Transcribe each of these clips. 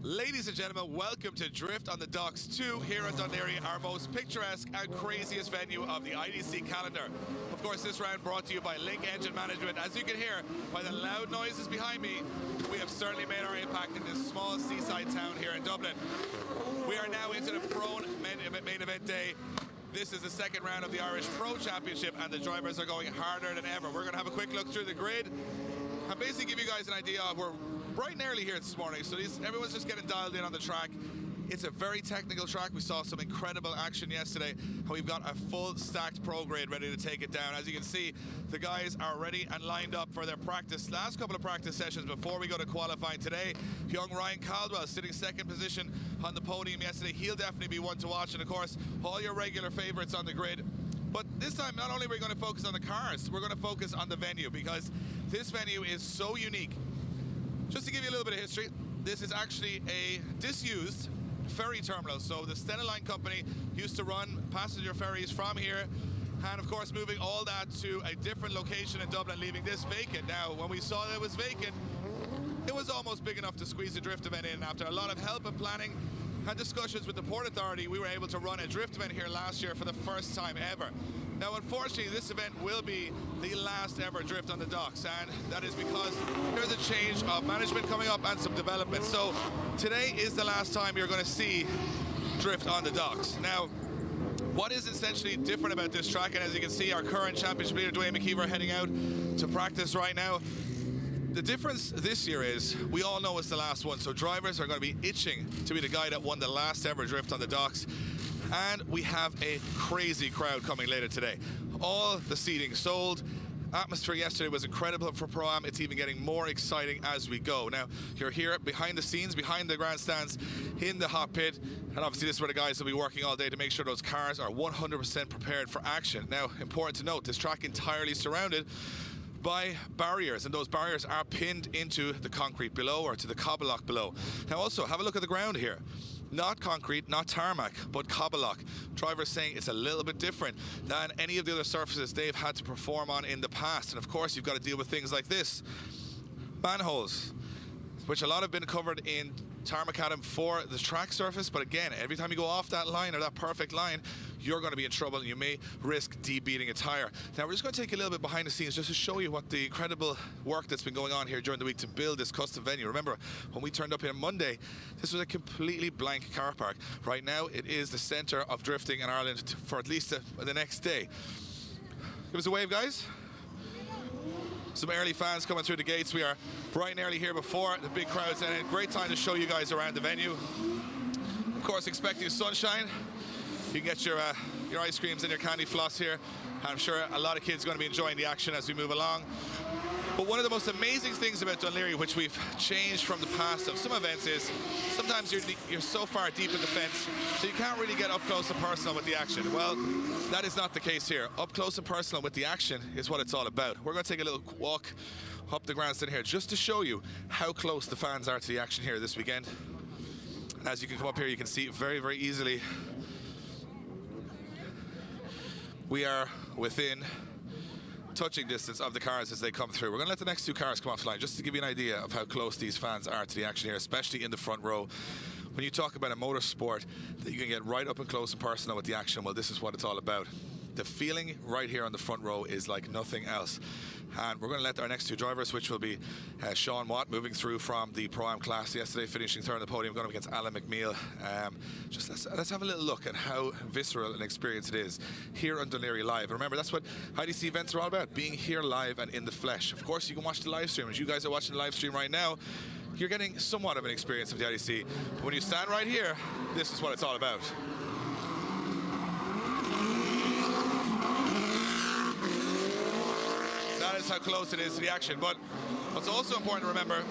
Ladies and gentlemen, welcome to Drift on the Docks 2 here in Dublin, our most picturesque and craziest venue of the IDC calendar. Of course, this round brought to you by Link Engine Management. As you can hear by the loud noises behind me, we have certainly made our impact in this small seaside town here in Dublin. We are now into the Pro main event day. This is the second round of the Irish Pro Championship, and the drivers are going harder than ever. We're going to have a quick look through the grid and basically give you guys an idea of we're bright and early here this morning, so everyone's just getting dialed in on the track. It's a very technical track. We saw some incredible action yesterday, and we've got a full stacked pro grid ready to take it down. As you can see, the guys are ready and lined up for their last couple of practice sessions before we go to qualifying today. Young Ryan Caldwell sitting second position on the podium yesterday. He'll definitely be one to watch, and of course, all your regular favorites on the grid. But this time, not only are we going to focus on the cars, we're going to focus on the venue, because this venue is so unique. Just to give you a little bit of history, this is actually a disused ferry terminal. So the Stena Line company used to run passenger ferries from here, and of course moving all that to a different location in Dublin, leaving this vacant. Now, when we saw that it was vacant, it was almost big enough to squeeze a drift event in. After a lot of help and planning and discussions with the Port Authority, we were able to run a drift event here last year for the first time ever. Now, unfortunately, this event will be the last ever drift on the docks, and that is because there's a change of management coming up and some development. So today is the last time you're going to see drift on the docks. Now, what is essentially different about this track, and as you can see, our current championship leader, Dwayne McKeever, heading out to practice right now. The difference this year is we all know it's the last one, so drivers are going to be itching to be the guy that won the last ever drift on the docks. And we have a crazy crowd coming later today. All the seating sold. Atmosphere yesterday was incredible for Pro-Am. It's even getting more exciting as we go. Now, you're here behind the scenes, behind the grandstands, in the hot pit. And obviously this is where the guys will be working all day to make sure those cars are 100% prepared for action. Now, important to note, this track entirely surrounded by barriers, and those barriers are pinned into the concrete below, or to the cobble lock below. Now also, have a look at the ground here. Not concrete, not tarmac, but cobble lock. Drivers saying it's a little bit different than any of the other surfaces they've had to perform on in the past. And of course, you've got to deal with things like this. Manholes, which a lot have been covered in tarmac Adam for the track surface, but again, every time you go off that line, or that perfect line, you're going to be in trouble, and you may risk de-beating a tire. Now, we're just going to take a little bit behind the scenes just to show you what the incredible work that's been going on here during the week to build this custom venue. Remember, when we turned up here Monday, this was a completely blank car park. Right now, it is the centre of drifting in Ireland for at least the next day. Give us a wave, guys. Some early fans coming through the gates. We are bright and early here before the big crowds, and a great time to show you guys around the venue. Of course, expecting sunshine. You can get your ice creams and your candy floss here. I'm sure a lot of kids are going to be enjoying the action as we move along. But one of the most amazing things about Dún Laoghaire, which we've changed from the past of some events, is sometimes you're so far deep in the fence that you can't really get up close and personal with the action. Well, that is not the case here. Up close and personal with the action is what it's all about. We're going to take a little walk up the grandstand here just to show you how close the fans are to the action here this weekend. And as you can come up here, you can see very, very easily we are within touching distance of the cars as they come through. We're going to let the next two cars come off the line just to give you an idea of how close these fans are to the action here, especially in the front row. When you talk about a motorsport that you can get right up and close and personal with the action, well, this is what it's all about. The feeling right here on the front row is like nothing else. And we're going to let our next two drivers, which will be Sean Watt, moving through from the Pro-Am class yesterday, finishing third on the podium, going up against Alan McNeil. Let's have a little look at how visceral an experience it is here on Dún Laoghaire Live. And remember, that's what IDC events are all about, being here live and in the flesh. Of course, you can watch the live stream. As you guys are watching the live stream right now, you're getting somewhat of an experience of the IDC. But when you stand right here, this is what it's all about. That is how close it is to the action. But what's also important to remember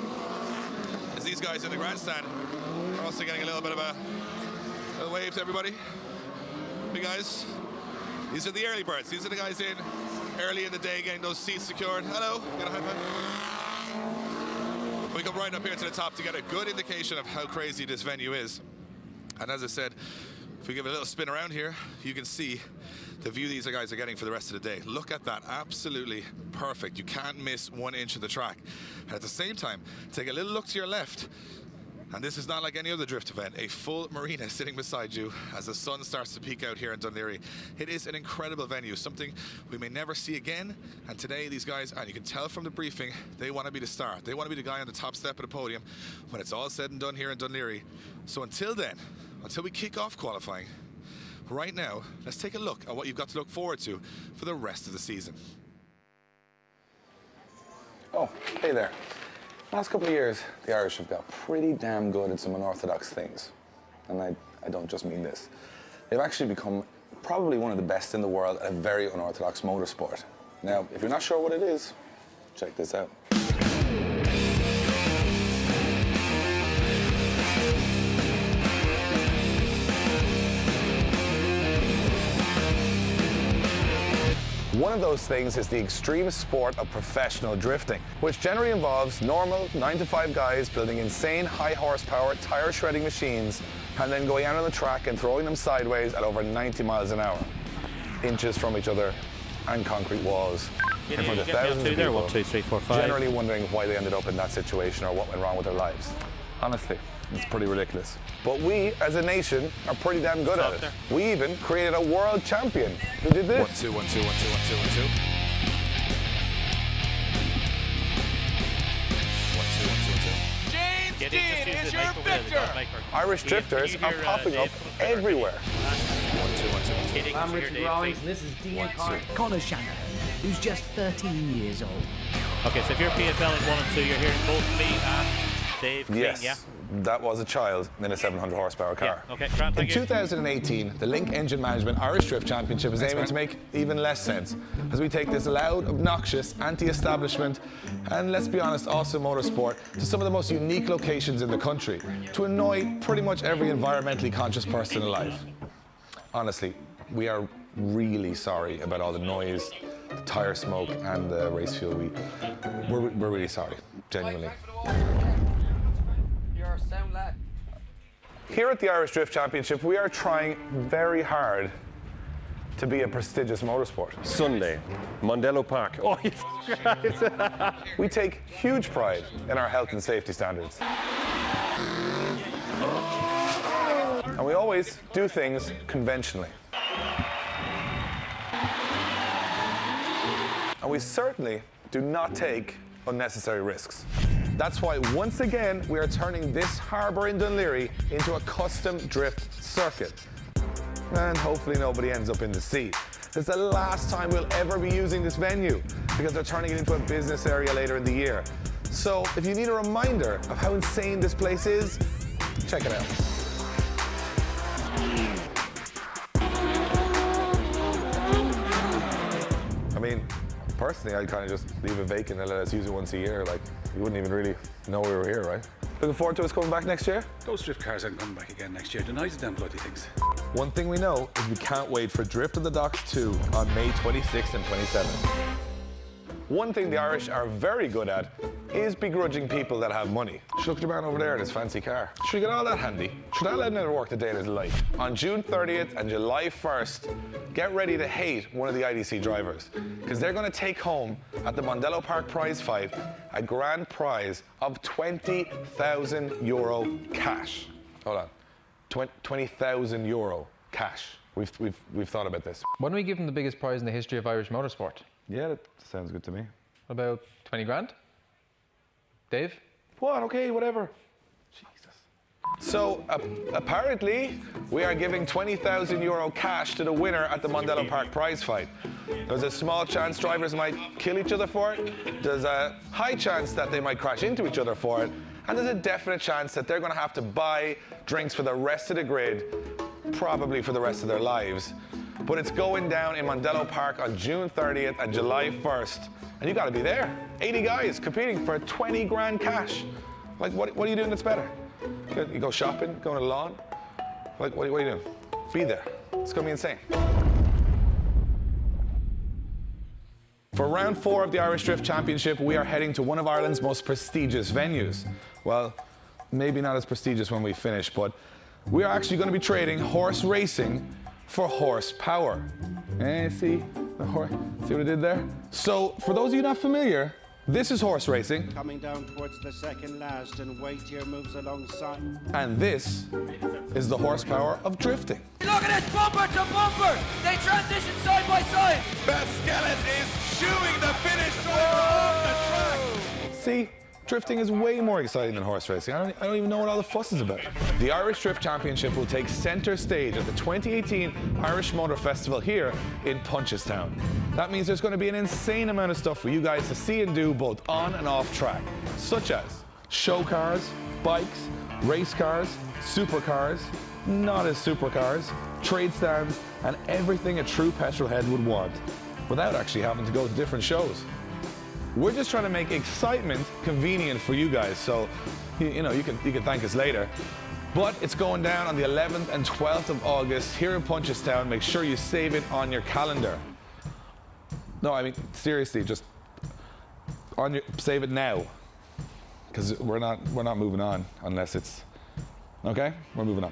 is these guys in the grandstand are also getting a little bit of a wave to everybody. You guys, these are the early birds. These are the guys in early in the day getting those seats secured. Hello, get a high five. We come right up here to the top to get a good indication of how crazy this venue is. And as I said, if we give a little spin around here, you can see the view these guys are getting for the rest of the day. Look at that, absolutely perfect. You can't miss 1 inch of the track. And at the same time, take a little look to your left. And this is not like any other drift event. A full marina sitting beside you as the sun starts to peek out here in Dún Laoghaire. It is an incredible venue, something we may never see again. And today these guys, and you can tell from the briefing, they want to be the star. They want to be the guy on the top step of the podium when it's all said and done here in Dún Laoghaire. So until then, until we kick off qualifying, right now, let's take a look at what you've got to look forward to for the rest of the season. Oh, hey there. Last couple of years, the Irish have got pretty damn good at some unorthodox things. And I don't just mean this. They've actually become probably one of the best in the world at a very unorthodox motorsport. Now, if you're not sure what it is, check this out. One of those things is the extreme sport of professional drifting, which generally involves normal 9-to-5 guys building insane high horsepower tire shredding machines and then going out on the track and throwing them sideways at over 90 miles an hour, inches from each other and concrete walls in front of thousands of people, 1, 2, 3, 4, 5. generally wondering why they ended up in that situation or what went wrong with their lives. Honestly, it's pretty ridiculous. But we, as a nation, are pretty damn good at it. We even created a world champion who did this. 1, 2, 1, 2, 1, 2, 1, 2, 1, 2. 1, 2, 1, 2, 1, 2. James Dean is your victor! Irish drifters are popping up everywhere. 1, 2, 1, 2, 1, 2. I'm Richard Rawlings, and this is Dean Carr. Connor Shannon, who's just 13 years old. Okay, so if you're PFL in 1 and 2, you're hearing both me and Dave Green, Yes, yeah? that was a child in a 700 horsepower car. Yeah, okay, Grant, In thank you. 2018, the Link Engine Management Irish Drift Championship is aiming to make even less sense as we take this loud, obnoxious, anti-establishment and, let's be honest, awesome motorsport to some of the most unique locations in the country to annoy pretty much every environmentally conscious person alive. Honestly, we are really sorry about all the noise, the tire smoke and the race fuel. We're really sorry, genuinely. You're a sound lad. Here at the Irish Drift Championship, we are trying very hard to be a prestigious motorsport. Sunday, Mondello Park. Oh, you We take huge pride in our health and safety standards. And we always do things conventionally. And we certainly do not take unnecessary risks. That's why, once again, we are turning this harbour in Dún Laoghaire into a custom drift circuit. And hopefully nobody ends up in the sea. It's the last time we'll ever be using this venue because they're turning it into a business area later in the year. So if you need a reminder of how insane this place is, check it out. I mean, personally, I'd kind of just leave it vacant and let us use it once a year. Like, you wouldn't even really know we were here, right? Looking forward to us coming back next year? Those drift cars aren't coming back again next year. The noise of them bloody things. One thing we know is we can't wait for Drift on the Docks 2 on May 26th and 27th. One thing the Irish are very good at is begrudging people that have money. Look at your man over there in his fancy car. Should we get all that handy? Should I let him work the day of his life? On June 30th and July 1st, get ready to hate one of the IDC drivers because they're going to take home at the Mondello Park prize fight a grand prize of €20,000 cash. Hold on, €20,000 cash. We've thought about this. Why don't we give them the biggest prize in the history of Irish motorsport? Yeah, that sounds good to me. About 20 grand? Dave? What? Okay, whatever. Jesus. So, apparently, we are giving €20,000 cash to the winner at the Mondello Park prize fight. There's a small chance drivers might kill each other for it. There's a high chance that they might crash into each other for it. And there's a definite chance that they're going to have to buy drinks for the rest of the grid, probably for the rest of their lives. But it's going down in Mondello Park on June 30th and July 1st. And you got to be there. 80 guys competing for 20 grand cash. Like, what are you doing that's better? You go shopping, go on a lawn? Like, what are you doing? Be there. It's going to be insane. For round 4 of the Irish Drift Championship, we are heading to one of Ireland's most prestigious venues. Well, maybe not as prestigious when we finish, but we are actually going to be trading horse racing for horsepower. See what I did there? So, for those of you not familiar, This is horse racing, Coming down towards the second last, and Whiteyear moves alongside. and this is the horsepower of drifting. Look at this, bumper to bumper. They transition side by side. Baskelis is shooing the finish line off the track. See, drifting is way more exciting than horse racing. I don't even know what all the fuss is about. The Irish Drift Championship will take centre stage at the 2018 Irish Motor Festival here in Punchestown. That means there's going to be an insane amount of stuff for you guys to see and do both on and off track, such as show cars, bikes, race cars, supercars, not as supercars, trade stands, and everything a true petrol head would want, without actually having to go to different shows. We're just trying to make excitement convenient for you guys, so you can thank us later. But it's going down on the 11th and 12th of August here in Punchestown. Make sure you save it on your calendar. No, I mean seriously, just save it now, because we're not moving on unless it's okay. We're moving on.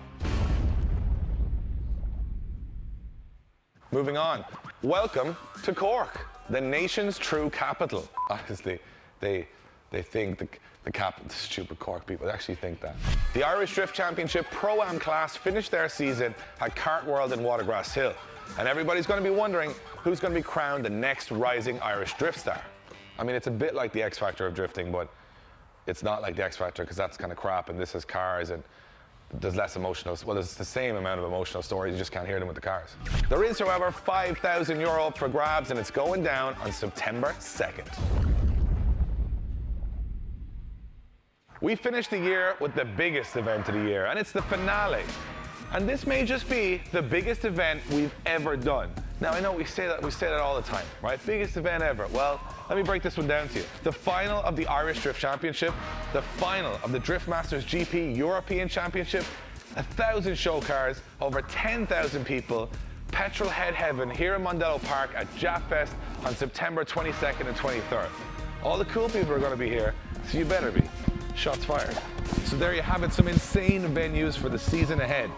Moving on. Welcome to Cork, the nation's true capital. Honestly, they think the capital, stupid Cork people, they actually think that. The Irish Drift Championship Pro-Am class finished their season at Kart World in Watergrass Hill. And everybody's going to be wondering who's going to be crowned the next rising Irish drift star. I mean, it's a bit like the X Factor of drifting, but it's not like the X Factor because that's kind of crap and this is cars and there's less emotional, well, there's the same amount of emotional stories, you just can't hear them with the cars. There is, however, €5,000 up for grabs, and it's going down on September 2nd. We finished the year with the biggest event of the year, and it's the finale. And this may just be the biggest event we've ever done. Now, I know we say that all the time, right? Biggest event ever. Well, let me break this one down to you. The final of the Irish Drift Championship, the final of the Drift Masters GP European Championship, 1,000 show cars, over 10,000 people, petrol head heaven here in Mondello Park at JAFest on September 22nd and 23rd. All the cool people are going to be here, so you better be. Shots fired. So there you have it, some insane venues for the season ahead.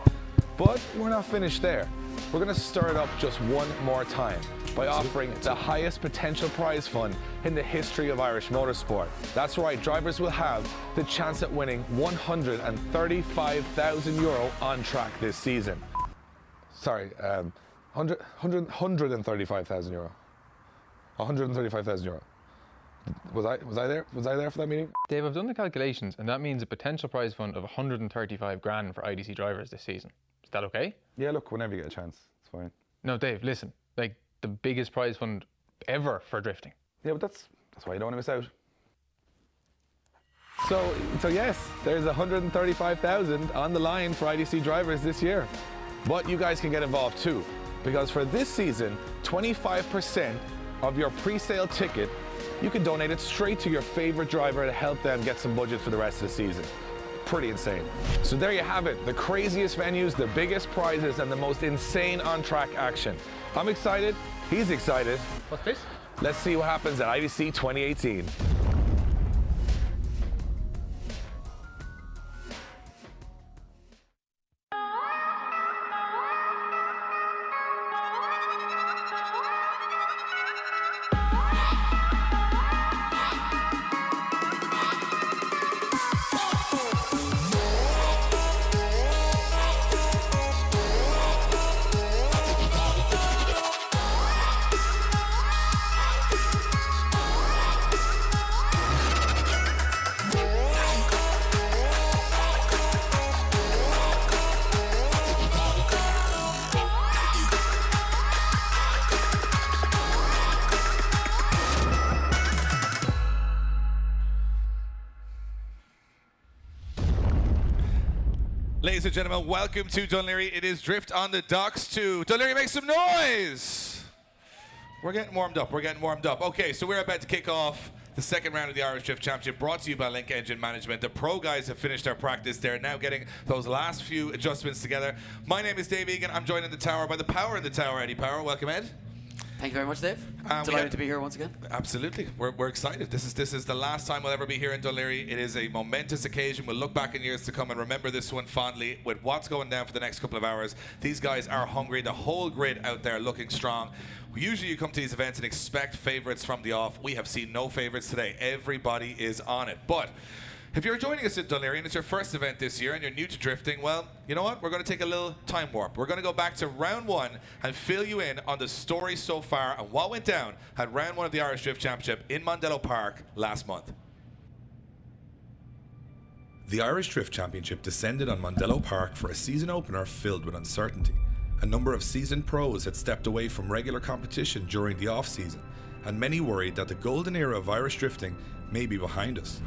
But we're not finished there. We're going to stir it up just one more time by offering the highest potential prize fund in the history of Irish motorsport. That's right, drivers will have the chance at winning €135,000 on track this season. Sorry, €135,000. €135,000. Was I there? Was I there for that meeting? Dave, I've done the calculations, and that means a potential prize fund of 135 grand for IDC drivers this season. Is that okay? Yeah, look, whenever you get a chance, it's fine. No, Dave, listen. Like, the biggest prize fund ever for drifting. Yeah, but that's why you don't want to miss out. So yes, there's 135,000 on the line for IDC drivers this year. But you guys can get involved too, because for this season, 25% of your pre-sale ticket, you can donate it straight to your favorite driver to help them get some budget for the rest of the season. Pretty insane. So there you have it, the craziest venues, the biggest prizes, and the most insane on-track action. I'm excited, he's excited. What's this? Let's see what happens at IDC 2018. Ladies and gentlemen, welcome to Dunleary. It is Drift on the Docks 2. Dunleary, make some noise! We're getting warmed up, Okay, so we're about to kick off the second round of the Irish Drift Championship, brought to you by Link Engine Management. The pro guys have finished their practice. They're now getting those last few adjustments together. My name is Dave Egan. I'm joined in the tower by the power in the tower, Eddie Power. Welcome, Ed. Thank you very much, Dave. Delighted to be here once again. Absolutely. We're excited. This is the last time we'll ever be here in Dún Laoghaire. It is a momentous occasion. We'll look back in years to come and remember this one fondly. With what's going down for the next couple of hours, these guys are hungry. The whole grid out there looking strong. Usually you come to these events and expect favourites from the off. We have seen no favourites today. Everybody is on it. But if you're joining us at Dún Laoghaire and it's your first event this year and you're new to drifting, well, you know what? We're going to take a little time warp. We're going to go back to round one and fill you in on the story so far and what went down at round one of the Irish Drift Championship in Mondello Park last month. The Irish Drift Championship descended on Mondello Park for a season opener filled with uncertainty. A number of seasoned pros had stepped away from regular competition during the off-season, and many worried that the golden era of Irish drifting may be behind us.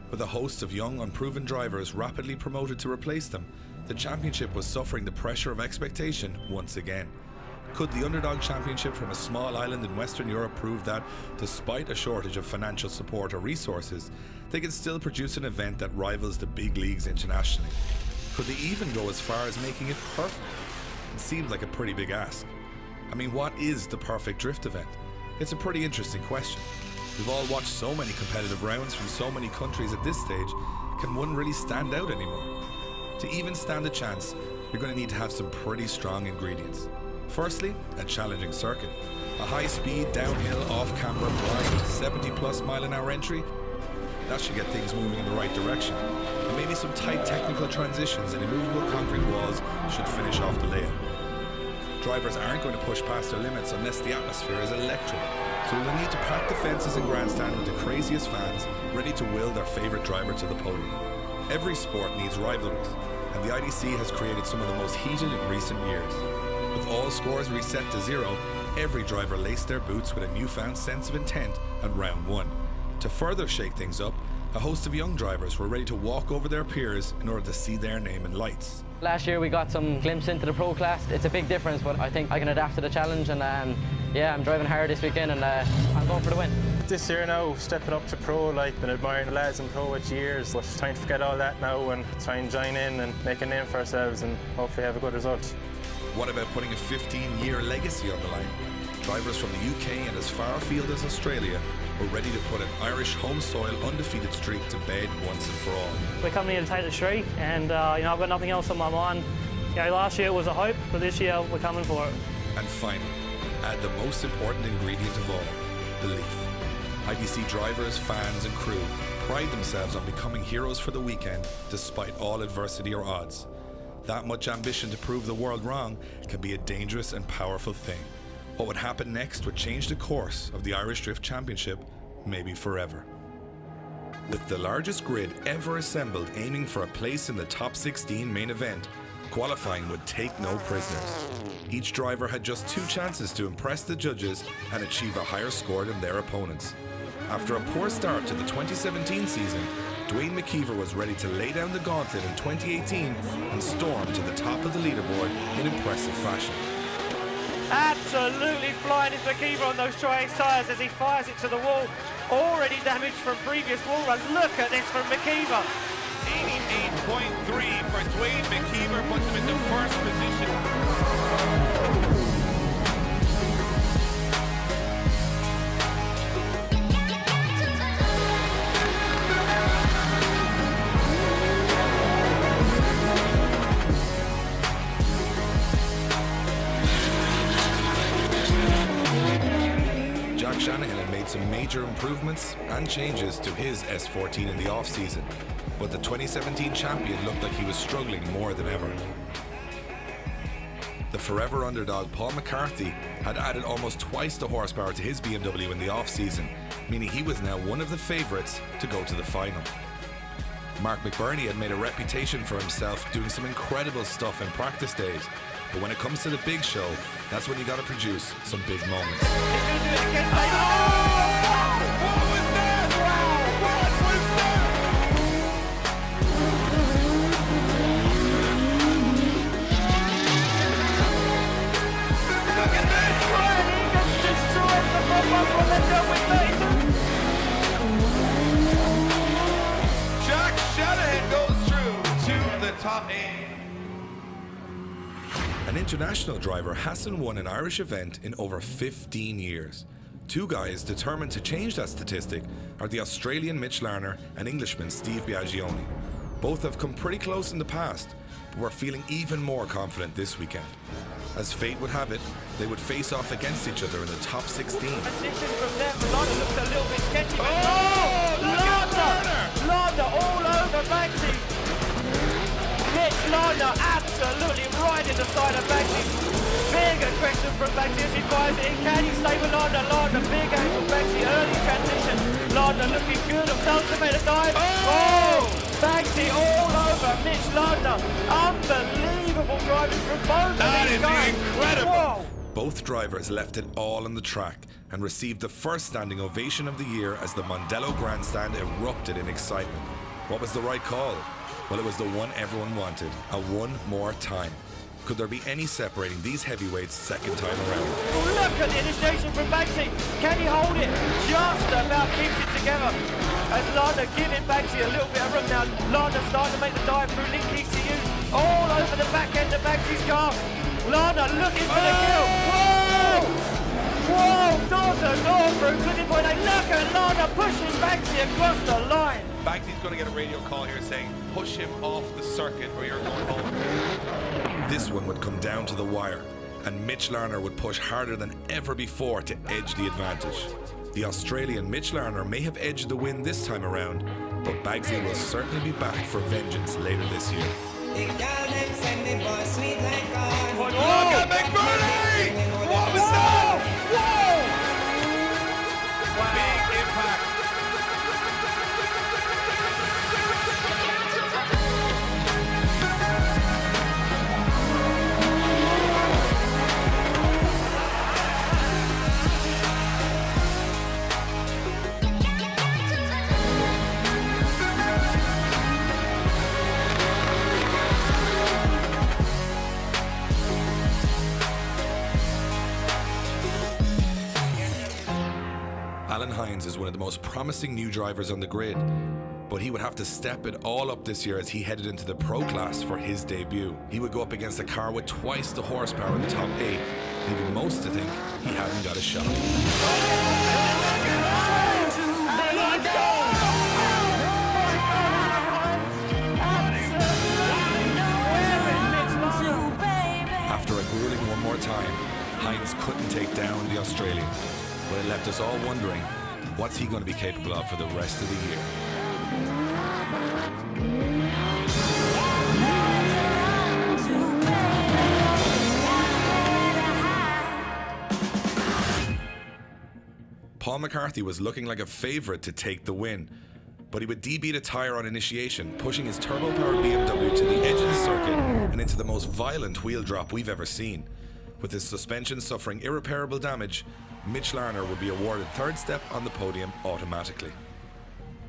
With a host of young, unproven drivers rapidly promoted to replace them, the championship was suffering the pressure of expectation once again. Could the Underdog Championship from a small island in Western Europe prove that, despite a shortage of financial support or resources, they can still produce an event that rivals the big leagues internationally? Could they even go as far as making it perfect? It seems like a pretty big ask. I mean, what is the perfect drift event? It's a pretty interesting question. We've all watched so many competitive rounds from so many countries at this stage. Can one really stand out anymore? To even stand a chance, you're going to need to have some pretty strong ingredients. Firstly, a challenging circuit. A high-speed, downhill, off-camber, blind, 70+ mile-an-hour entry. That should get things moving in the right direction. And maybe some tight technical transitions and immovable concrete walls should finish off the layout. Drivers aren't going to push past their limits unless the atmosphere is electric. So we will need to pack the fences and grandstand with the craziest fans ready to will their favourite driver to the podium. Every sport needs rivalries, and the IDC has created some of the most heated in recent years. With all scores reset to zero, every driver laced their boots with a newfound sense of intent at round one. To further shake things up, a host of young drivers were ready to walk over their peers in order to see their name in lights. Last year we got some glimpse into the pro class. It's a big difference, but I think I can adapt to the challenge, and yeah, I'm driving hard this weekend, and I'm going for the win. This year now, stepping up to pro, been admiring the lads in pro with years, but it's time to forget all that now and try and join in and make a name for ourselves and hopefully have a good result. What about putting a 15-year legacy on the line? Drivers from the UK and as far afield as Australia were ready to put an Irish home soil undefeated streak to bed once and for all. We're coming here to take the streak, and I've got nothing else on my mind. Last year it was a hope, but this year we're coming for it. And finally, add the most important ingredient of all, belief. IDC drivers, fans and crew pride themselves on becoming heroes for the weekend despite all adversity or odds. That much ambition to prove the world wrong can be a dangerous and powerful thing. What would happen next would change the course of the Irish Drift Championship, maybe forever. With the largest grid ever assembled aiming for a place in the top 16 main event, qualifying would take no prisoners. Each driver had just 2 chances to impress the judges and achieve a higher score than their opponents. After a poor start to the 2017 season, Dwayne McKeever was ready to lay down the gauntlet in 2018 and storm to the top of the leaderboard in impressive fashion. Absolutely flying is McKeever on those Tri-X tyres as he fires it to the wall. Already damaged from previous wall runs. Look at this from McKeever. 88.3 for Dwayne McKeever puts him into first position. Shanahan had made some major improvements and changes to his S14 in the off-season, but the 2017 champion looked like he was struggling more than ever. The forever underdog Paul McCarthy had added almost twice the horsepower to his BMW in the off-season, meaning he was now one of the favourites to go to the final. Mark McBurney had made a reputation for himself doing some incredible stuff in practice days, but when it comes to the big show, that's when you gotta produce some big moments. He's gonna do it again, baby. Oh! What was that? What was that? Look at this! Ryan Egan destroys the front bumper and then down with 32. Jack Shanahan goes through to the top 8. An international driver hasn't won an Irish event in over 15 years. Two guys determined to change that statistic are the Australian Mitch Larner and Englishman Steve Biaggioni. Both have come pretty close in the past, but were feeling even more confident this weekend. As fate would have it, they would face off against each other in the top 16. Transition from there, Larner looks a little bit sketchy. Larner all over Banksy. Mitch Larner absolutely right in the side of Banksy. Big aggression from Banksy as he fires it in. Can he stay with Larner? Larner, big angle Banksy, early transition. Larner looking good, about to make a dive. Oh! Banksy all over Mitch Larner. Unbelievable driving from both of these guys. Incredible. Whoa. Both drivers left it all on the track and received the first standing ovation of the year as the Mondello grandstand erupted in excitement. What was the right call? Well, it was the one everyone wanted, a one more time. Could there be any separating these heavyweights second time around? Look at the initiation from Banksy. Can he hold it? Just about keeps it together. As Larner giving Banksy a little bit of room now. Larner starting to make the dive through link ECU. All over the back end of Banksy's car. Larner looking for the kill. Whoa! Whoa! Door to door through clipping point 8. Look at Larner pushing Banksy across the line. Banksy's going to get a radio call here saying, push him off the circuit or you're going home. This one would come down to the wire, and Mitch Larner would push harder than ever before to edge the advantage. The Australian Mitch Larner may have edged the win this time around, but Bagsy will certainly be back for vengeance later this year. Look at McBurney! What was that? Whoa! Wow. Big impact. Alan Hines is one of the most promising new drivers on the grid, but he would have to step it all up this year as he headed into the pro class for his debut. He would go up against a car with twice the horsepower in the top 8, leaving most to think he hadn't got a shot. After a grueling one more time, Hines couldn't take down the Australian, but it left us all wondering, what's he going to be capable of for the rest of the year? Paul McCarthy was looking like a favourite to take the win, but he would debeat a tyre on initiation, pushing his turbo-powered BMW to the edge of the circuit and into the most violent wheel drop we've ever seen. With his suspension suffering irreparable damage, Mitch Larner would be awarded third step on the podium automatically.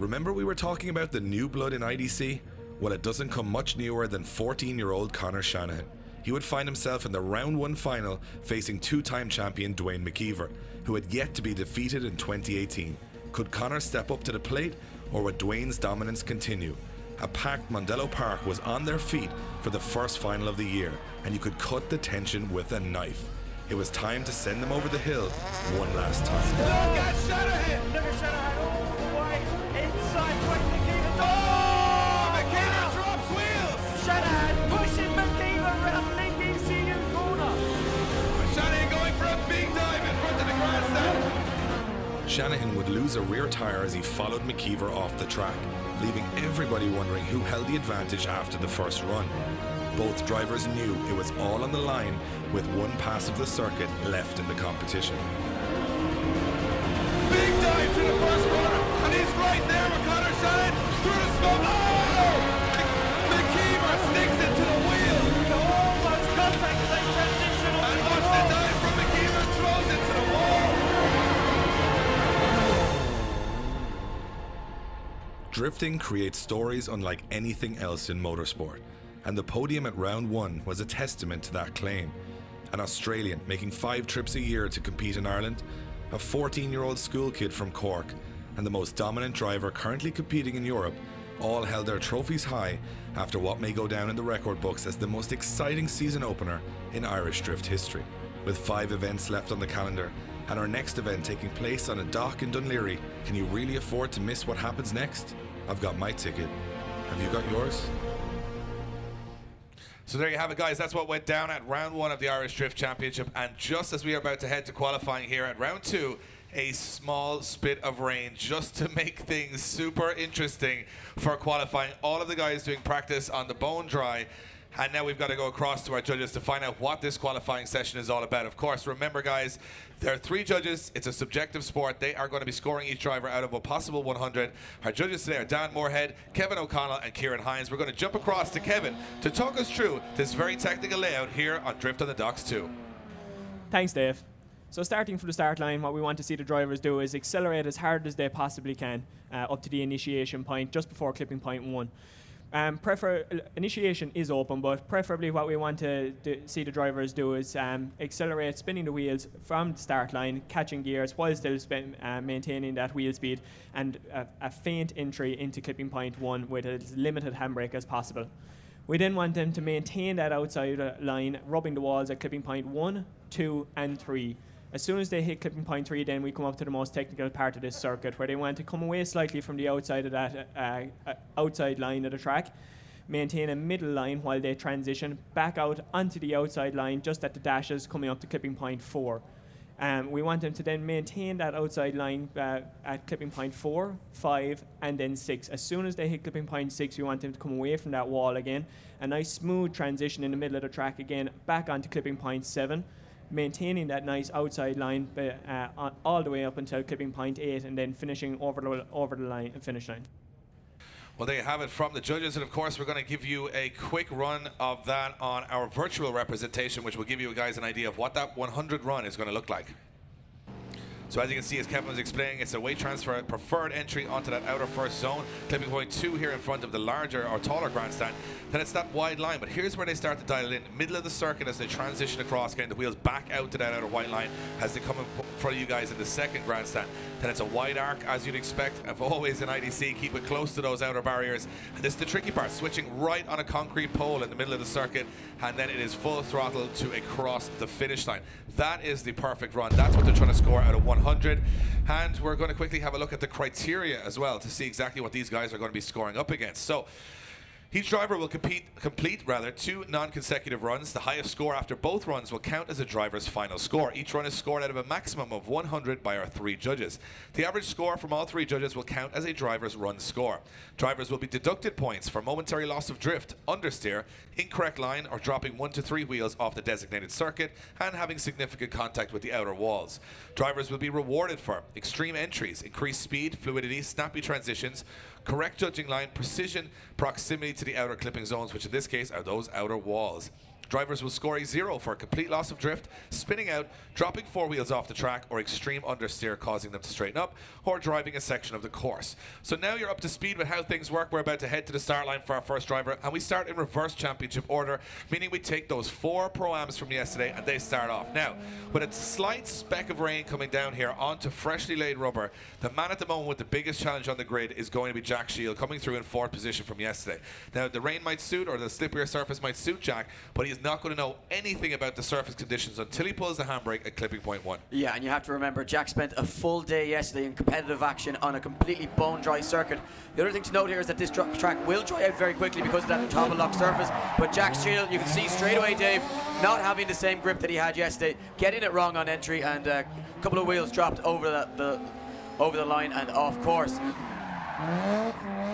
Remember we were talking about the new blood in IDC? Well, it doesn't come much newer than 14-year-old Conor Shanahan. He would find himself in the round 1 final facing two-time champion Dwayne McKeever, who had yet to be defeated in 2018. Could Conor step up to the plate, or would Dwayne's dominance continue? A packed Mondello Park was on their feet for the first final of the year, and you could cut the tension with a knife. It was time to send them over the hill one last time. Look at Shanahan! Look at Shanahan all the way inside Dwayne McKeever. Oh! McKeever drops wheels! Shanahan pushing McKeever around the ECU corner. Shanahan going for a big dive in front of the grandstand. Shanahan would lose a rear tyre as he followed McKeever off the track, leaving everybody wondering who held the advantage after the first run. Both drivers knew it was all on the line with one pass of the circuit left in the competition. Big dive to the first corner, and he's right there with Conor Shanahan through the smoke. Oh! McKeever sticks it to the wheel. Almost contact as they transition on And the watch the dive from McKeever, throws it to the wall. Drifting creates stories unlike anything else in motorsport, and the podium at round 1 was a testament to that claim. An Australian making 5 trips a year to compete in Ireland, a 14-year-old school kid from Cork, and the most dominant driver currently competing in Europe all held their trophies high after what may go down in the record books as the most exciting season opener in Irish drift history. With 5 events left on the calendar and our next event taking place on a dock in Dunleary, can you really afford to miss what happens next? I've got my ticket. Have you got yours? So there you have it, guys. That's what went down at round 1 of the Irish Drift Championship. And just as we are about to head to qualifying here at round 2, a small spit of rain just to make things super interesting for qualifying. All of the guys doing practice on the bone dry. And now we've got to go across to our judges to find out what this qualifying session is all about. Of course, remember, guys, there are 3 judges. It's a subjective sport. They are going to be scoring each driver out of a possible 100. Our judges today are Dan Moorhead, Kevin O'Connell, and Kieran Hines. We're going to jump across to Kevin to talk us through this very technical layout here on Drift on the Docks 2. Thanks, Dave. So starting from the start line, what we want to see the drivers do is accelerate as hard as they possibly can up to the initiation point just before clipping point 1. Initiation is open, but preferably what we want to see the drivers do is accelerate, spinning the wheels from the start line, catching gears while still maintaining that wheel speed, and a faint entry into clipping point 1 with as limited handbrake as possible. We then want them to maintain that outside line, rubbing the walls at clipping point 1, 2, and 3. As soon as they hit clipping point 3, then we come up to the most technical part of this circuit, where they want to come away slightly from the outside of that outside line of the track, maintain a middle line while they transition back out onto the outside line just at the dashes coming up to clipping point 4. We want them to then maintain that outside line at clipping point 4, 5, and then 6. As soon as they hit clipping point 6, we want them to come away from that wall again. A nice smooth transition in the middle of the track again, back onto clipping point 7. Maintaining that nice outside line all the way up until clipping point 8, and then finishing over the line and finish line. Well, there you have it from the judges, and of course we're going to give you a quick run of that on our virtual representation, which will give you guys an idea of what that 100 run is going to look like. So as you can see, as Kevin was explaining, it's a weight transfer preferred entry onto that outer first zone. Clipping point 2 here in front of the larger or taller grandstand. Then it's that wide line, but here's where they start to dial it in. Middle of the circuit as they transition across, getting the wheels back out to that outer white line as they come in front of you guys in the second grandstand. Then it's a wide arc, as you'd expect of always in IDC. Keep it close to those outer barriers. And this is the tricky part, switching right on a concrete pole in the middle of the circuit, and then it is full throttle to across the finish line. That is the perfect run. That's what they're trying to score out of 100. And we're going to quickly have a look at the criteria as well to see exactly what these guys are going to be scoring up against. So each driver will complete 2 non-consecutive runs. The highest score after both runs will count as a driver's final score. Each run is scored out of a maximum of 100 by our 3 judges. The average score from all 3 judges will count as a driver's run score. Drivers will be deducted points for momentary loss of drift, understeer, incorrect line, or dropping 1 to 3 wheels off the designated circuit and having significant contact with the outer walls. Drivers will be rewarded for extreme entries, increased speed, fluidity, snappy transitions, correct judging line, precision, proximity to the outer clipping zones, which in this case are those outer walls. Drivers will score a 0 for a complete loss of drift, spinning out, dropping 4 wheels off the track, or extreme understeer causing them to straighten up, or driving a section of the course. So now you're up to speed with how things work. We're about to head to the start line for our first driver, and we start in reverse championship order, meaning we take those 4 Pro-Ams from yesterday and they start off. Now, with a slight speck of rain coming down here onto freshly laid rubber, the man at the moment with the biggest challenge on the grid is going to be Jack Shield, coming through in 4th position from yesterday. Now, the rain might suit, or the slippier surface might suit Jack, but he's not going to know anything about the surface conditions until he pulls the handbrake at clipping point 1. Yeah, and you have to remember, Jack spent a full day yesterday in competitive action on a completely bone-dry circuit. The other thing to note here is that this track will dry out very quickly because of that top and lock surface, but Jack's Shield, you can see straight away, Dave, not having the same grip that he had yesterday, getting it wrong on entry, and a couple of wheels dropped over the line and off course.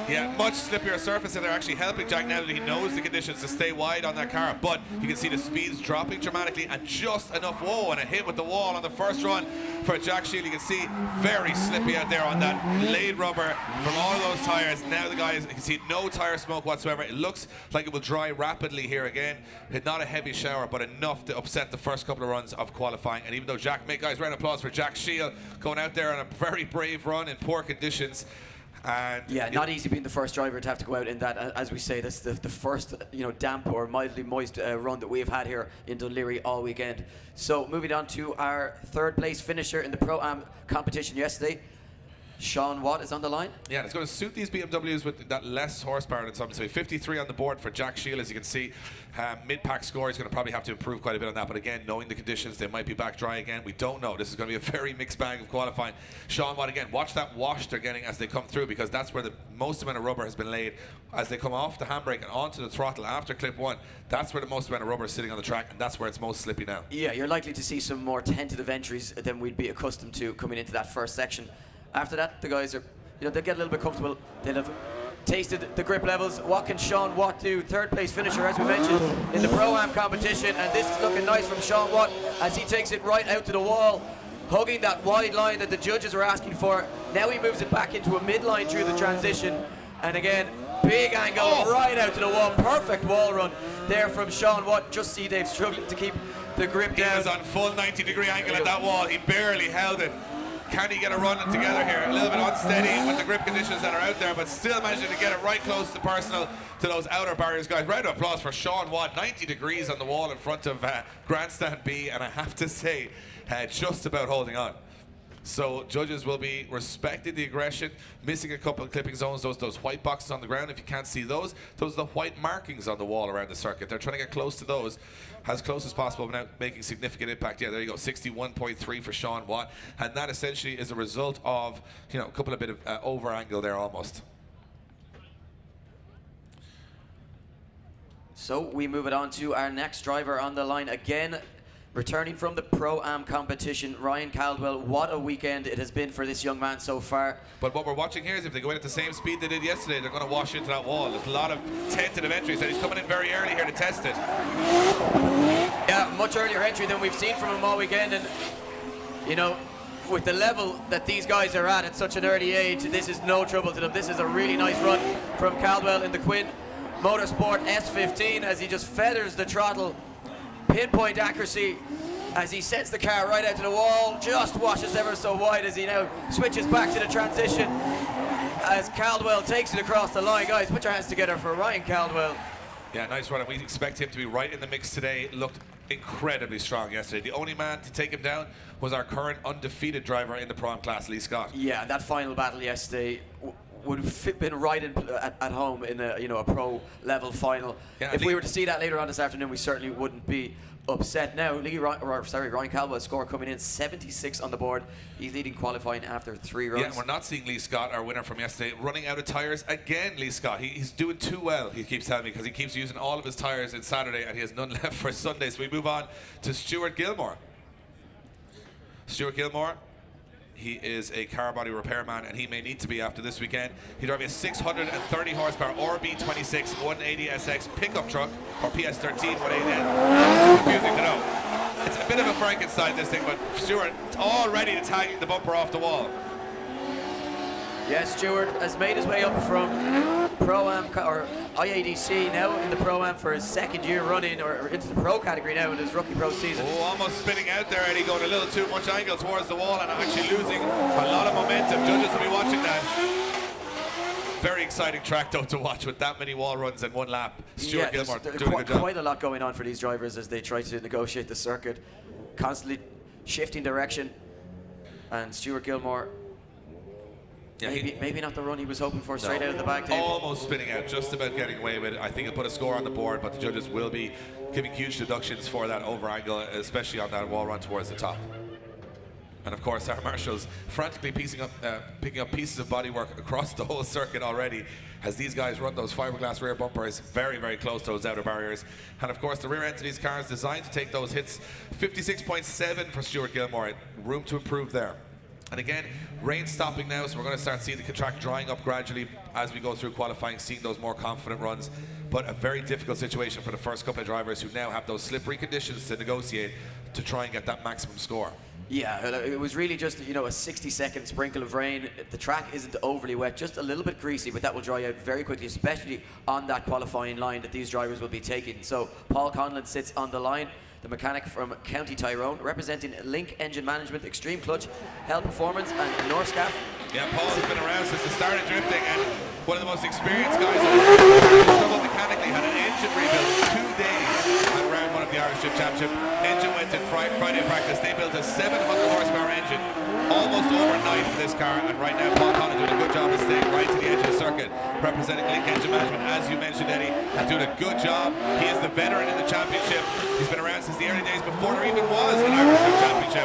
Yeah, much slippier surface, and they're actually helping Jack now that he knows the conditions to stay wide on that car. But you can see the speeds dropping dramatically, and just enough. Whoa, and a hit with the wall on the first run for Jack Shield. You can see very slippy out there on that laid rubber from all of those tires. Now the guys, you can see no tire smoke whatsoever. It looks like it will dry rapidly here again. Not a heavy shower, but enough to upset the first couple of runs of qualifying. And even though guys, round of applause for Jack Shield going out there on a very brave run in poor conditions. And yeah, not easy being the first driver to have to go out in that. As we say, that's the first damp or mildly moist run that we've had here in Dunleary all weekend. So moving on to our 3rd place finisher in the Pro-Am competition yesterday, Sean Watt is on the line. Yeah, and it's going to suit these BMWs with that less horsepower than some. So 53 on the board for Jack Shield, as you can see. Mid-pack score is going to probably have to improve quite a bit on that. But again, knowing the conditions, they might be back dry again. We don't know. This is going to be a very mixed bag of qualifying. Sean Watt, again, watch that wash they're getting as they come through, because that's where the most amount of rubber has been laid. As they come off the handbrake and onto the throttle after clip 1, that's where the most amount of rubber is sitting on the track, and that's where it's most slippy now. Yeah, you're likely to see some more tentative entries than we'd be accustomed to coming into that first section. After that, the guys are, they'll get a little bit comfortable. They'll have tasted the grip levels. What can Sean Watt do? Third place finisher, as we mentioned, in the Pro-Am competition. And this is looking nice from Sean Watt as he takes it right out to the wall, hugging that wide line that the judges were asking for. Now he moves it back into a midline through the transition. And again, big angle right out to the wall. Perfect wall run there from Sean Watt. Just see Dave struggling to keep the grip down. He was on full 90-degree angle at that wall. He barely held it. Can he get a run together here? A little bit unsteady with the grip conditions that are out there, but still managing to get it right close to personal to those outer barriers, guys. Round of applause for Sean Watt. 90 degrees on the wall in front of Grandstand B, and I have to say, just about holding on. So judges will be respecting the aggression, missing a couple of clipping zones, those white boxes on the ground. If you can't see those are the white markings on the wall around the circuit. They're trying to get close to those, as close as possible without making significant impact. Yeah, there you go, 61.3 for Sean Watt, and that essentially is a result of, a couple of bit of over angle there almost. So we move it on to our next driver on the line again. Returning from the Pro-Am competition, Ryan Caldwell. What a weekend it has been for this young man so far. But what we're watching here is if they go in at the same speed they did yesterday, they're going to wash into that wall. There's a lot of tentative entries, and he's coming in very early here to test it. Yeah, much earlier entry than we've seen from him all weekend. And, with the level that these guys are at such an early age, this is no trouble to them. This is a really nice run from Caldwell in the Quinn Motorsport S15 as he just feathers the throttle. Pinpoint accuracy as he sets the car right out to the wall, just washes ever so wide as he now switches back to the transition as Caldwell takes it across the line. Guys, put your hands together for Ryan Caldwell. Yeah, nice run. We expect him to be right in the mix today. Looked incredibly strong yesterday. The only man to take him down was our current undefeated driver in the Pro-Am class, Lee Scott. Yeah, that final battle yesterday would have been right at home in a pro level final. Yeah, if we were to see that later on this afternoon, we certainly wouldn't be upset. Now, Ryan Caldwell's score coming in 76 on the board. He's leading qualifying after 3 runs. Yeah, we're not seeing Lee Scott, our winner from yesterday, running out of tyres again. Lee Scott, he's doing too well, he keeps telling me, because he keeps using all of his tyres in Saturday and he has none left for Sunday. So we move on to Stuart Gilmore. Stuart Gilmore, he is a car body repairman, and he may need to be after this weekend. He's driving a 630 horsepower RB26 180SX pickup truck, or PS13 180. It's confusing to know. It's a bit of a Frankenstein, this thing, but Stuart already tagging the bumper off the wall. Yes, Stuart has made his way up from Pro-Am or IADC now in the Pro-Am for his second year running, or into the Pro category now in his rookie Pro season. Oh, almost spinning out there, Eddie, going a little too much angle towards the wall and actually losing a lot of momentum. Judges will be watching that. Very exciting track though to watch with that many wall runs in one lap. Stuart Gilmore doing a good job. Quite a lot going on for these drivers as they try to negotiate the circuit, constantly shifting direction. And Stuart Gilmore, yeah, maybe not the run he was hoping for straight out of the back, Dave. Almost spinning out, just about getting away with it. I think he'll put a score on the board, but the judges will be giving huge deductions for that over angle, especially on that wall run towards the top. And of course, our marshals frantically picking up pieces of bodywork across the whole circuit already, as these guys run those fiberglass rear bumpers very, very close to those outer barriers. And of course, the rear end of these cars designed to take those hits. 56.7 for Stuart Gilmore. Room to improve there. And again, rain stopping now, so we're going to start seeing the track drying up gradually as we go through qualifying, seeing those more confident runs. But a very difficult situation for the first couple of drivers who now have those slippery conditions to negotiate to try and get that maximum score. Yeah, it was really just, a 60-second sprinkle of rain. The track isn't overly wet, just a little bit greasy, but that will dry out very quickly, especially on that qualifying line that these drivers will be taking. So Paul Conlon sits on the line, the mechanic from County Tyrone, representing Link Engine Management, Extreme Clutch, Hell Performance, and Norscaf. Yeah, Paul has been around since the start of drifting, and one of the most experienced guys in the world. Struggled mechanically, had an engine rebuild in 2 days at round 1 of the Irish Drift Championship. Engine went in Friday practice. They built a 700 horsepower engine almost overnight for this car, and right now Paul Conlon doing a good job of staying right to the edge of the circuit, representing Link Engine Management, as you mentioned, Eddie, and doing a good job. He is the veteran in the championship. He's been around since the early days before there even was an Irish Cup championship.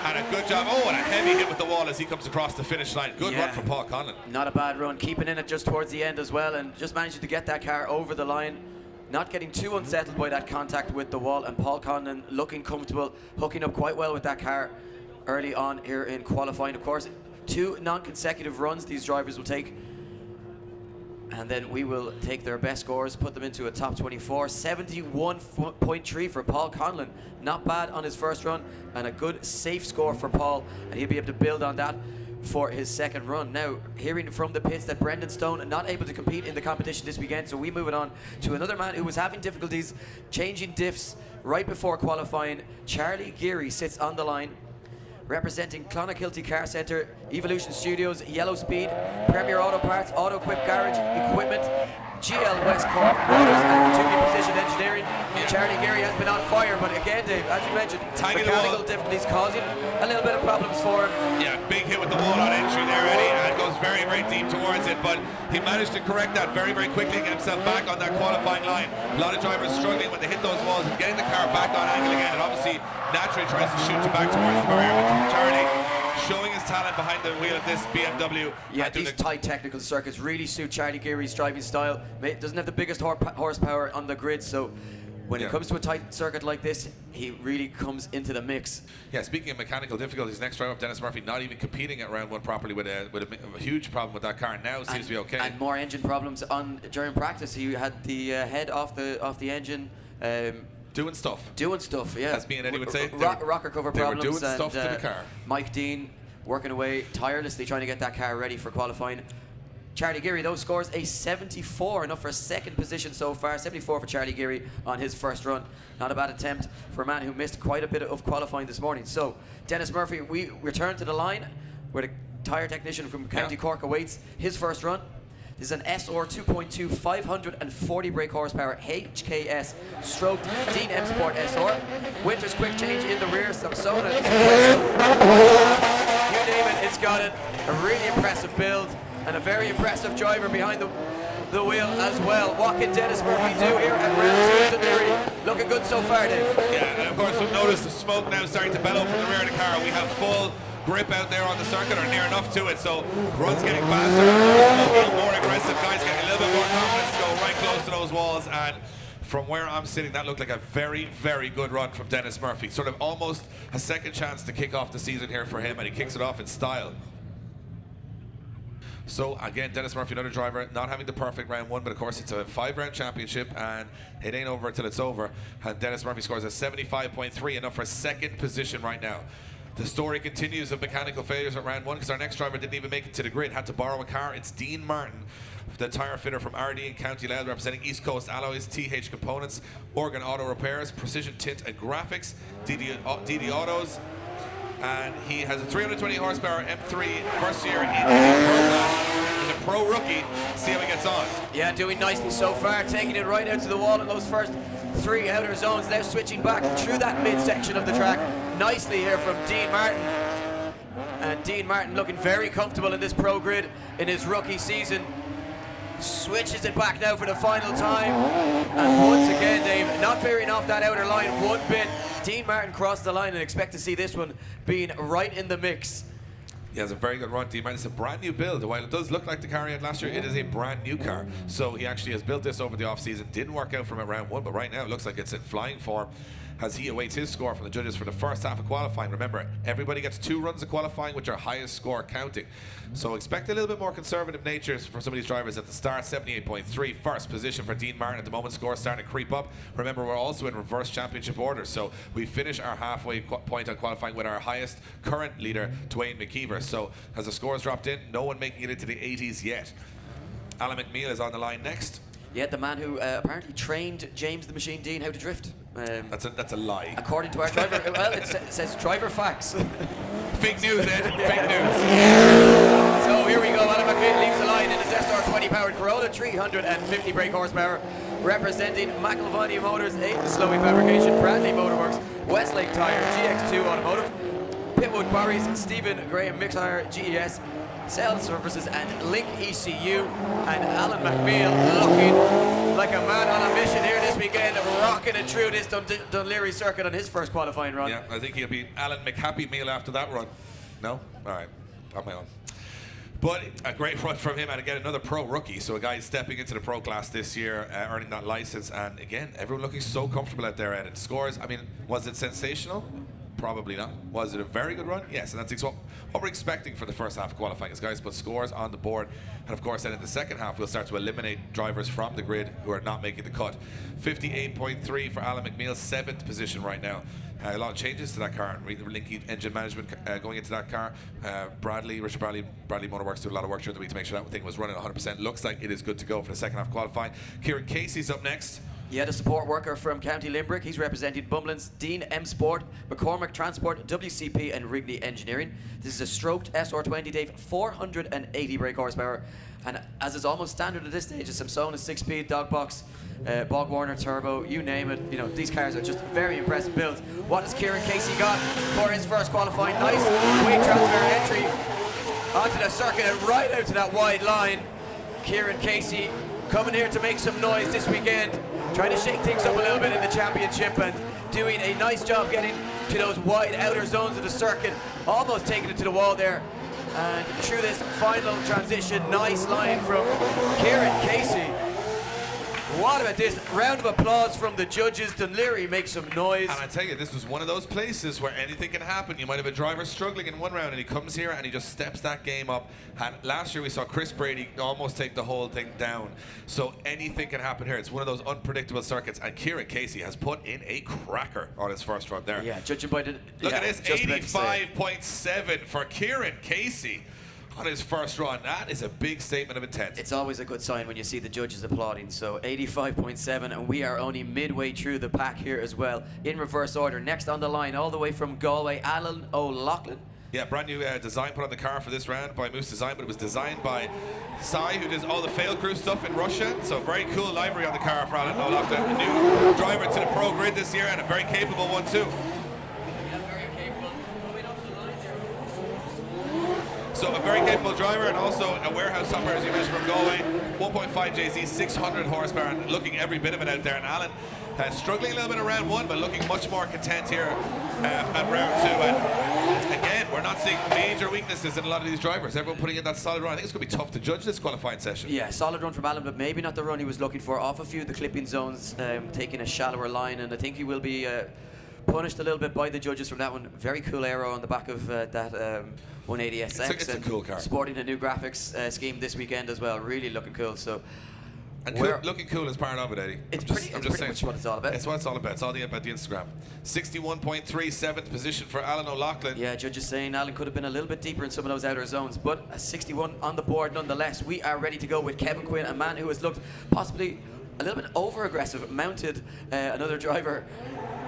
And a good job. Oh, and a heavy hit with the wall as he comes across the finish line. Good run from Paul Conlon. Not a bad run, keeping in it just towards the end as well, and just managing to get that car over the line. Not getting too unsettled by that contact with the wall, and Paul Conlon looking comfortable, hooking up quite well with that car early on here in qualifying. Of course, 2 non-consecutive runs these drivers will take, and then we will take their best scores, put them into a top 24. 71.3 for Paul Conlon. Not bad on his first run, and a good safe score for Paul, and he'll be able to build on that for his second run. Now, hearing from the pits that Brendan Stone not able to compete in the competition this weekend, so we move it on to another man who was having difficulties changing diffs right before qualifying. Charlie Geary sits on the line, representing Clonakilty Car Centre, Evolution Studios, Yellow Speed, Premier Auto Parts, Auto Equip Garage, Equipment, GL West Cork, Motors and Continuing Precision Engineering. Charlie Geary has been on fire, but again, Dave, as you mentioned, mechanical difficulties causing a little bit of problems for him. Yeah, big hit with the wall on entry there, Eddie, and goes very, very deep towards it, but he managed to correct that very, very quickly and get himself back on that qualifying line. A lot of drivers struggling when they hit those walls and getting the car back on angle again, and obviously naturally tries to shoot you back towards the barrier. Charlie showing his talent behind the wheel of this BMW. Yeah, these tight technical circuits really suit Charlie Geary's driving style. Doesn't have the biggest horsepower on the grid, so when it comes to a tight circuit like this, he really comes into the mix. Yeah, speaking of mechanical difficulties, next driver up, Dennis Murphy, not even competing at round 1 properly with a huge problem with that car. Now it seems to be okay. And more engine problems during practice. He had the head off the engine. Doing stuff, yeah. As me and Eddie would say. Rocker cover problems. They were doing stuff to the car. Mike Dean working away tirelessly trying to get that car ready for qualifying. Charlie Geary, though, scores a 74, enough for a second position so far. 74 for Charlie Geary on his first run. Not a bad attempt for a man who missed quite a bit of qualifying this morning. So, Dennis Murphy, we return to the line where the tyre technician from County Cork awaits his first run. This is an SR 2.2 540 brake horsepower HKS stroke Dean M Sport SR. Winter's quick change in the rear, some soda. You name it, it's got it. A really impressive build and a very impressive driver behind the wheel as well. What can Dennis Murphy do here at round 2 of Dundee? Looking good so far, Dave. Yeah, and of course we've noticed the smoke now starting to bellow from the rear of the car. We have full grip out there on the circuit, or near enough to it, so runs getting faster, more smoky, more aggressive, guys getting a little bit more confidence to go right close to those walls, and from where I'm sitting, that looked like a very, very good run from Dennis Murphy. Sort of almost a second chance to kick off the season here for him, and he kicks it off in style. So again, Dennis Murphy, another driver, not having the perfect round 1, but of course it's a 5-round championship and it ain't over until it's over. And Dennis Murphy scores a 75.3, enough for second position right now. The story continues of mechanical failures at round 1 because our next driver didn't even make it to the grid, had to borrow a car. It's Dean Martin, the tyre fitter from RD in County Louth, representing East Coast Alloys, TH Components, Organ Auto Repairs, Precision Tint and Graphics, DD Autos. And he has a 320 horsepower M3, first year in the Pro class. He's a pro rookie. See how he gets on. Yeah, doing nicely so far, taking it right out to the wall in those first 3 outer zones. Now switching back through that midsection of the track. Nicely here from Dean Martin. And Dean Martin looking very comfortable in this pro grid in his rookie season. Switches it back now for the final time. And once again, Dave, not veering off that outer line one bit. Dean Martin crossed the line and expect to see this one being right in the mix. He has a very good run. Dean Martin, it's a brand new build. While it does look like the car he had last year, it is a brand new car. So he actually has built this over the off season. Didn't work out from round 1, but right now it looks like it's in flying form as he awaits his score from the judges for the first half of qualifying. Remember, everybody gets 2 runs of qualifying, which are highest score counting. So expect a little bit more conservative nature for some of these drivers at the start. 78.3, first position for Dean Martin at the moment. Score starting to creep up. Remember, we're also in reverse championship order, so we finish our halfway point on qualifying with our highest current leader, Dwayne McKeever. So as the scores dropped in, no one making it into the 80s yet. Alan McNeil is on the line next. Yeah, the man who apparently trained James the Machine Dean how to drift. That's a lie. According to our driver, well, it says driver facts. Fake news, Ed. Fake news. So here we go. Alan McNeil leaves the line in his SR20 powered Corolla, 350 brake horsepower, representing McIlvany Motors, 8 Slowey Fabrication, Bradley Motorworks, Westlake Tire, GX2 Automotive. Pitwood Quarries, Stephen Graham Mixhire, GES, Sales Services and Link ECU, and Alan McNeil looking like a man on a mission here this weekend, rocking it through this Dunleary circuit on his first qualifying run. Yeah, I think he'll be Alan McHappy Meal after that run. No? All right, on my own. But a great run from him, and again, another pro rookie. So a guy stepping into the pro class this year, earning that license, and again, everyone looking so comfortable out there. And it scores, I mean, was it sensational? Probably not. Was it a very good run? Yes, and that's what we're expecting for the first half of qualifying, is guys put scores on the board. And of course, then in the second half, we'll start to eliminate drivers from the grid who are not making the cut. 58.3 for Alan McNeil, 7th position right now. A lot of changes to that car. Linky engine management going into that car. Richard Bradley Motorworks did a lot of work during the week to make sure that thing was running 100%. Looks like it is good to go for the second half qualifying. Kieran Casey's up next. Yeah, the support worker from County Limerick. He's representing Bumblin's Dean M Sport, McCormick Transport, WCP and Wrigley Engineering. This is a stroked SR20, Dave, 480 brake horsepower. And as is almost standard at this stage, a Samsona 6-speed dog box, Bog Warner turbo, you name it. You know, these cars are just very impressive builds. What has Kieran Casey got for his first qualifying? Nice weight transfer entry onto the circuit and right out to that wide line. Kieran Casey coming here to make some noise this weekend, trying to shake things up a little bit in the championship and doing a nice job getting to those wide outer zones of the circuit, almost taking it to the wall there. And through this final transition, nice line from Kieran Casey. What about this? Round of applause from the judges. Dunleary makes some noise. And I tell you, this was one of those places where anything can happen. You might have a driver struggling in one round, and he comes here and he just steps that game up. And last year we saw Chris Brady almost take the whole thing down. So anything can happen here. It's one of those unpredictable circuits, and Kieran Casey has put in a cracker on his first run there. Yeah, judging by the... Look at this, 85.7 for Kieran Casey on his first run. That is a big statement of intent. It's always a good sign when you see the judges applauding. So 85.7, and we are only midway through the pack here as well, in reverse order. Next on the line, all the way from Galway, Alan O'Loughlin. Yeah, brand new design put on the car for this round by Moose Design, but it was designed by Sai, who does all the fail crew stuff in Russia. So very cool library on the car for Alan O'Loughlin. A new driver to the pro grid this year, and a very capable one too. So a very capable driver, and also a warehouse hopper, as you mentioned, from Galway. 1.5 JZ, 600 horsepower, and looking every bit of it out there. And Alan struggling a little bit in round one, but looking much more content here at round two. And again, we're not seeing major weaknesses in a lot of these drivers. Everyone putting in that solid run. I think it's going to be tough to judge this qualifying session. Yeah, solid run from Alan, but maybe not the run he was looking for. Off a few of the clipping zones, taking a shallower line, and I think he will be punished a little bit by the judges from that one. Very cool aero on the back of that 180 SX. It's a cool car. Sporting a new graphics scheme this weekend as well. Really looking cool. So, and looking cool is part of it, Eddie. I'm just saying. Much what it's all about. It's what it's all about. It's all about the Instagram. 61.3, 7th position for Alan O'Loughlin. Yeah, judges saying Alan could have been a little bit deeper in some of those outer zones, but a 61 on the board nonetheless. We are ready to go with Kevin Quinn, a man who has looked possibly a little bit over-aggressive, mounted another driver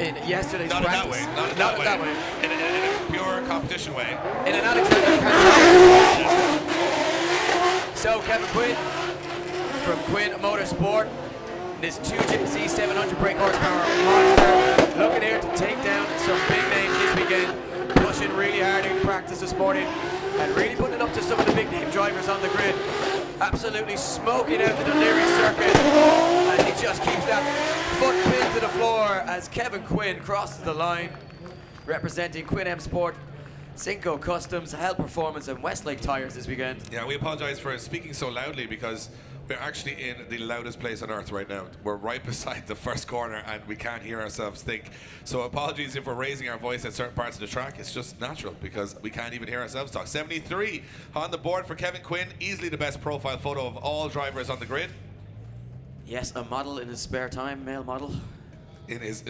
in yesterday's practice. Not in that way. In a pure competition way. In an Alexander. So Kevin Quinn from Quinn Motorsport, this 2JZ 700 brake horsepower monster, looking here to take down some big names this weekend, pushing really hard in practice this morning, and really putting it up to some of the big name drivers on the grid. Absolutely smoking out the Dunleary circuit, and he just keeps that foot pinned to the floor as Kevin Quinn crosses the line, representing Quinn M Sport, Cinco Customs, Hell Performance and Westlake Tires this weekend. Yeah, we apologize for speaking so loudly because we're actually in the loudest place on earth right now. We're right beside the first corner and we can't hear ourselves think. So apologies if we're raising our voice at certain parts of the track. It's just natural because we can't even hear ourselves talk. 73 on the board for Kevin Quinn. Easily the best profile photo of all drivers on the grid. Yes, a model in his spare time, male model.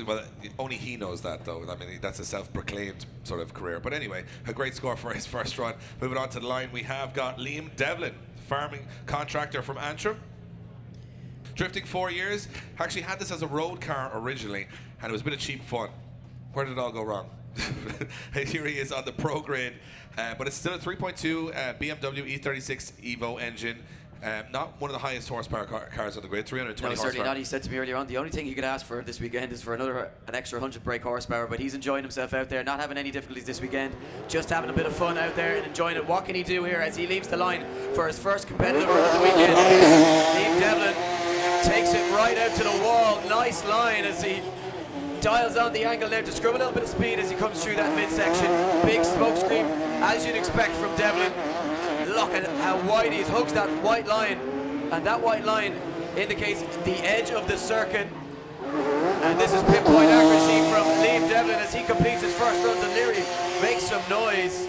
Well, only he knows that, though. I mean, that's a self-proclaimed sort of career. But anyway, a great score for his first run. Moving on to the line, we have got Liam Devlin, farming contractor from Antrim. Drifting 4 years. Actually had this as a road car originally, and it was a bit of cheap fun. Where did it all go wrong? Here he is on the pro grid, but it's still a 3.2 BMW E36 Evo engine. Not one of the highest horsepower cars on the grid, 320 No, certainly horsepower. not. He said to me earlier on, the only thing he could ask for this weekend is for an extra 100 brake horsepower, but he's enjoying himself out there, not having any difficulties this weekend, just having a bit of fun out there and enjoying it. What can he do here as he leaves the line for his first competitive run of the weekend? Liam Devlin takes it right out to the wall. Nice line as he dials on the angle now to screw a little bit of speed as he comes through that midsection. Big smoke screen, as you'd expect from Devlin. Look at how wide he hugs that white line, and that white line indicates the edge of the circuit. And this is pinpoint accuracy from Liam Devlin as he completes his first run. Delirium makes some noise.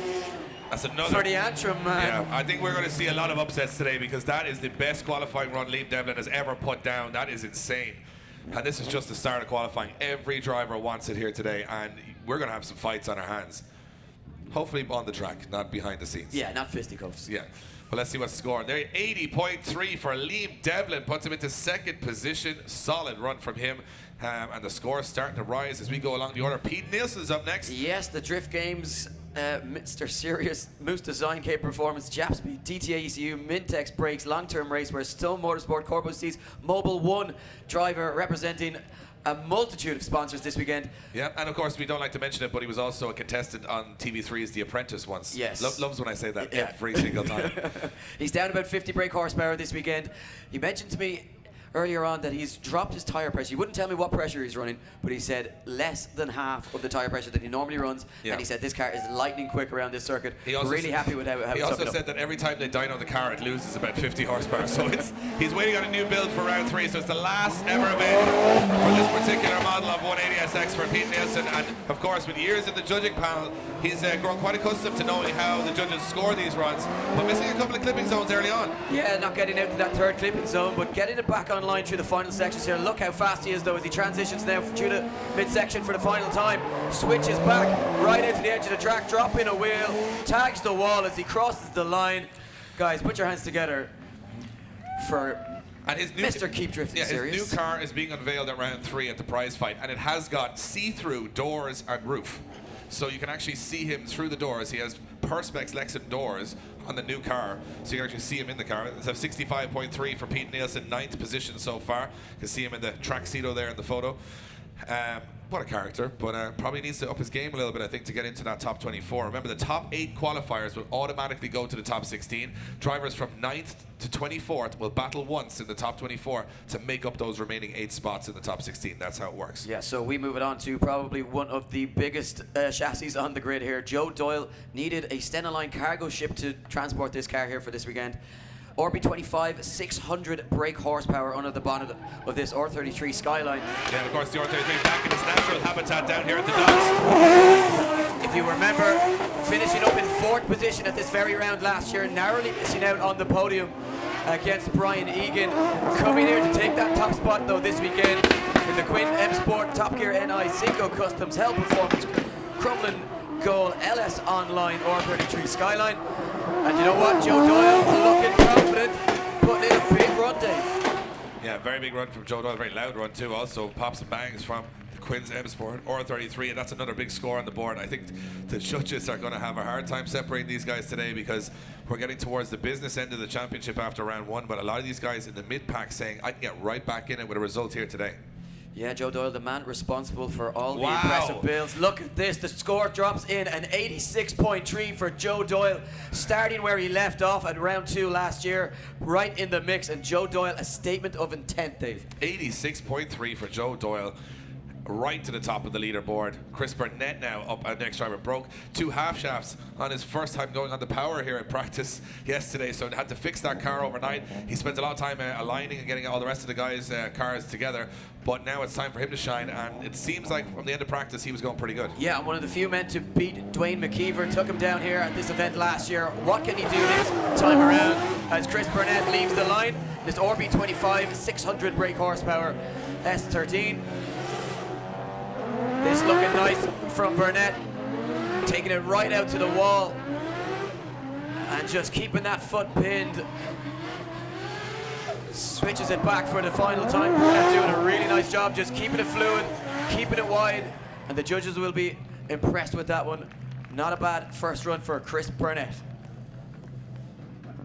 That's another for the Antrim man. Yeah, I think we're going to see a lot of upsets today because that is the best qualifying run Liam Devlin has ever put down. That is insane. And this is just the start of qualifying. Every driver wants it here today, and we're going to have some fights on our hands. Hopefully on the track, not behind the scenes. Yeah, not fisticuffs. Yeah. Well, let's see what's scored. There, 80.3 for Liam Devlin. Puts him into second position. Solid run from him. And the score's starting to rise as we go along the order. Pete Nielsen's up next. Yes, the Drift Games, Mr. Serious, Moose Design, K Performance, Japspeed, DTA ECU, Mintex Brakes, Long Term Race, where Stone Motorsport, Corpo Seas, Mobile One driver representing a multitude of sponsors this weekend. Yeah, and of course we don't like to mention it, but he was also a contestant on TV3's The Apprentice once. Yes. Loves when I say that every single time. He's down about 50 brake horsepower this weekend. He mentioned to me earlier on that he's dropped his tyre pressure. He wouldn't tell me what pressure he's running, but he said less than half of the tyre pressure that he normally runs. Yeah. And he said this car is lightning quick around this circuit. He also really happy with how he it's also said that every time they dyno the car, it loses about 50 horsepower. So he's waiting on a new build for round 3. So it's the last ever available for this particular model of 180SX for Pete Nielsen. And of course, with years in the judging panel, he's grown quite accustomed to knowing how the judges score these runs, but missing a couple of clipping zones early on. Yeah, not getting out to that third clipping zone, but getting it back online through the final sections here. Look how fast he is though as he transitions now through the midsection for the final time. Switches back right into the edge of the track, dropping a wheel, tags the wall as he crosses the line. Guys, put your hands together for Mr. Keep Drifting Serious. His new car is being unveiled at round 3 at the prize fight, and it has got see-through doors and roof. So you can actually see him through the doors. He has Perspex Lexan doors on the new car, so you can actually see him in the car. It's a 65.3 for Pete Nielsen, 9th position so far. You can see him in the track-cedo there in the photo. What a character, but probably needs to up his game a little bit, I think, to get into that top 24. Remember, the top 8 qualifiers will automatically go to the top 16. Drivers from 9th to 24th will battle once in the top 24 to make up those remaining 8 spots in the top 16. That's how it works. Yeah, so we move it on to probably one of the biggest chassis on the grid here. Joe Doyle needed a Stena-Line cargo ship to transport this car here for this weekend. RB25, 600 brake horsepower under the bonnet of this R33 Skyline. Yeah, and of course the R33 back in its natural habitat down here at the docks. If you remember, finishing up in 4th position at this very round last year, narrowly missing out on the podium against Brian Egan. Coming here to take that top spot though this weekend in the Quinn M Sport Top Gear NI Cinco Customs Hell Performance Crumlin Goal LS Online R33 Skyline. And you know what, Joe Doyle looking confident, putting in a big run, Dave. Yeah, very big run from Joe Doyle, very loud run too. Also pops and bangs from the Quinn's M Sport R33, and that's another big score on the board. I think the judges are going to have a hard time separating these guys today because we're getting towards the business end of the championship after round 1, but a lot of these guys in the mid-pack saying, I can get right back in it with a result here today. Yeah, Joe Doyle, the man responsible for all the impressive builds. Look at this, the score drops in an 86.3 for Joe Doyle, starting where he left off at round 2 last year, right in the mix. And Joe Doyle, a statement of intent, Dave. 86.3 for Joe Doyle, right to the top of the leaderboard. Chris Burnett now up at next driver, broke 2 half shafts on his first time going on the power here at practice yesterday, so had to fix that car overnight. He spent a lot of time aligning and getting all the rest of the guys' cars together, but now it's time for him to shine, and it seems like from the end of practice he was going pretty good. Yeah, one of the few men to beat Dwayne McKeever, took him down here at this event last year. What can he do this time around as Chris Burnett leaves the line? This RB25 600 brake horsepower S13. This looking nice from Burnett, taking it right out to the wall and just keeping that foot pinned. Switches it back for the final time. Burnett doing a really nice job, just keeping it fluid, keeping it wide, and the judges will be impressed with that one. Not a bad first run for Chris Burnett.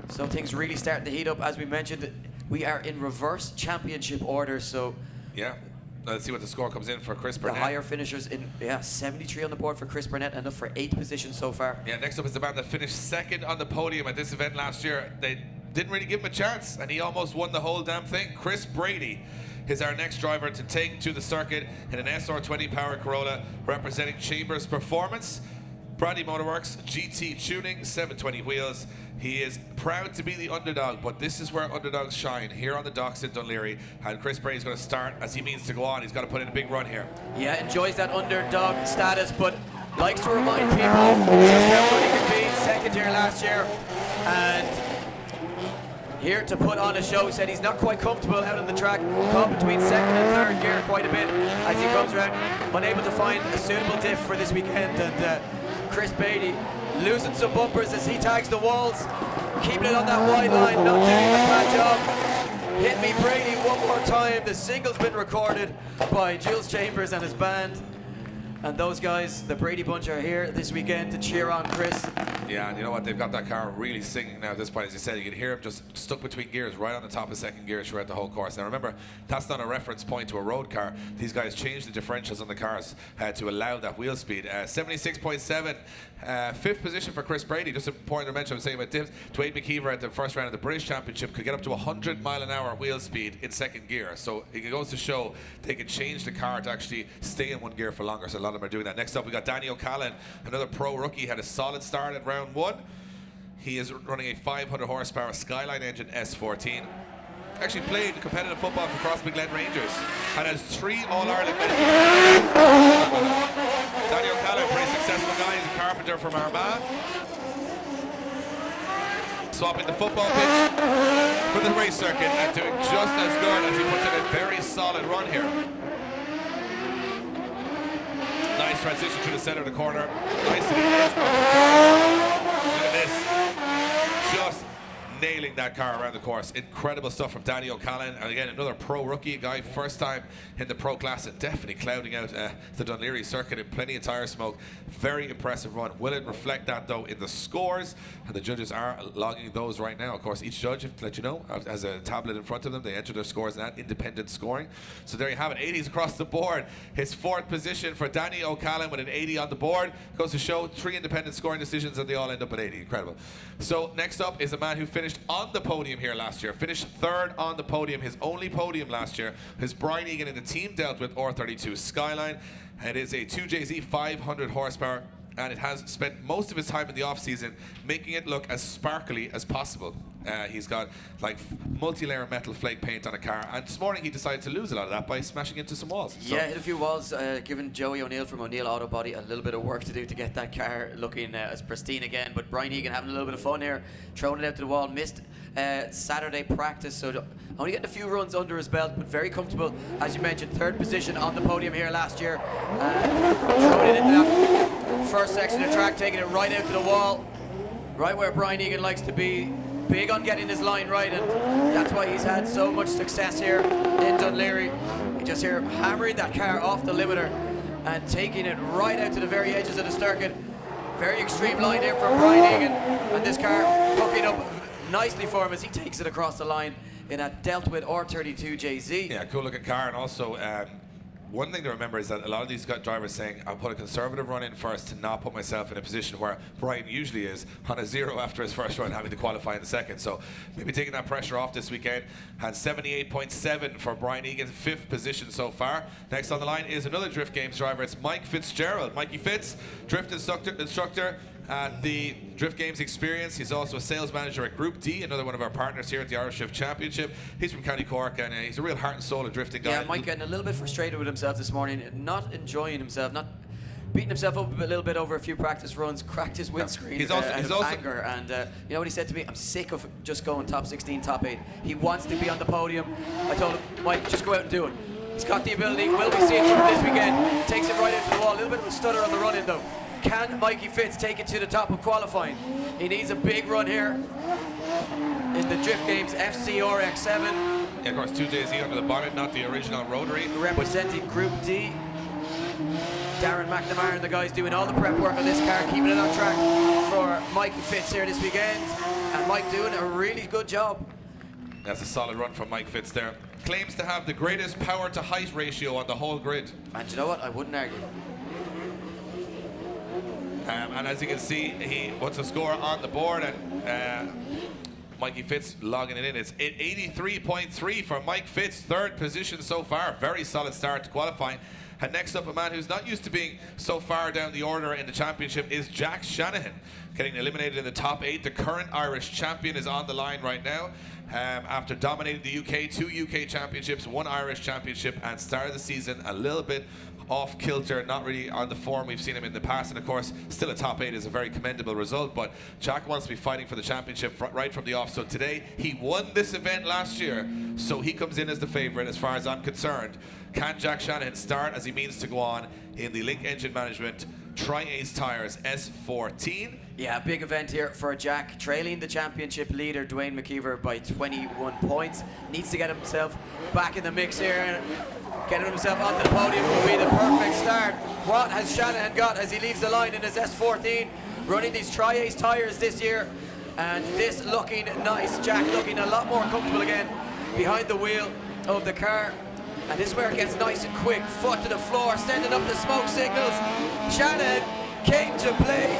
So things really starting to heat up. As we mentioned, we are in reverse championship order, so Yeah. Let's see what the score comes in for Chris Burnett. the higher finishers in 73 on the board for Chris Burnett, enough for 8th position so far. Yeah, next up is the man that finished second on the podium at this event last year. They didn't really give him a chance, and he almost won the whole damn thing. Chris Brady is our next driver to take to the circuit in an SR20 powered Corolla representing Chambers Performance. Brandy Motorworks, GT tuning, 720 wheels. He is proud to be the underdog, but this is where underdogs shine, here on the docks in Dunleary. And Chris Brady's going to start as he means to go on. He's got to put in a big run here. Yeah, enjoys that underdog status, but likes to remind people just how good he can be. Second year last year, and here to put on a show. Said he's not quite comfortable out on the track. Caught between second and third gear quite a bit as he comes around, unable to find a suitable diff for this weekend. And Chris Brady losing some bumpers as he tags the walls, keeping it on that wide line, not doing the bad job. Hit me Brady one more time. The single's been recorded by Jules Chambers and his band. And those guys, the Brady Bunch, are here this weekend to cheer on Chris. Yeah, and you know what? They've got that car really singing now at this point. As you said, you can hear him just stuck between gears, right on the top of second gear throughout the whole course. Now remember, that's not a reference point to a road car. These guys changed the differentials on the cars to allow that wheel speed. 76.7, fifth position for Chris Brady. Just a point to mention, I was saying about dips. Dwayne McKeever at the first round of the British Championship could get up to 100 mile an hour wheel speed in second gear. So it goes to show they can change the car to actually stay in one gear for longer. So a lot of them are doing that. Next up, we got Danny O'Callaghan, another pro rookie, had a solid start at round one. He is running a 500 horsepower Skyline engine S14. Actually played competitive football for Crosby Glen Rangers and has 3 All-Ireland medals. Danny O'Callaghan, pretty successful guy. He's a carpenter from Armagh. Swapping the football pitch for the race circuit and doing just as good as he puts in a very solid run here. Nice transition through the center of the corner. Nice to the edge. Look at this. Just nailing that car around the course. Incredible stuff from Danny O'Callaghan. And again, another pro rookie guy, first time in the pro class, and definitely clouding out the Dunleary circuit in plenty of tire smoke. Very impressive run. Will it reflect that though in the scores? And the judges are logging those right now. Of course, each judge, to let you know, has a tablet in front of them. They enter their scores in that independent scoring. So there you have it, 80s across the board. His 4th position for Danny O'Callaghan with an 80 on the board. Goes to show 3 independent scoring decisions and they all end up at 80. Incredible. So next up is a man who finished on the podium here last year. Finished 3rd on the podium, his only podium last year. Is Brian Egan in the team dealt with R32 Skyline. It is a 2JZ 500 horsepower, and it has spent most of his time in the off-season making it look as sparkly as possible. He's got like multi-layer metal flake paint on a car, and this morning he decided to lose a lot of that by smashing into some walls. Yeah, hit a few walls, giving Joey O'Neill from O'Neill Auto Body a little bit of work to do to get that car looking as pristine again. But Brian Egan having a little bit of fun here, throwing it out to the wall. Missed Saturday practice, so only getting a few runs under his belt, but very comfortable. As you mentioned, 3rd position on the podium here last year. Throwing it into that first section of the track, taking it right out to the wall, right where Brian Egan likes to be. Big on getting his line right, and that's why he's had so much success here in Dunleary. You just hear him hammering that car off the limiter and taking it right out to the very edges of the circuit. Very extreme line there from Brian Egan, and this car hooking up nicely for him as he takes it across the line in a dealt with R32 JZ. Yeah, cool looking car, and also one thing to remember is that a lot of these drivers saying, I'll put a conservative run in first to not put myself in a position where Brian usually is on a 0 after his first run, having to qualify in the second. So maybe taking that pressure off this weekend. And 78.7 for Brian Egan's 5th position so far. Next on the line is another Drift Games driver. It's Mike Fitzgerald. Mikey Fitz, drift instructor at the Drift Games Experience. He's also a sales manager at Group D, another one of our partners here at the Irish Drift Championship. He's from County Cork, and he's a real heart and soul of drifting guy. Yeah, Mike getting a little bit frustrated with himself this morning, not enjoying himself, not beating himself up a little bit over a few practice runs, cracked his windscreen he's also anger, and you know what he said to me? I'm sick of just going top 16, top 8. He wants to be on the podium. I told him, Mike, just go out and do it. He's got the ability, will be seeing him this weekend. Takes it right into the wall, a little bit of a stutter on the run-in though. Can Mikey Fitz take it to the top of qualifying? He needs a big run here in the Drift Games FC RX-7. Yeah, of course, 2JZ under the bonnet, not the original rotary. Representing Group D. Darren McNamara and the guys doing all the prep work on this car, keeping it on track for Mikey Fitz here this weekend. And Mike doing a really good job. That's a solid run from Mike Fitz there. Claims to have the greatest power to height ratio on the whole grid. And you know what? I wouldn't argue. And as you can see, he puts a score on the board, and Mikey Fitz logging it in. It's 83.3 for Mike Fitz, third position so far. Very solid start to qualifying. And next up, a man who's not used to being so far down the order in the championship is Jack Shanahan, getting eliminated in the top 8. The current Irish champion is on the line right now. After dominating the UK, 2 UK championships, 1 Irish championship, and started the season a little bit off kilter, not really on the form we've seen him in the past. And of course, still a top 8 is a very commendable result, but Jack wants to be fighting for the championship right from the off. So today, he won this event last year, so he comes in as the favourite as far as I'm concerned. Can Jack Shanahan start as he means to go on in the Link Engine Management Tri-Ace Tyres S14? Yeah, big event here for Jack, trailing the championship leader Dwayne McKeever by 21 points. Needs to get himself back in the mix here, and getting himself onto the podium will be the perfect start. What has Shanahan got as he leaves the line in his S14, running these Tri-Ace tyres this year? And this looking nice, Jack looking a lot more comfortable again behind the wheel of the car. And this is where it gets nice and quick, foot to the floor, sending up the smoke signals. Shanahan came to play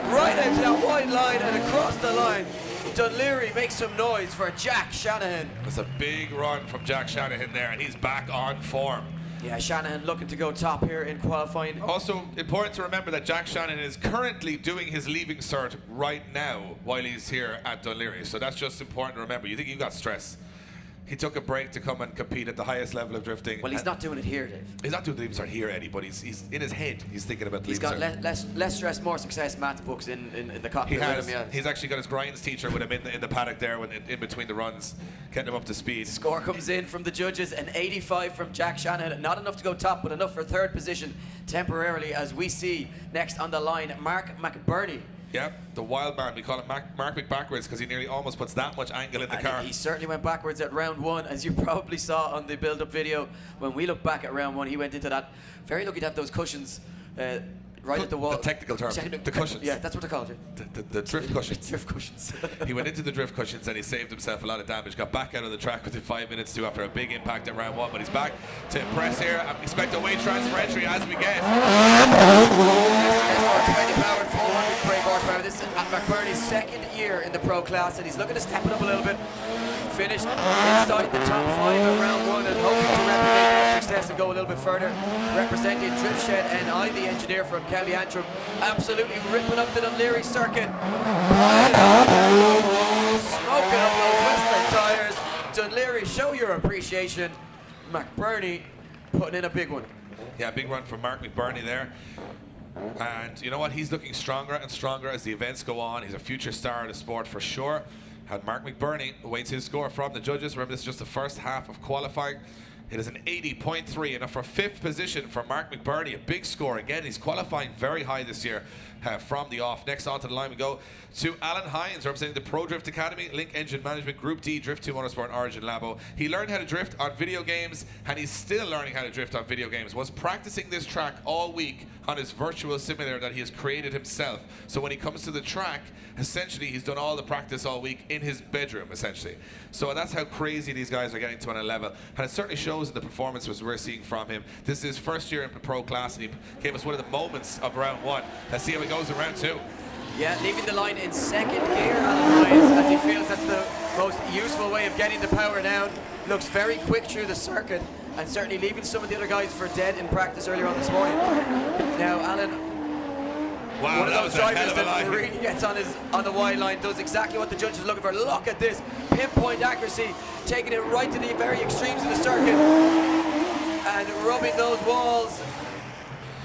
right out to that wide line and across the line. Dunleary makes some noise for Jack Shanahan. That's a big run from Jack Shanahan there, and he's back on form. Yeah, Shanahan looking to go top here in qualifying. Also important to remember that Jack Shanahan is currently doing his leaving cert right now while he's here at Dunleary. So that's just important to remember. You think you got stress. He took a break to come and compete at the highest level of drifting. Well, he's not doing it here, Dave. He's not doing the leaving cert here, Eddie, but he's in his head. He's thinking about the leaving cert. He's got less stress, more success maths books in the cockpit with him, yeah. He's actually got his grinds teacher with him in the paddock there in between the runs, getting him up to speed. Score comes in from the judges, an 85 from Jack Shanahan. Not enough to go top, but enough for third position temporarily, as we see next on the line, Mark McBurney. Yeah, the wild man. We call him Mark McBackwards because he nearly almost puts that much angle in the car. He certainly went backwards at round 1, as you probably saw on the build-up video. When we look back at round 1, he went into that. Very lucky to have those cushions right at the wall. The technical term, the cushions. Yeah, that's what they're called. The drift cushions. Drift cushions. He went into the drift cushions and he saved himself a lot of damage. Got back out of the track within 5 minutes too after a big impact at round 1, but he's back to impress here. I expect a weight transfer entry as we get. 20 powered 400 brake horsepower. This is McBurney's second year in the pro class, and he's looking to step it up a little bit. Finished inside the top 5 at round 1 and hoping to replicate that success and go a little bit further. Representing Drift Shed NI, the engineer from County Antrim, absolutely ripping up the Dunleary circuit. Smoking up those Westland tyres. Dunleary, show your appreciation. McBurney putting in a big one. Yeah, big run from Mark McBurney there. And you know what? He's looking stronger and stronger as the events go on. He's a future star of the sport for sure. And Mark McBurney awaits his score from the judges. Remember, this is just the first half of qualifying. It is an 80.3, and for 5th position for Mark McBurney, a big score. Again, he's qualifying very high this year from the off. Next on to the line we go to Alan Hines, representing the Pro Drift Academy, Link Engine Management, Group D, Drift 2 Motorsport, Origin Labo. He learned how to drift on video games, and he's still learning how to drift on video games. Was practicing this track all week on his virtual simulator that he has created himself. So when he comes to the track, essentially he's done all the practice all week in his bedroom, essentially. So that's how crazy these guys are getting to on a level. And it certainly shows in the performances we're seeing from him. This is his first year in the pro class, and he gave us one of the moments of round 1. Let's see how it goes in round 2. Yeah, leaving the line in second gear, Alan Hines, as he feels that's the most useful way of getting the power down. Looks very quick through the circuit, and certainly leaving some of the other guys for dead in practice earlier on this morning. Now, Alan, wow, one of those drivers that line. really gets on the wide line, does exactly what the judge is looking for. Look at this, pinpoint accuracy, taking it right to the very extremes of the circuit, and rubbing those walls.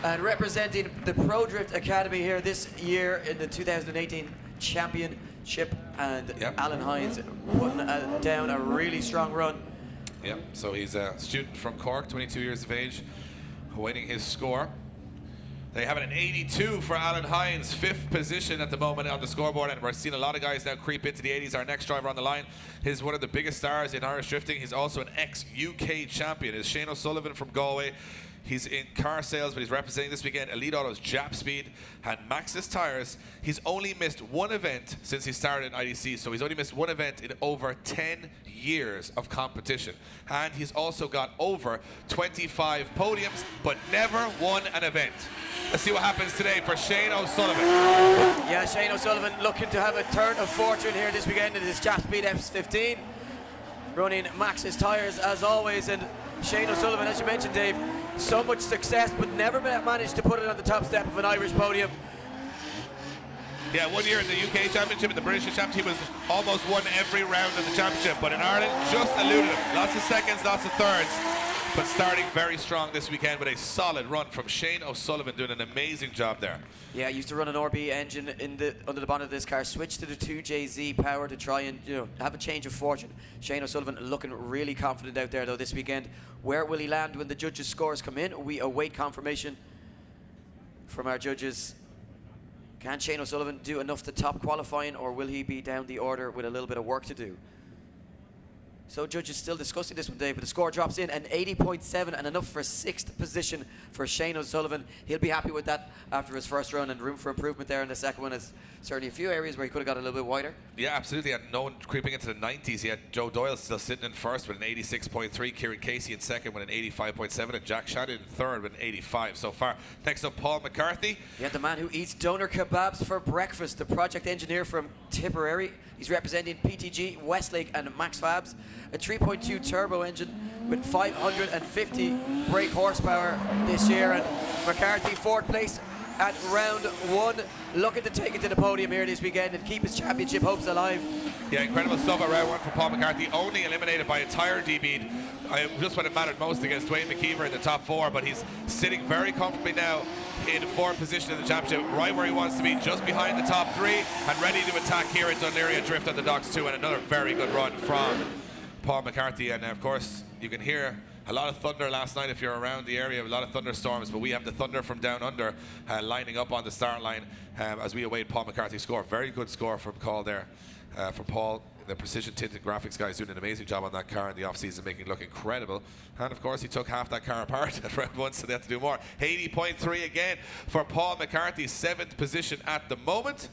And representing the Pro Drift Academy here this year in the 2018 championship, and Alan Hines putting down a really strong run. Yep, so he's a student from Cork, 22 years of age, awaiting his score. They have it an 82 for Alan Hines, 5th position at the moment on the scoreboard, and we're seeing a lot of guys now creep into the 80s. Our next driver on the line is one of the biggest stars in Irish drifting. He's also an ex-UK champion. It's Shane O'Sullivan from Galway. He's in car sales, but he's representing this weekend Elite Auto's Jap Speed and Maxxis Tires. He's only missed one event since he started in IDC, so he's only missed one event in over 10 years of competition. And he's also got over 25 podiums, but never won an event. Let's see what happens today for Shane O'Sullivan. Yeah, Shane O'Sullivan looking to have a turn of fortune here this weekend in his Jap Speed F15. Running Maxxis Tires as always, and Shane O'Sullivan, as you mentioned, Dave, so much success, but never managed to put it on the top step of an Irish podium. Yeah, 1 year in the UK Championship, in the British Championship, he was almost won every round of the championship, but in Ireland, just eluded him. Lots of seconds, lots of thirds, but starting very strong this weekend with a solid run from Shane O'Sullivan, doing an amazing job there. Yeah, used to run an RB engine under the bonnet of this car, switched to the 2JZ power to try and have a change of fortune. Shane O'Sullivan looking really confident out there though this weekend. Where will he land when the judges' scores come in? We await confirmation from our judges. Can Shane O'Sullivan do enough to top qualifying, or will he be down the order with a little bit of work to do? So judges still discussing this one, Dave, but the score drops in an 80.7 and enough for 6th position for Shane O'Sullivan. He'll be happy with that after his first run, and room for improvement there in the second one. Is certainly a few areas where he could have got a little bit wider. Yeah, absolutely. And no one creeping into the 90s. He had Joe Doyle still sitting in first with an 86.3, Kieran Casey in second with an 85.7, and Jack Shannon in third with an 85 so far. Next up, Paul McCarthy. Yeah, the man who eats doner kebabs for breakfast, the project engineer from Tipperary. He's representing PTG, Westlake and Max Fabs. A 3.2 turbo engine with 550 brake horsepower this year. And McCarthy, 4th place at round 1. Looking to take it to the podium here this weekend and keep his championship hopes alive. Yeah, incredible stuff at round 1 for Paul McCarthy. Only eliminated by a tire D-bead. Just when it mattered most against Dwayne McKeever in the top 4, but he's sitting very comfortably now in 4th position in the championship, right where he wants to be, just behind the top 3, and ready to attack here at Dún Laoghaire Drift on the Docks 2, and another very good run from Paul McCarthy. And of course, you can hear a lot of thunder last night if you're around the area, a lot of thunderstorms, but we have the thunder from down under lining up on the start line as we await Paul McCarthy's score. Very good score from Paul there, for Paul. The precision tinted graphics guys doing an amazing job on that car in the off-season, making it look incredible. And of course, he took half that car apart at round 1, so they have to do more. 80.3 again for Paul McCarthy, 7th position at the moment.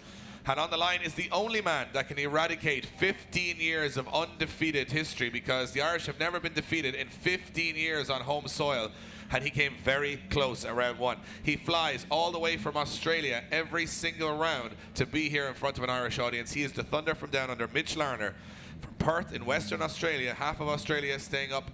And on the line is the only man that can eradicate 15 years of undefeated history, because the Irish have never been defeated in 15 years on home soil. And he came very close at round 1. He flies all the way from Australia every single round to be here in front of an Irish audience. He is the Thunder from down under, Mitch Larner from Perth in Western Australia. Half of Australia staying up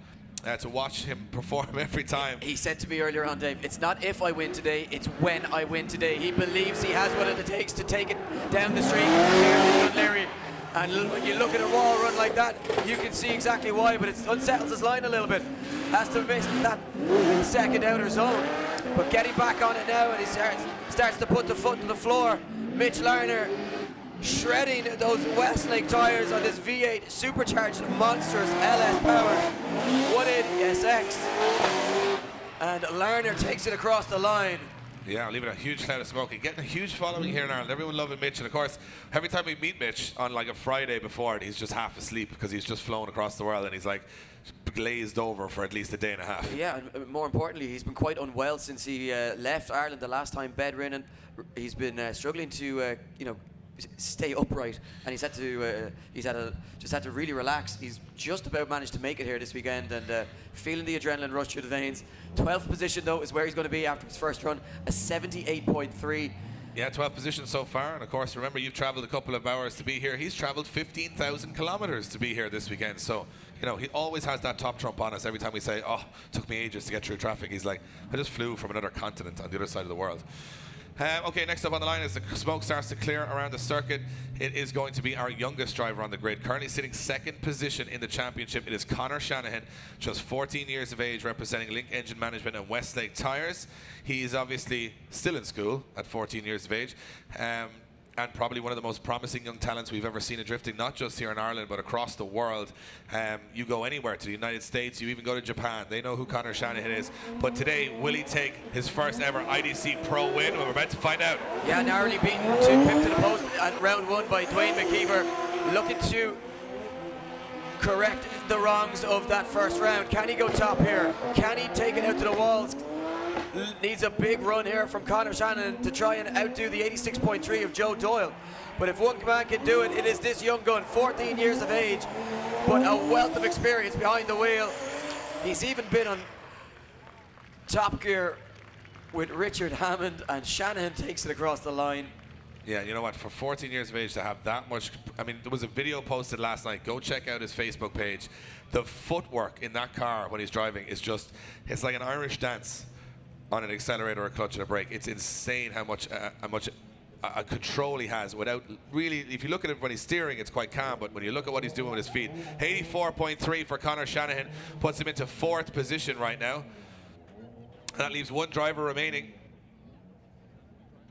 to watch him perform every time. He said to me earlier on, Dave, it's not if I win today, it's when I win today. He believes he has what it takes to take it down the street here in Dún Laoghaire. And when you look at a raw run like that, you can see exactly why, but it unsettles his line a little bit. Has to miss that second outer zone. But getting back on it now, and he starts to put the foot to the floor. Mitch Larner shredding those Westlake tyres on this V8 supercharged monstrous LS power 180SX. And Larner takes it across the line. Yeah, leaving a huge cloud of smoke. He's getting a huge following here in Ireland. Everyone loving Mitch. And of course, every time we meet Mitch on like a Friday before, he's just half asleep because he's just flown across the world, and he's like glazed over for at least a day and a half. Yeah, and more importantly, he's been quite unwell since he left Ireland the last time, bedridden. He's been struggling to, stay upright, and he's had to just had to really relax. He's just about managed to make it here this weekend, and feeling the adrenaline rush through the veins. 12th position though is where he's going to be after his first run, a 78.3. Yeah, 12th position so far, and of course, remember, you've traveled a couple of hours to be here. He's traveled 15,000 kilometers to be here this weekend, so he always has that top trump on us. Every time we say, oh, it took me ages to get through traffic, he's like, I just flew from another continent on the other side of the world. Okay, next up on the line, as the smoke starts to clear around the circuit, it is going to be our youngest driver on the grid. Currently sitting 2nd position in the championship, it is Conor Shanahan, just 14 years of age, representing Link Engine Management and Westlake Tires. He is obviously still in school at 14 years of age, and probably one of the most promising young talents we've ever seen in drifting, not just here in Ireland, but across the world. You go anywhere, to the United States, you even go to Japan, they know who Conor Shanahan is. But today, will he take his first ever IDC Pro win? Well, we're about to find out. Yeah, narrowly beaten to pip to the post at round 1 by Dwayne McKeever, looking to correct the wrongs of that first round. Can he go top here? Can he take it out to the walls? needs a big run here from Conor Shanahan to try and outdo the 86.3 of Joe Doyle. But if one man can do it, it is this young gun, 14 years of age, but a wealth of experience behind the wheel. He's even been on Top Gear with Richard Hammond, and Shanahan takes it across the line. Yeah, you know what, for 14 years of age to have that much, I mean, there was a video posted last night. Go check out his Facebook page. The footwork in that car when he's driving is just, it's like an Irish dance on an accelerator, a clutch, and a brake. It's insane how much control he has without really, if you look at it when he's steering, it's quite calm, but when you look at what he's doing with his feet, 84.3 for Conor Shanahan, puts him into 4th position right now. That leaves one driver remaining.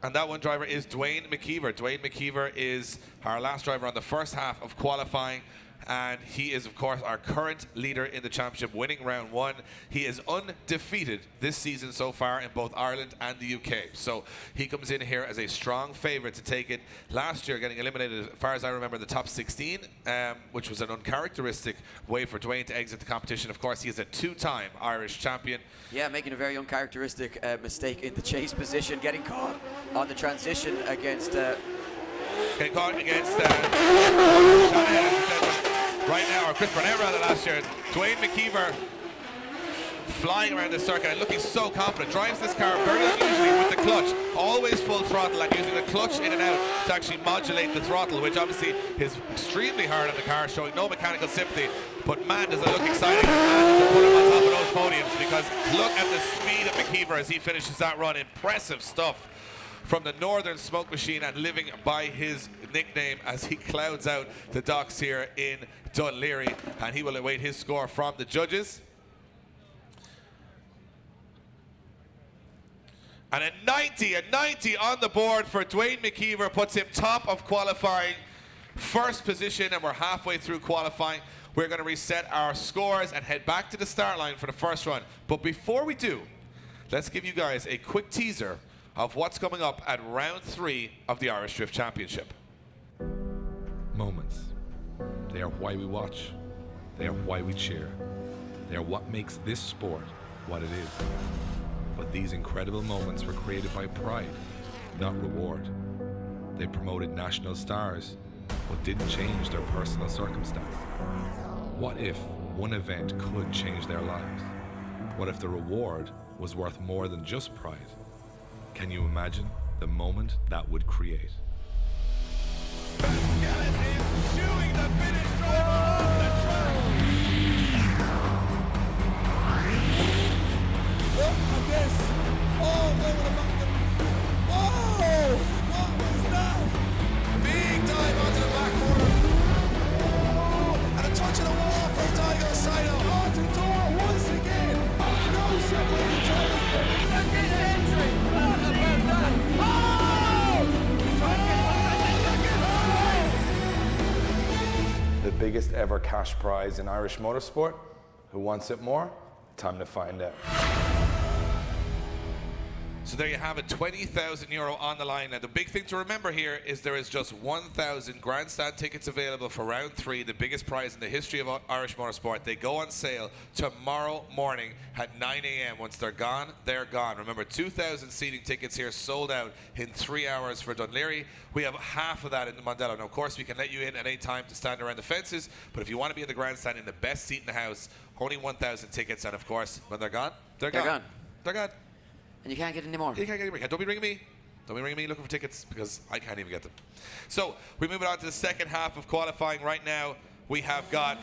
And that one driver is Dwayne McKeever. Dwayne McKeever is our last driver on the first half of qualifying. And he is, of course, our current leader in the championship, winning round 1. He is undefeated this season so far in both Ireland and the UK. So he comes in here as a strong favourite to take it. Last year, getting eliminated, as far as I remember, in the top 16, which was an uncharacteristic way for Dwayne to exit the competition. Of course, he is a 2-time Irish champion. Yeah, making a very uncharacteristic mistake in the chase position, getting caught on the transition against... getting caught against... right now, or Chris Burnett rather last year. Dwayne McKeever flying around the circuit and looking so confident. Drives this car very unusually with the clutch, always full throttle, and using the clutch in and out to actually modulate the throttle, which obviously is extremely hard on the car, showing no mechanical sympathy. But man, does it look exciting, and man, does it put him on top of those podiums, because look at the speed of McKeever as he finishes that run. Impressive stuff from the Northern Smoke Machine, and living by his nickname as he clouds out the docks here in Dun Laoghaire, and he will await his score from the judges. And a 90 on the board for Dwayne McKeever, puts him top of qualifying, 1st position, and we're halfway through qualifying. We're going to reset our scores and head back to the start line for the first run. But before we do, let's give you guys a quick teaser of what's coming up at round 3 of the Irish Drift Championship. Moments. They are why we watch. They are why we cheer. They are what makes this sport what it is. But these incredible moments were created by pride, not reward. They promoted national stars, but didn't change their personal circumstance. What if one event could change their lives? What if the reward was worth more than just pride? Can you imagine the moment that would create? The biggest ever cash prize in Irish motorsport. Who wants it more? Time to find out. So there you have it, €20,000 on the line. Now the big thing to remember here is there is just 1,000 grandstand tickets available for round 3, the biggest prize in the history of Irish motorsport. They go on sale tomorrow morning at 9 a.m. Once they're gone, they're gone. Remember, 2,000 seating tickets here sold out in 3 hours for Dun Laoghaire. We have half of that in the Mondello. Now, of course, we can let you in at any time to stand around the fences, but if you want to be in the grandstand in the best seat in the house, only 1,000 tickets, and of course, when they're gone, they're gone. They're gone. And you can't get any more. You can't get any more. Don't be ringing me. Don't be ringing me looking for tickets, because I can't even get them. So we move on to the second half of qualifying. Right now, we have got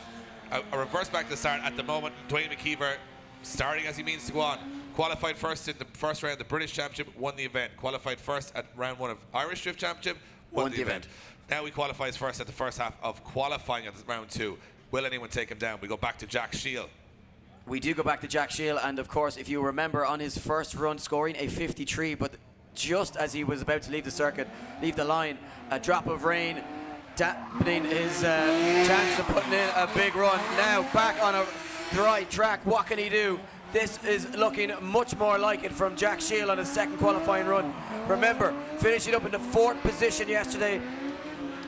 a reverse back to the start at the moment. Dwayne McKeever starting as he means to go on. Qualified first in the first round of the British Championship, won the event. Qualified first at round 1 of Irish Drift Championship, won the event. Now he qualifies first at the first half of qualifying at round 2. Will anyone take him down? We go back to Jack Shield. We do go back to Jack Shield, and of course, if you remember, on his first run, scoring a 53, but just as he was about to leave the circuit, leave the line, a drop of rain dampening his chance of putting in a big run. Now back on a dry track, what can he do? This is looking much more like it from Jack Shield on his second qualifying run. Remember, finishing up in the 4th position yesterday,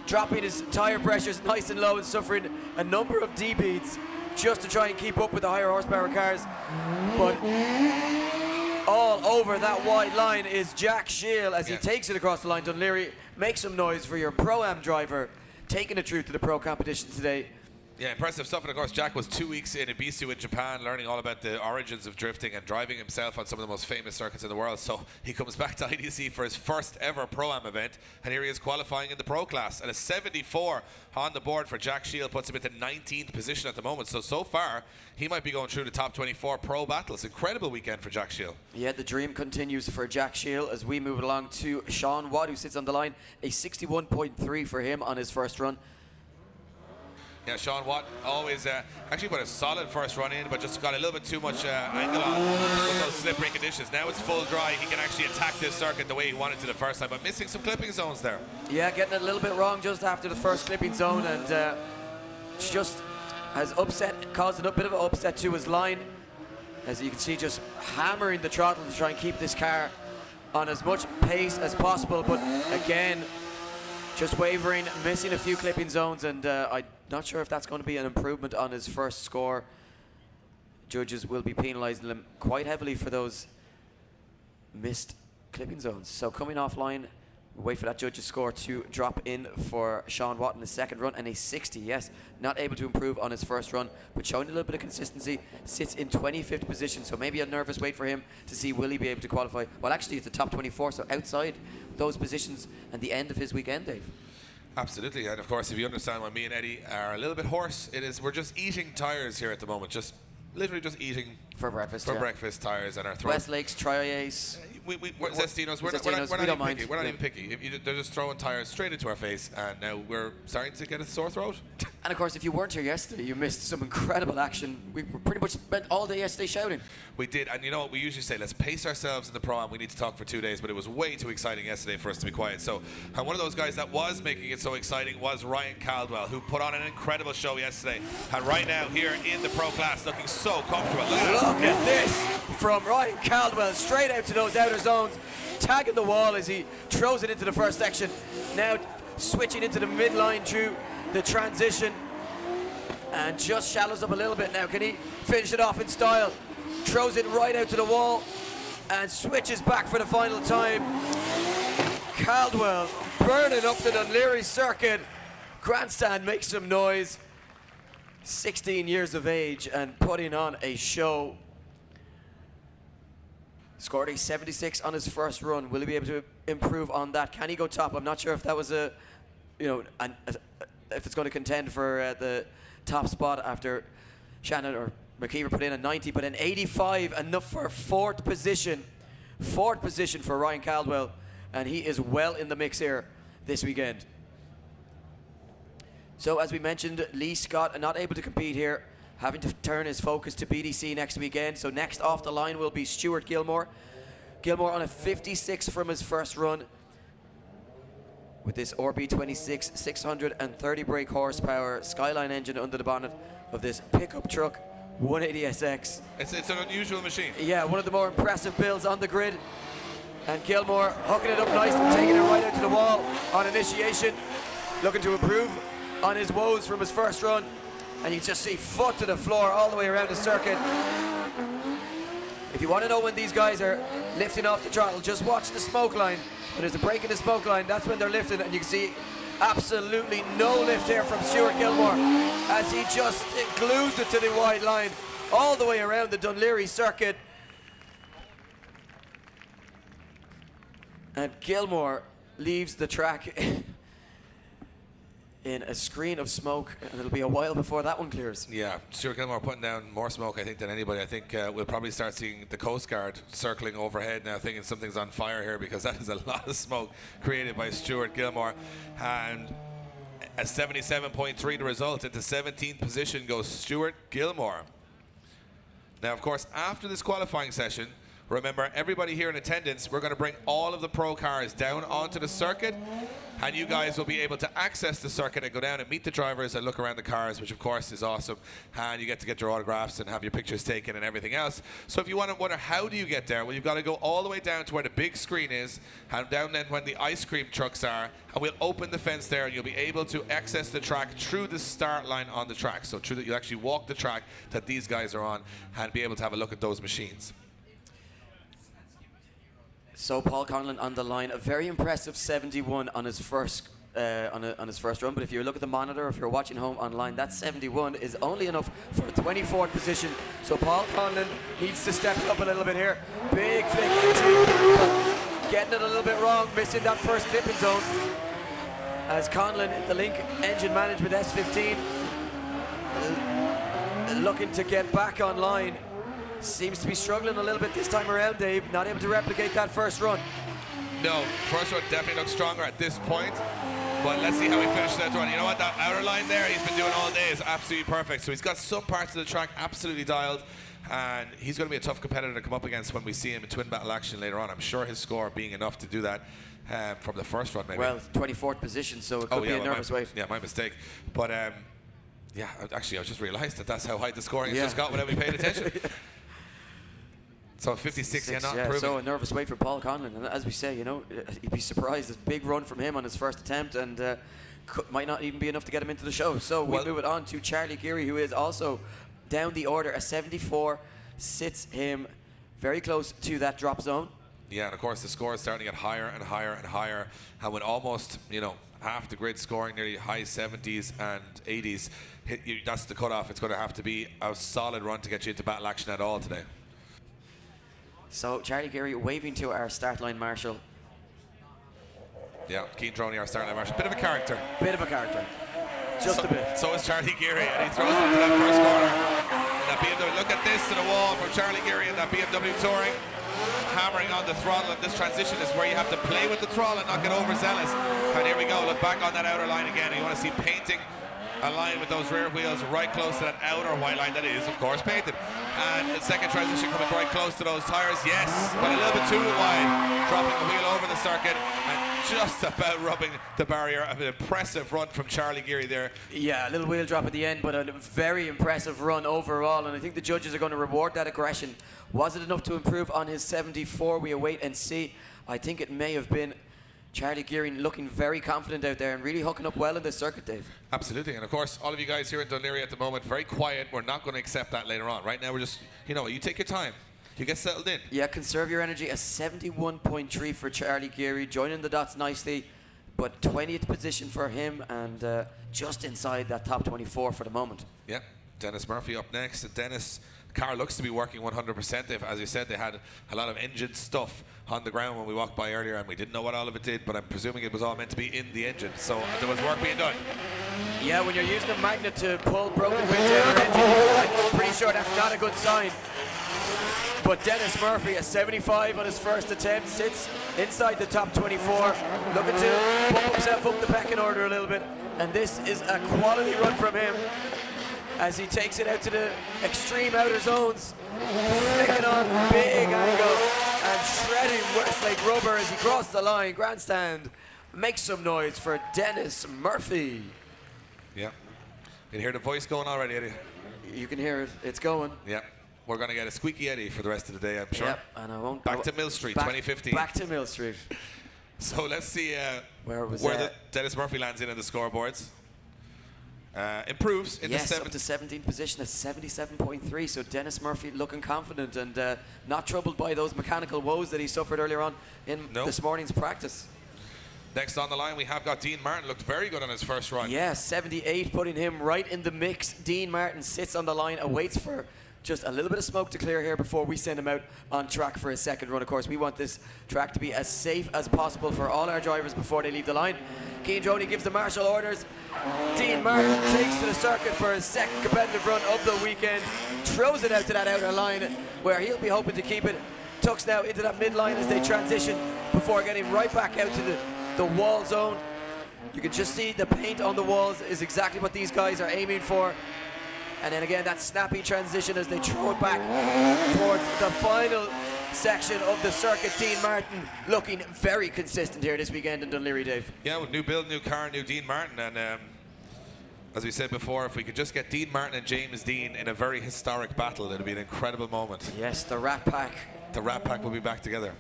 dropping his tyre pressures nice and low and suffering a number of D-beats just to try and keep up with the higher horsepower cars. But all over that wide line is Jack Shield as he takes it across the line. Dún Laoghaire, make some noise for your Pro-Am driver, taking it through to the pro competition today. Yeah, impressive stuff. And of course, Jack was 2 weeks in Ibisu in Japan, learning all about the origins of drifting and driving himself on some of the most famous circuits in the world. So he comes back to IDC for his first ever Pro-Am event, and here he is qualifying in the Pro class. And a 74 on the board for Jack Shield puts him into 19th position at the moment. So far, he might be going through the top 24 Pro battles. Incredible weekend for Jack Shield. Yeah, the dream continues for Jack Shield as we move along to Sean Watt, who sits on the line. A 61.3 for him on his first run. Yeah, Sean Watt always actually put a solid first run in, but just got a little bit too much angle on with those slippery conditions. Now it's full dry. He can actually attack this circuit the way he wanted to the first time, but missing some clipping zones there. Yeah, getting it a little bit wrong just after the first clipping zone, and just has caused a bit of an upset to his line. As you can see, just hammering the throttle to try and keep this car on as much pace as possible, but again, just wavering, missing a few clipping zones, and I'm not sure if that's going to be an improvement on his first score. Judges will be penalising him quite heavily for those missed clipping zones. So coming offline, wait for that judge's score to drop in for Sean Watt in the second run, and a 60, yes. Not able to improve on his first run, but showing a little bit of consistency. Sits in 25th position, so maybe a nervous wait for him to see will he be able to qualify. Well, actually, it's the top 24, so outside those positions and the end of his weekend, Dave. Absolutely, and of course, if you understand why me and Eddie are a little bit hoarse, we're just eating tires here at the moment. Just literally just eating for breakfast. Breakfast tires and our throat. Westlake's, Tri-Ace. Zestinos, we're not even picky. We're not even picky. They're just throwing tires straight into our face, and now we're starting to get a sore throat. And of course, if you weren't here yesterday, you missed some incredible action. We pretty much spent all day yesterday shouting. We did, and you know what we usually say, let's pace ourselves in the Pro-Am. We need to talk for 2 days, but it was way too exciting yesterday for us to be quiet. So one of those guys that was making it so exciting was Ryan Caldwell, who put on an incredible show yesterday. And right now, here in the Pro class, looking so comfortable. Look at this from Ryan Caldwell, straight out to those outer zones, tagging the wall as he throws it into the first section. Now switching into the midline through the transition, and just shallows up a little bit now. Can he finish it off in style? Throws it right out to the wall and switches back for the final time. Caldwell burning up the Dún Laoghaire circuit. Grandstand makes some noise. 16 years of age and putting on a show. Scored a 76 on his first run. Will he be able to improve on that? Can he go top? I'm not sure if that was if it's going to contend for the top spot after Shannon or McKeever put in a 90, but an 85, enough for fourth position for Ryan Caldwell, and he is well in the mix here this weekend. So as we mentioned, Lee Scott not able to compete here, having to turn his focus to BDC next weekend. So next off the line will be Stuart Gilmore. Gilmore on a 56 from his first run with this RB26 630 brake horsepower Skyline engine under the bonnet of this pickup truck 180SX. It's an unusual machine. Yeah, one of the more impressive builds on the grid. And Gilmore hooking it up nice and taking it right out to the wall on initiation, looking to improve on his woes from his first run. And you just see foot to the floor all the way around the circuit. If you want to know when these guys are lifting off the throttle, just watch the smoke line. When there's a break in the smoke line, that's when they're lifting, and you can see absolutely no lift here from Stuart Gilmore as he just glues it to the wide line all the way around the Dún Laoghaire circuit. And Gilmore leaves the track in a screen of smoke, and it'll be a while before that one clears. Yeah, Stuart Gilmore putting down more smoke, I think, than anybody. I think we'll probably start seeing the Coast Guard circling overhead now, thinking something's on fire here, because that is a lot of smoke created by Stuart Gilmore. And a 77.3 the result. Into 17th position goes Stuart Gilmore. Now, of course, after this qualifying session, remember, everybody here in attendance, we're going to bring all of the pro cars down onto the circuit, and you guys will be able to access the circuit and go down and meet the drivers and look around the cars, which of course is awesome, and you get to get your autographs and have your pictures taken and everything else. So if you want to wonder how do you get there, well, you've got to go all the way down to where the big screen is, and down then when the ice cream trucks are, and we'll open the fence there, and you'll be able to access the track through the start line on the track. So through that, you'll actually walk the track that these guys are on and be able to have a look at those machines. So Paul Conlon on the line, a very impressive 71 on his first on his first run. But if you look at the monitor, if you're watching home online, that 71 is only enough for a 24th position. So Paul Conlon needs to step it up a little bit here. Big flick into, getting it a little bit wrong, missing that first clipping zone. As Conlon, the Link Engine Management S15, looking to get back online. Seems to be struggling a little bit this time around, Dave. Not able to replicate that first run. No, first run definitely looks stronger at this point. But let's see how he finishes that run. You know what, that outer line there he's been doing all day is absolutely perfect. So he's got some parts of the track absolutely dialed, and he's going to be a tough competitor to come up against when we see him in twin battle action later on. I'm sure his score being enough to do that from the first run, maybe. Well, 24th position, so it could be a nervous wait. Yeah, my mistake. But yeah, actually, I just realised that that's how high the scoring has just got without me paying attention. So 56, not improving. So a nervous wait for Paul Conlon, and as we say, you know, you'd be surprised. This big run from him on his first attempt, and might not even be enough to get him into the show. So we'll move it on to Charlie Geary, who is also down the order. A 74 sits him very close to that drop zone. Yeah, and of course the score is starting to get higher and higher and higher, and when almost, you know, half the grid scoring, nearly high 70s and 80s, that's the cutoff. It's going to have to be a solid run to get you into battle action at all today. So Charlie Geary waving to our start line marshal. Yeah, Keane Droney, our start line marshal. Bit of a character. Bit of a character. Just a bit. So is Charlie Geary, and he throws it into that first corner. And that BMW, look at this to the wall from Charlie Geary and that BMW Touring. Hammering on the throttle, and this transition is where you have to play with the throttle and not get overzealous. And here we go, look back on that outer line again. You want to see painting a line with those rear wheels right close to that outer white line that is, of course, painted. And the second transition coming right close to those tires, yes, but a little bit too wide, dropping the wheel over the circuit and just about rubbing the barrier. An impressive run from Charlie Geary there. Yeah, a little wheel drop at the end, but a very impressive run overall, and I think the judges are going to reward that aggression. Was it enough to improve on his 74? We await and see. I think it may have been. Charlie Geary looking very confident out there and really hooking up well in this circuit, Dave. Absolutely, and of course, all of you guys here in Dún Laoghaire at the moment, very quiet. We're not going to accept that later on. Right now, we're just, you know, you take your time. You get settled in. Yeah, conserve your energy. A 71.3 for Charlie Geary, joining the dots nicely, but 20th position for him, and just inside that top 24 for the moment. Yeah, Dennis Murphy up next. Dennis' car looks to be working 100%. As you said, they had a lot of engine stuff on the ground when we walked by earlier, and we didn't know what all of it did, but I'm presuming it was all meant to be in the engine, so there was work being done. Yeah, when you're using a magnet to pull broken bits out of your engine, I'm pretty sure that's not a good sign. But Dennis Murphy, a 75 on his first attempt, sits inside the top 24, looking to bump himself up the pecking order a little bit, and this is a quality run from him as he takes it out to the extreme outer zones, flicking on big angle and shredding Westlake rubber as he crossed the line. Grandstand, make some noise for Dennis Murphy. Yeah, you can hear the voice going already, Eddie. You can hear it, it's going. Yeah, we're going to get a squeaky Eddie for the rest of the day, I'm sure. Yep, and I won't. Back to Mill Street, 2015. Back to Mill Street. So let's see where the Dennis Murphy lands in the scoreboards. Improves into up to 17th position at 77.3. So Dennis Murphy looking confident and not troubled by those mechanical woes that he suffered earlier on in this morning's practice. Next on the line, we have got Dean Martin. Looked very good on his first run. Yeah, 78, putting him right in the mix. Dean Martin sits on the line, awaits for just a little bit of smoke to clear here before we send him out on track for his second run. Of course, we want this track to be as safe as possible for all our drivers before they leave the line. Keane Droney gives the marshal orders. Dean Martin takes to the circuit for his second competitive run of the weekend. Throws it out to that outer line where he'll be hoping to keep it. Tucks now into that midline as they transition before getting right back out to the wall zone. You can just see the paint on the walls is exactly what these guys are aiming for. And then again, that snappy transition as they throw it back towards the final section of the circuit. Dean Martin looking very consistent here this weekend in Dún Laoghaire, Dave. Yeah, with new build, new car, new Dean Martin. And as we said before, if we could just get Dean Martin and James Dean in a very historic battle, it'd be an incredible moment. Yes, the Rat Pack. The Rat Pack will be back together.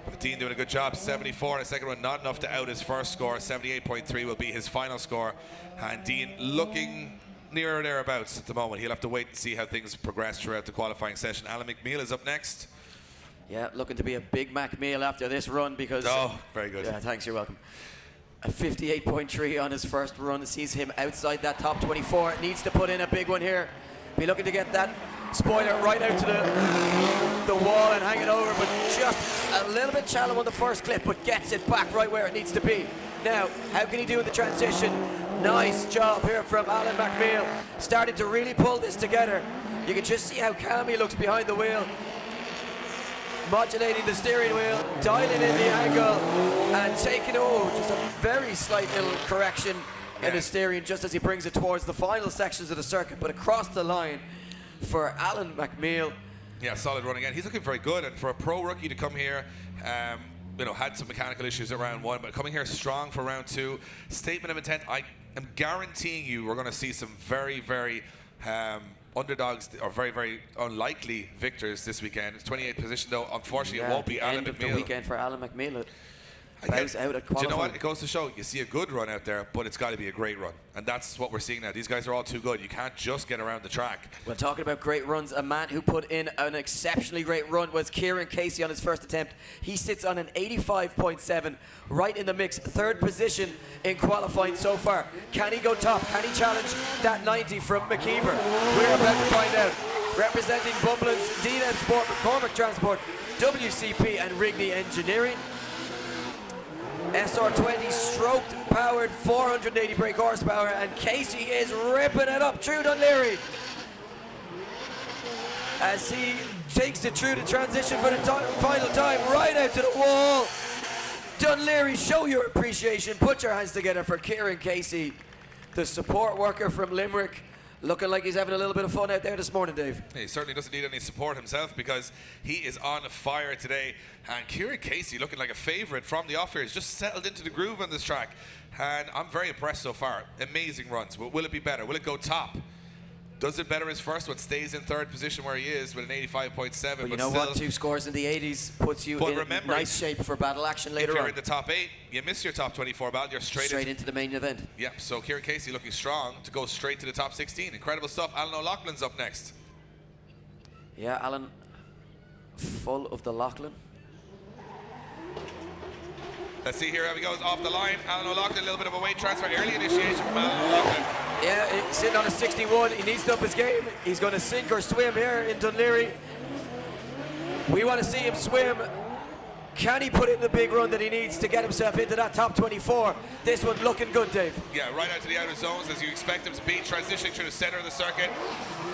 But Dean doing a good job. 74 in the second one, not enough to out his first score. 78.3 will be his final score. And Dean looking near or thereabouts at the moment. He'll have to wait and see how things progress throughout the qualifying session. Alan McNeil is up next. Yeah, looking to be a Big Mac meal after this run because... Oh, very good. Yeah, thanks, you're welcome. A 58.3 on his first run sees him outside that top 24. Needs to put in a big one here. Be looking to get that spoiler right out to the wall and hang it over, but just a little bit shallow on the first clip, but gets it back right where it needs to be. Now, how can he do in the transition? Nice job here from Alan McNeil. Starting to really pull this together. You can just see how calm he looks behind the wheel. Modulating the steering wheel, dialing in the angle, and taking, just a very slight little correction in the steering just as he brings it towards the final sections of the circuit, but across the line for Alan McNeil. Yeah, solid run again. He's looking very good, and for a pro rookie to come here, had some mechanical issues at round 1, but coming here strong for round 2. Statement of intent, I am guaranteeing you we're going to see some very, very underdogs or very, very unlikely victors this weekend. It's 28th position though. Unfortunately, it won't be Alan McNeil. End of the weekend for Alan McNeil. Bows out at qualifying. Do you know what? It goes to show you see a good run out there, but it's got to be a great run, and that's what we're seeing now. These guys are all too good. You can't just get around the track. Well, talking about great runs, a man who put in an exceptionally great run was Kieran Casey on his first attempt. He sits on an 85.7, right in the mix, 3rd position in qualifying so far. Can he go top? Can he challenge that 90 from McKeever? We're about to find out. Representing Bumblin's DNM Sport, McCormick Transport, WCP and Rigney Engineering. SR20 stroked powered 480 brake horsepower, and Casey is ripping it up through Dunleary as he takes it through the transition for the final time, right out to the wall. Dunleary, show your appreciation. Put your hands together for Kieran Casey, the support worker from Limerick. Looking like he's having a little bit of fun out there this morning, Dave. He certainly doesn't need any support himself because he is on fire today. And Kieran Casey, looking like a favourite from the off here, has just settled into the groove on this track. And I'm very impressed so far. Amazing runs. Will it be better? Will it go top? Does it better his first one? Stays in 3rd position where he is with an 85.7. But you know what? 2 scores in the 80s puts you in nice shape for battle action later on. If you're in the top 8, you miss your top 24 battle, you're straight into the main event. Yeah, so Kieran Casey looking strong to go straight to the top 16. Incredible stuff. Alan O'Loughlin's up next. Yeah, Alan, full of the Loughlin. Let's see here how he goes off the line. Alan O'Loughlin, a little bit of a weight transfer. Early initiation from Alan O'Loughlin. Yeah, he's sitting on a 61. He needs to up his game. He's going to sink or swim here in Dunleary. We want to see him swim. Can he put in the big run that he needs to get himself into that top 24? This one looking good, Dave. Yeah, right out to the outer zones as you expect him to be, transitioning through the center of the circuit,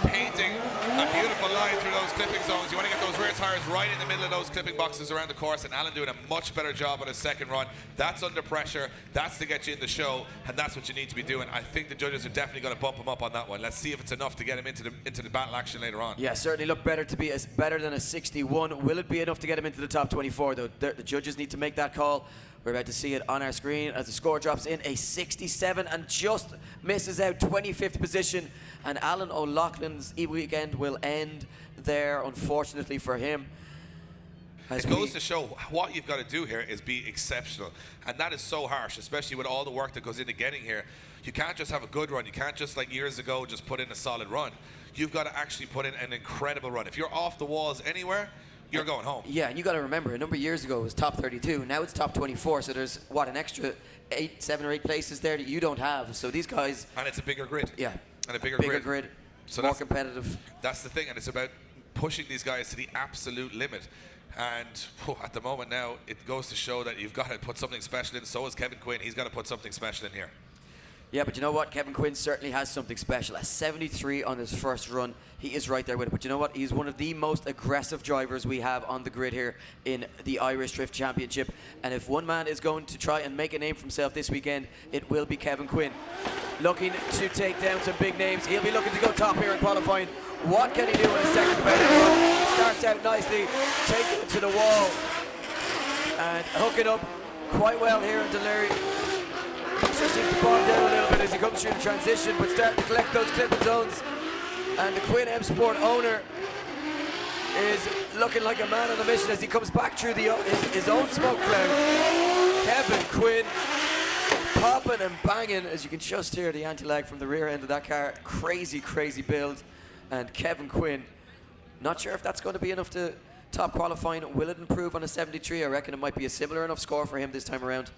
painting a beautiful line through those clipping zones. You want to get those rear tires right in the middle of those clipping boxes around the course, and Alan doing a much better job on his second run. That's under pressure, that's to get you in the show, and that's what you need to be doing. I think the judges are definitely going to bump him up on that one. Let's see if it's enough to get him into the battle action later on. Yeah, certainly look better to be better than a 61. Will it be enough to get him into the top 24 though? The judges need to make that call. We're about to see it on our screen as the score drops in a 67 and just misses out 25th position. And Alan O'Loughlin's weekend will end there, unfortunately for him. It goes to show what you've got to do here is be exceptional. And that is so harsh, especially with all the work that goes into getting here. You can't just have a good run. You can't just, like years ago, just put in a solid run. You've got to actually put in an incredible run. If you're off the walls anywhere, you're going home. Yeah, and you got to remember, a number of years ago it was top 32. Now it's top 24. So there's what, an extra 7 or 8 places there that you don't have. So these guys. And it's a bigger grid. Yeah. And a bigger grid. So more competitive. That's the thing, and it's about pushing these guys to the absolute limit. And at the moment now, it goes to show that you've got to put something special in. So is Kevin Quinn. He's got to put something special in here. Yeah, but you know what? Kevin Quinn certainly has something special. A 73 on his first run. He is right there with it. But you know what? He's one of the most aggressive drivers we have on the grid here in the Irish Drift Championship. And if one man is going to try and make a name for himself this weekend, it will be Kevin Quinn. Looking to take down some big names. He'll be looking to go top here in qualifying. What can he do in a second competitive? He starts out nicely, taking it to the wall, and hooking up quite well here in Dunleary. Just seems to bomb down a little bit as he comes through the transition, but starting to collect those clipping zones. And the Quinn M Sport owner is looking like a man on a mission as he comes back through his own smoke cloud. Kevin Quinn popping and banging, as you can just hear the anti-lag from the rear end of that car. Crazy, crazy build. And Kevin Quinn, not sure if that's going to be enough to top qualifying. Will it improve on a 73? I reckon it might be a similar enough score for him this time around.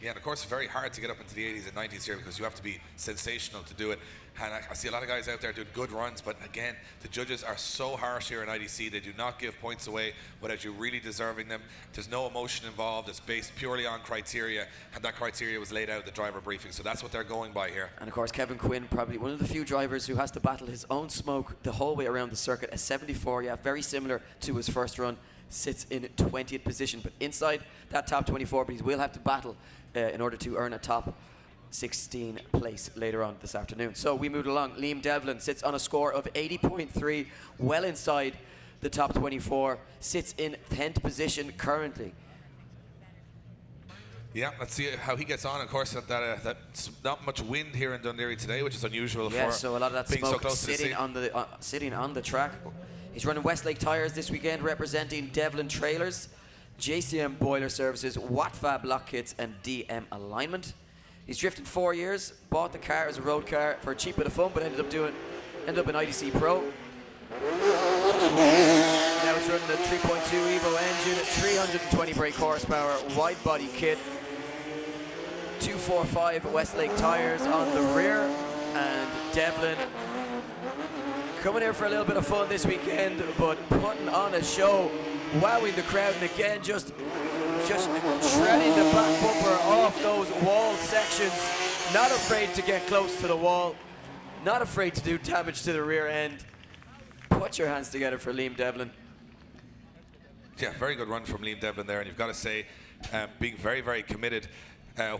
Yeah, and of course, it's very hard to get up into the 80s and 90s here because you have to be sensational to do it. And I see a lot of guys out there doing good runs, but again, the judges are so harsh here in IDC. They do not give points away without you really deserving them. There's no emotion involved. It's based purely on criteria, and that criteria was laid out in the driver briefing, so that's what they're going by here. And of course, Kevin Quinn, probably one of the few drivers who has to battle his own smoke the whole way around the circuit. A 74, yeah, very similar to his first run, sits in 20th position, but inside that top 24, but he will have to battle in order to earn a top 16 place later on this afternoon. So we moved along. Liam Devlin sits on a score of 80.3, well inside the top 24, sits in 10th position currently. Yeah, let's see how he gets on. Of course, that's not much wind here in Dundee today, which is unusual Yeah, for so a lot of that being so smoke close sitting to the sea. sitting on the track. He's running Westlake tyres this weekend, representing Devlin Trailers, JCM Boiler Services, Wattfab Lock Kits, and DM Alignment. He's drifted 4 years, bought the car as a road car for a cheap bit of fun, but ended up in IDC Pro. Now it's running a 3.2 Evo engine, 320 brake horsepower, wide body kit, 245 Westlake tyres on the rear, and Devlin coming here for a little bit of fun this weekend, but putting on a show, wowing the crowd, and again just shredding the back bumper off those wall sections. Not afraid to get close to the wall, not afraid to do damage to the rear end. Put your hands together for Liam Devlin. Yeah, very good run from Liam Devlin there, and you've got to say, being very, very committed.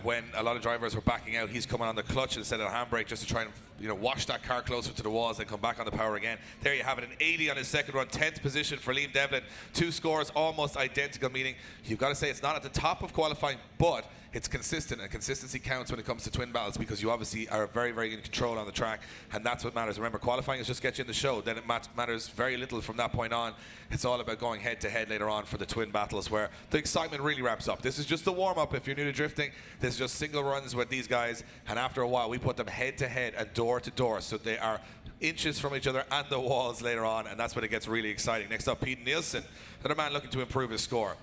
When a lot of drivers were backing out, he's coming on the clutch instead of the handbrake just to try and wash that car closer to the walls and come back on the power again. There you have it, an 80 on his second run, 10th position for Liam Devlin. Two scores almost identical, meaning you've got to say it's not at the top of qualifying, but it's consistent, and consistency counts when it comes to twin battles because you obviously are very, very in control on the track, and that's what matters. Remember, qualifying is just get you in the show. Then it matters very little from that point on. It's all about going head-to-head later on for the twin battles where the excitement really ramps up. This is just the warm-up if you're new to drifting. This is just single runs with these guys, and after a while we put them head-to-head and door-to-door, so they are inches from each other and the walls later on, and that's when it gets really exciting. Next up, Pete Nielsen, another man looking to improve his score.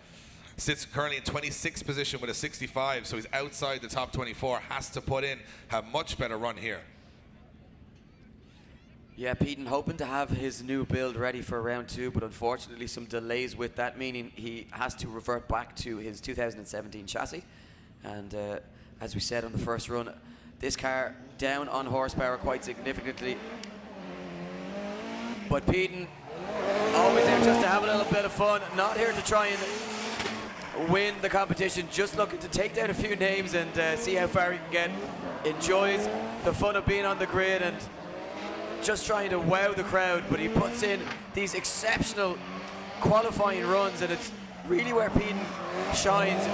Sits currently in 26th position with a 65, so he's outside the top 24, has to put in a much better run here. Yeah, Peden hoping to have his new build ready for round 2, but unfortunately some delays with that, meaning he has to revert back to his 2017 chassis. And as we said on the first run, this car down on horsepower quite significantly. But Peden, always there just to have a little bit of fun, not here to try and win the competition, just looking to take down a few names and see how far he can get. Enjoys the fun of being on the grid and just trying to wow the crowd, but he puts in these exceptional qualifying runs, and it's really where Peden shines.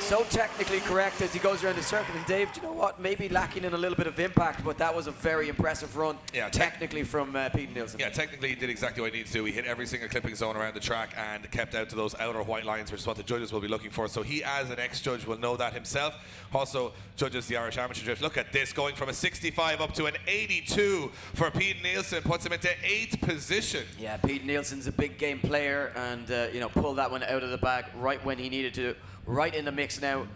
So technically correct as he goes around the circuit. And Dave, do you know what? Maybe lacking in a little bit of impact, but that was a very impressive run, technically from Peden Nielsen. Yeah, technically he did exactly what he needed to do. He hit every single clipping zone around the track and kept out to those outer white lines, which is what the judges will be looking for. So he, as an ex-judge, will know that himself. Also judges the Irish Amateur Drift. Look at this, going from a 65 up to an 82 for Peden Nielsen, puts him into 8th position. Yeah, Peden Nielsen's a big game player, and pulled that one out of the bag right when he needed to. Right in the mix now,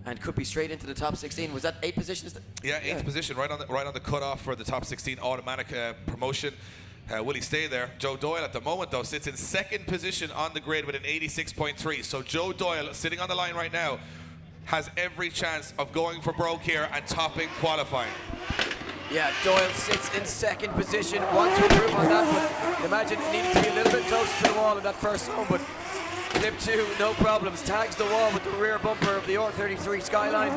and could be straight into the top 16. Was that 8th position? Yeah, 8th position, right on the cutoff for the top 16 automatic promotion. Will he stay there? Joe Doyle at the moment though sits in 2nd position on the grid with an 86.3. So Joe Doyle, sitting on the line right now, has every chance of going for broke here and topping qualifying. Yeah, Doyle sits in 2nd position. Wants to improve on that, but imagine needing to be a little bit closer to the wall in that first zone, but clip 2, no problems. Tags the wall with the rear bumper of the R33 Skyline.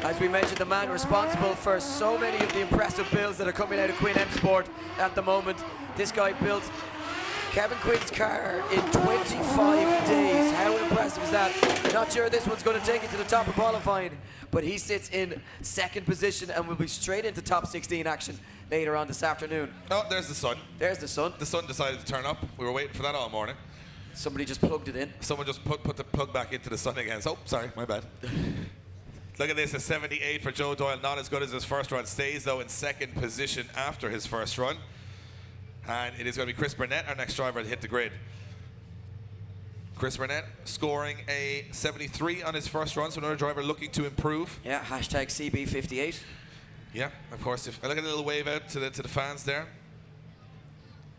As we mentioned, the man responsible for so many of the impressive builds that are coming out of Quinn M Sport at the moment. This guy built Kevin Quinn's car in 25 days. How impressive is that? Not sure this one's going to take it to the top of qualifying, but he sits in 2nd position and will be straight into top 16 action later on this afternoon. Oh, there's the sun. There's the sun. The sun decided to turn up. We were waiting for that all morning. Somebody just plugged it in. Someone just put the plug back into the sun again. So, sorry, my bad. Look at this, a 78 for Joe Doyle. Not as good as his first run. Stays, though, in 2nd position after his first run. And it is going to be Chris Burnett, our next driver, to hit the grid. Chris Burnett scoring a 73 on his first run, so another driver looking to improve. Yeah, hashtag CB58. Yeah, of course. If I look at a little wave out to the fans there.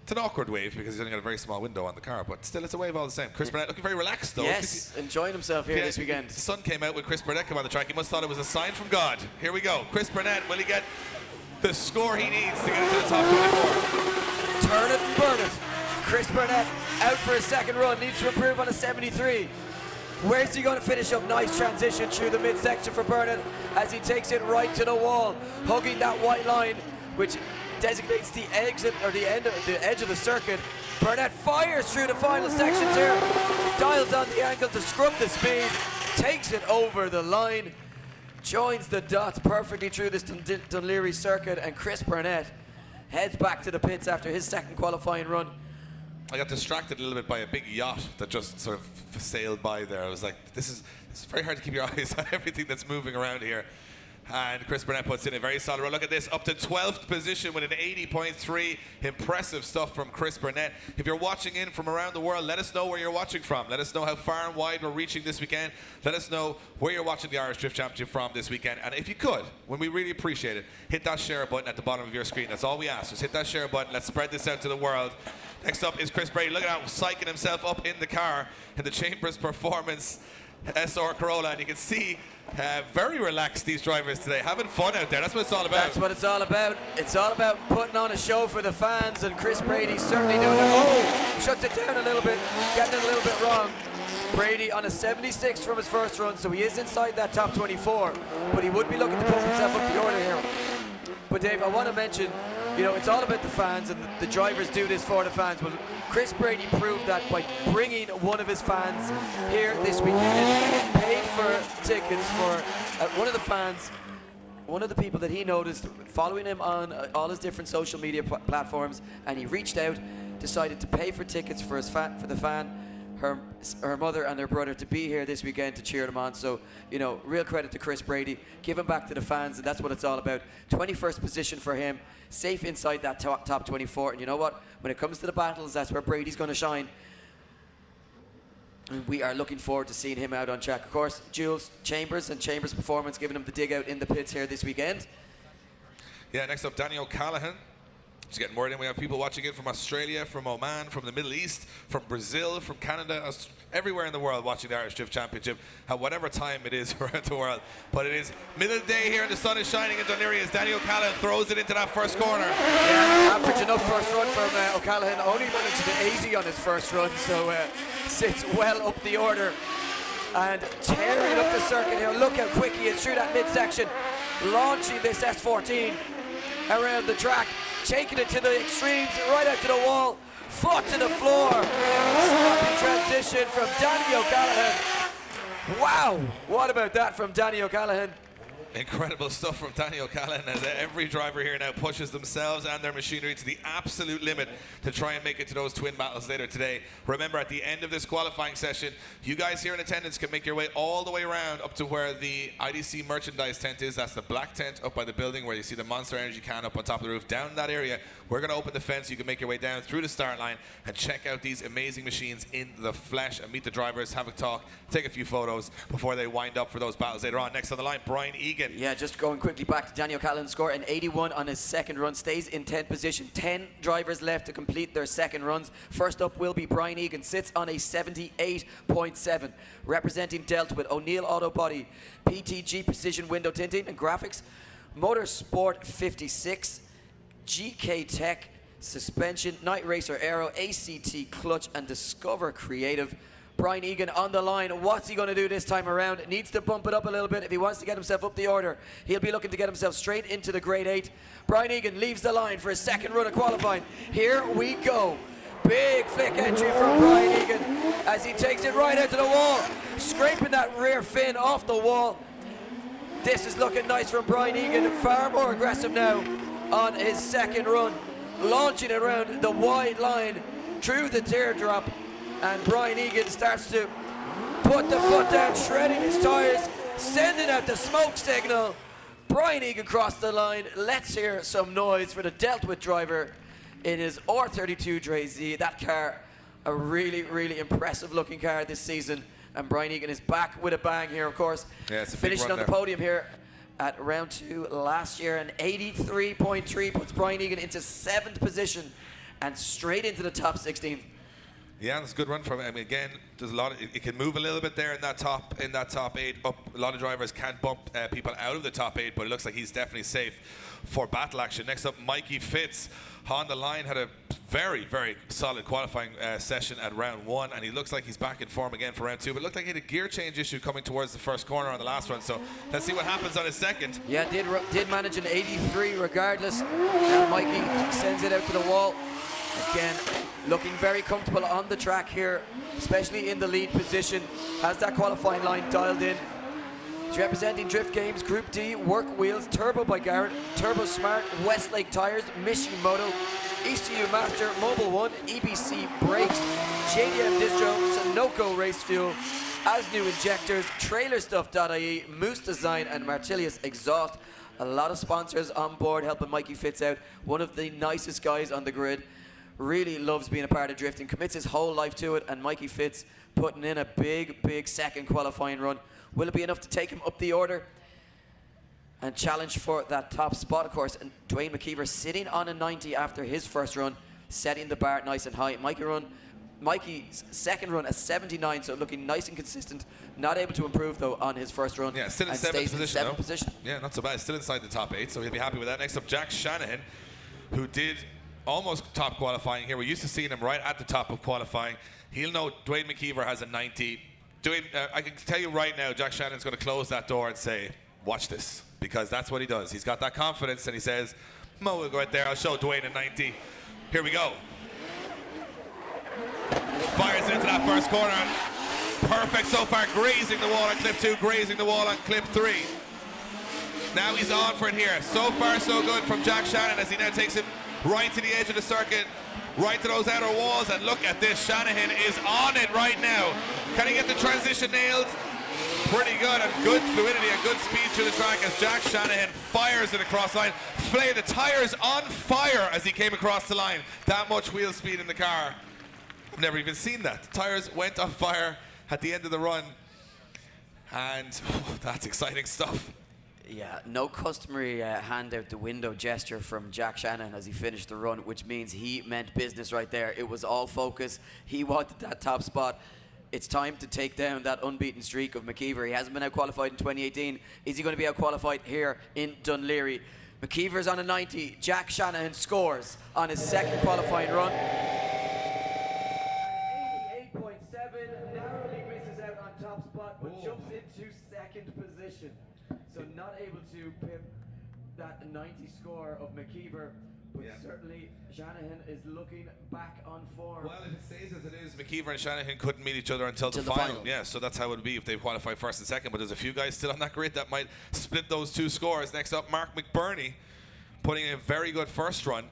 It's an awkward wave because he's only got a very small window on the car, but still it's a wave all the same. Chris Burnett looking very relaxed though. Yes, enjoying himself here this weekend. The sun came out when Chris Burnett came on the track. He must have thought it was a sign from God. Here we go. Chris Burnett, will he get the score he needs to get into the top 24? Turn it and burn it. Chris Burnett out for his second run, needs to improve on a 73. Where's he going to finish up? Nice transition through the midsection for Burnett as he takes it right to the wall, hugging that white line, which designates the exit or the edge of the circuit. Burnett fires through the final sections here, dials on the angle to scrub the speed, takes it over the line, joins the dots perfectly through this Dunleary circuit, and Chris Burnett heads back to the pits after his second qualifying run. I got distracted a little bit by a big yacht that just sort of sailed by there. I was like, it's very hard to keep your eyes on everything that's moving around here. And Chris Burnett puts in a very solid run. Look at this, up to 12th position with an 80.3. Impressive stuff from Chris Burnett. If you're watching in from around the world, let us know where you're watching from. Let us know how far and wide we're reaching this weekend. Let us know where you're watching the Irish Drift Championship from this weekend. And if you could, when we really appreciate it, hit that share button at the bottom of your screen. That's all we ask. Just hit that share button. Let's spread this out to the world. Next up is Chris Brady. Look at how psyching himself up in the car in the Chambers Performance SR Corolla, and you can see very relaxed these drivers today, having fun out there. That's what it's all about. That's what it's all about. It's all about putting on a show for the fans, and Chris Brady's certainly doing it. Oh, shuts it down a little bit, getting it a little bit wrong. Brady on a 76 from his first run, so he is inside that top 24, but he would be looking to pump himself up the order here. But Dave, I want to mention, you know, it's all about the fans, and the drivers do this for the fans. Well, Chris Brady proved that by bringing one of his fans here this weekend, paid for tickets for one of the fans, one of the people that he noticed following him on all his different social media platforms, and he reached out, decided to pay for tickets for the fan, her mother and her brother, to be here this weekend to cheer them on. So, you know, real credit to Chris Brady, giving back to the fans, and that's what it's all about. 21st position for him, safe inside that top 24. And you know what? When it comes to the battles, that's where Brady's going to shine. And we are looking forward to seeing him out on track. Of course, Jules Chambers and Chambers Performance giving him the dig out in the pits here this weekend. Yeah, next up, Danny O'Callaghan. Just getting word in. We have people watching it from Australia, from Oman, from the Middle East, from Brazil, from Canada, everywhere in the world watching the Irish Drift Championship at whatever time it is around the world. But it is middle of the day here and the sun is shining in Dunleary as Danny O'Callaghan throws it into that first corner. Yeah, average enough first run from O'Callaghan. Only managed to 80 on his first run, so sits well up the order. And tearing up the circuit here. Look how quick he is through that midsection, launching this S14 around the track, taking it to the extremes, right out to the wall, foot to the floor. Sloppy transition from Danny O'Callaghan. Wow, what about that from Danny O'Callaghan? Incredible stuff from Danny O'Callaghan as every driver here now pushes themselves and their machinery to the absolute limit to try and make it to those twin battles later today. Remember, at the end of this qualifying session, you guys here in attendance can make your way all the way around up to where the IDC merchandise tent is. That's the black tent up by the building where you see the Monster Energy can up on top of the roof. Down that area, we're going to open the fence. You can make your way down through the start line and check out these amazing machines in the flesh and meet the drivers, have a talk, take a few photos before they wind up for those battles later on. Next on the line, Brian Egan. Yeah, just going quickly back to Daniel O'Callaghan's score, an 81 on his second run, stays in 10th position. 10 drivers left to complete their second runs. First up will be Brian Egan, sits on a 78.7, representing Delta with O'Neill Auto Body, PTG Precision Window Tinting and Graphics, Motorsport 56, GK Tech, Suspension, Night Racer Aero, ACT Clutch and Discover Creative. Brian Egan on the line. What's he going to do this time around? Needs to bump it up a little bit if he wants to get himself up the order. He'll be looking to get himself straight into the grade 8. Brian Egan leaves the line for his second run of qualifying. Here we go. Big flick entry from Brian Egan as he takes it right out to the wall, scraping that rear fin off the wall. This is looking nice from Brian Egan, far more aggressive now on his second run, launching it around the wide line through the teardrop. And Brian Egan starts to put the foot down, shredding his tires, sending out the smoke signal. Brian Egan crossed the line. Let's hear some noise for the dealt with driver in his R32 Dre Z. That car, a really, really impressive looking car this season. And Brian Egan is back with a bang here, of course. Yeah, it's a big finishing run on the there. podium here at round 2 last year. An 83.3 puts Brian Egan into 7th position and straight into the top 16. Yeah, that's a good run from him. I mean, again, there's a lot. It can move a little bit there in that top 8. Up, a lot of drivers can't bump people out of the top 8, but it looks like he's definitely safe for battle action. Next up, Mikey Fitz. On the line, had a very, very solid qualifying session at round 1, and he looks like he's back in form again for round 2. But it looked like he had a gear change issue coming towards the first corner on the last run. So let's see what happens on his second. Yeah, did manage an 83 regardless. Now Mikey sends it out to the wall. Again, looking very comfortable on the track here, especially in the lead position. Has that qualifying line dialed in. He's representing Drift Games Group D, Work Wheels, Turbo by Garrett, Turbo Smart, Westlake Tires, Mishimoto, ECU Master, Mobile One, EBC Brakes, JDM Distro, Sunoco Race Fuel, As New Injectors, TrailerStuff.ie, Moose Design, and Martilius Exhaust. A lot of sponsors on board helping Mikey Fitz out. One of the nicest guys on the grid. Really loves being a part of drifting, commits his whole life to it, and Mikey Fitz putting in a big, big second qualifying run. Will it be enough to take him up the order and challenge for that top spot, of course? And Dwayne McKeever sitting on a 90 after his first run, setting the bar nice and high. Mikey's second run a 79, so looking nice and consistent. Not able to improve though on his first run. Yeah, still in seventh position. Yeah, not so bad. Still inside the top 8, so he'll be happy with that. Next up, Jack Shanahan, who did almost top qualifying here. We're used to seeing him right at the top of qualifying. He'll know Dwayne McKeever has a 90. I can tell you right now, Jack Shannon's going to close that door and say, watch this, because that's what he does. He's got that confidence, and he says, Mo, we'll go right there. I'll show Dwayne a 90. Here we go. Fires into that first corner. Perfect so far, grazing the wall on clip 2, grazing the wall on clip 3. Now he's on for it here. So far, so good from Jack Shannon as he now takes it right to the edge of the circuit, right to those outer walls, and look at this. Shanahan is on it right now. Can he get the transition nailed? Pretty good, and good fluidity and good speed through the track as Jack Shanahan fires it across the line. The tires on fire as he came across the line. That much wheel speed in the car. I've never even seen that. The tires went on fire at the end of the run, and that's exciting stuff. Yeah, no customary hand out the window gesture from Jack Shannon as he finished the run, which means he meant business right there. It was all focus. He wanted that top spot. It's time to take down that unbeaten streak of McKeever. He hasn't been out-qualified in 2018. Is he going to be out-qualified here in Dunleary? McKeever's on a 90. Jack Shanahan scores on his second qualifying run. 88.7, narrowly misses out on top spot, but jumps into second position. So not able to pip that 90 score of McKeever, but certainly Shanahan is looking back on form. Well, if it stays as it is, McKeever and Shanahan couldn't meet each other until the final. Yeah, so that's how it would be if they qualify first and second, but there's a few guys still on that grid that might split those two scores. Next up, Mark McBurney, putting in a very good first run,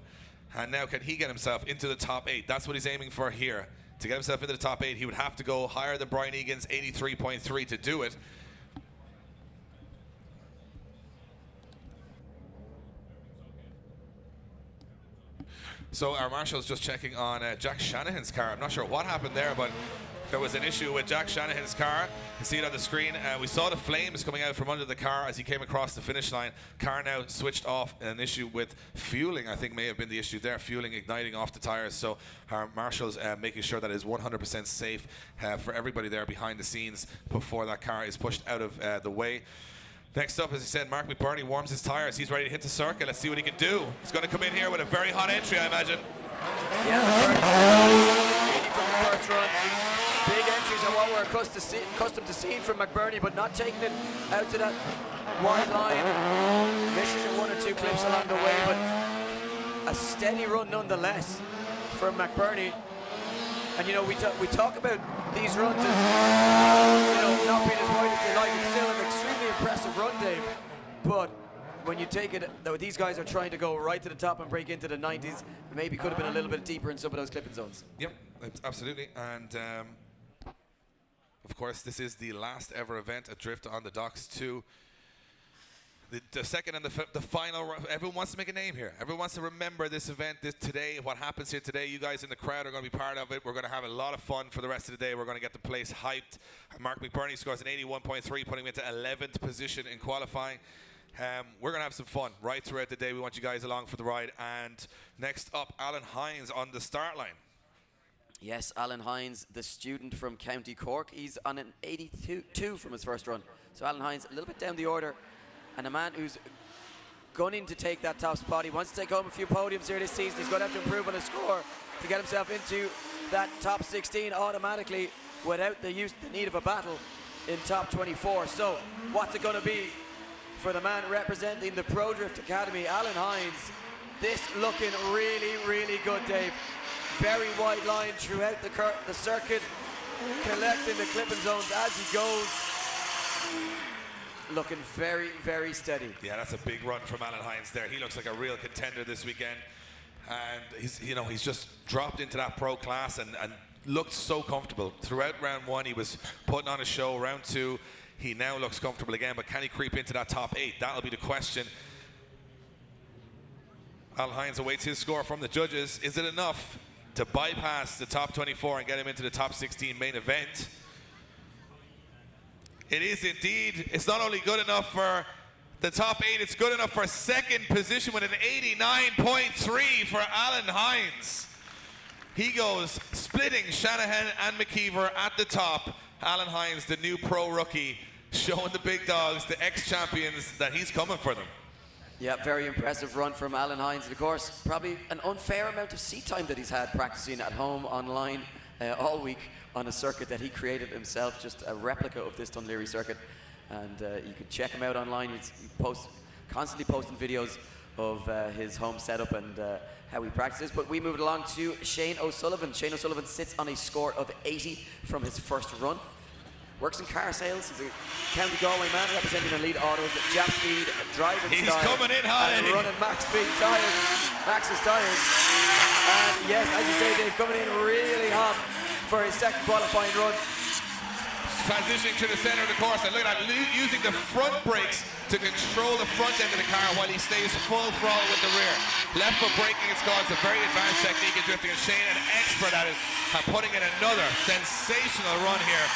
and now can he get himself into the top 8? That's what he's aiming for here. To get himself into the top 8, he would have to go higher than Brian Egan's 83.3 to do it. So our marshal's just checking on Jack Shanahan's car. I'm not sure what happened there, but there was an issue with Jack Shanahan's car. You can see it on the screen. We saw the flames coming out from under the car as he came across the finish line. Car now switched off. An issue with fueling, I think, may have been the issue there. Fueling igniting off the tires. So our marshal's making sure that it is 100% safe for everybody there behind the scenes before that car is pushed out of the way. Next up, as I said, Mark McBurney warms his tires. He's ready to hit the circuit. Let's see what he can do. He's going to come in here with a very hot entry, I imagine. Yeah, from the first run. Big entries are what we're accustomed to seeing from McBurney, but not taking it out to that wide line. Missing one or two clips along the way, but a steady run nonetheless from McBurney. And you know, we talk about these runs as not being as wide as they like. It's still an extremely impressive run, Dave. But when you take it, though, these guys are trying to go right to the top and break into the 90s. Maybe could have been a little bit deeper in some of those clipping zones. Yep, absolutely. And of course, this is the last ever event at Drift on the Docks 2. The second and the final, everyone wants to make a name here. Everyone wants to remember this event today, what happens here today. You guys in the crowd are going to be part of it. We're going to have a lot of fun for the rest of the day. We're going to get the place hyped. Mark McBurney scores an 81.3, putting him into 11th position in qualifying. We're going to have some fun right throughout the day. We want you guys along for the ride. And next up, Alan Hines on the start line. Yes, Alan Hines, the student from County Cork. He's on an 82 from his first run. So Alan Hines, a little bit down the order. And a man who's gunning to take that top spot. He wants to take home a few podiums here this season. He's going to have to improve on his score to get himself into that top 16 automatically without the need of a battle in top 24. So what's it going to be for the man representing the Pro Drift Academy, Alan Hines? This looking really, really good, Dave. Very wide line throughout the circuit, collecting the clipping zones as he goes. Looking very, very steady. Yeah, that's a big run from Alan Hines there. He looks like a real contender this weekend. And he's just dropped into that pro class and looked so comfortable. Throughout round one, he was putting on a show. Round two, he now looks comfortable again, but can he creep into that top 8? That'll be the question. Alan Hines awaits his score from the judges. Is it enough to bypass the top 24 and get him into the top 16 main event? It is indeed. It's not only good enough for the top 8, it's good enough for second position with an 89.3 for Alan Hines. He goes splitting Shanahan and McKeever at the top. Alan Hines, the new pro rookie, showing the big dogs, the ex-champions, that he's coming for them. Yeah, very impressive run from Alan Hines. And of course, probably an unfair amount of seat time that he's had practicing at home, online, all week on a circuit that he created himself, just a replica of this Dunleary circuit. And you can check him out online. He constantly posting videos of his home setup and how he practices. But we move along to Shane O'Sullivan. Shane O'Sullivan sits on a score of 80 from his first run. Works in car sales. He's a County Galway man representing Elite Autos, Jap Speed, driving He's style. coming in hot, and Eddie. running Max Speed tires. Max's tires. And yes, as you say, Dave, coming in really hot for his second qualifying run. Transitioning to the center of the course, and look at that, using the front brakes to control the front end of the car while he stays full throttle with the rear. Left foot braking is called a very advanced technique in drifting, and Shane, an expert at it, putting in another sensational run here.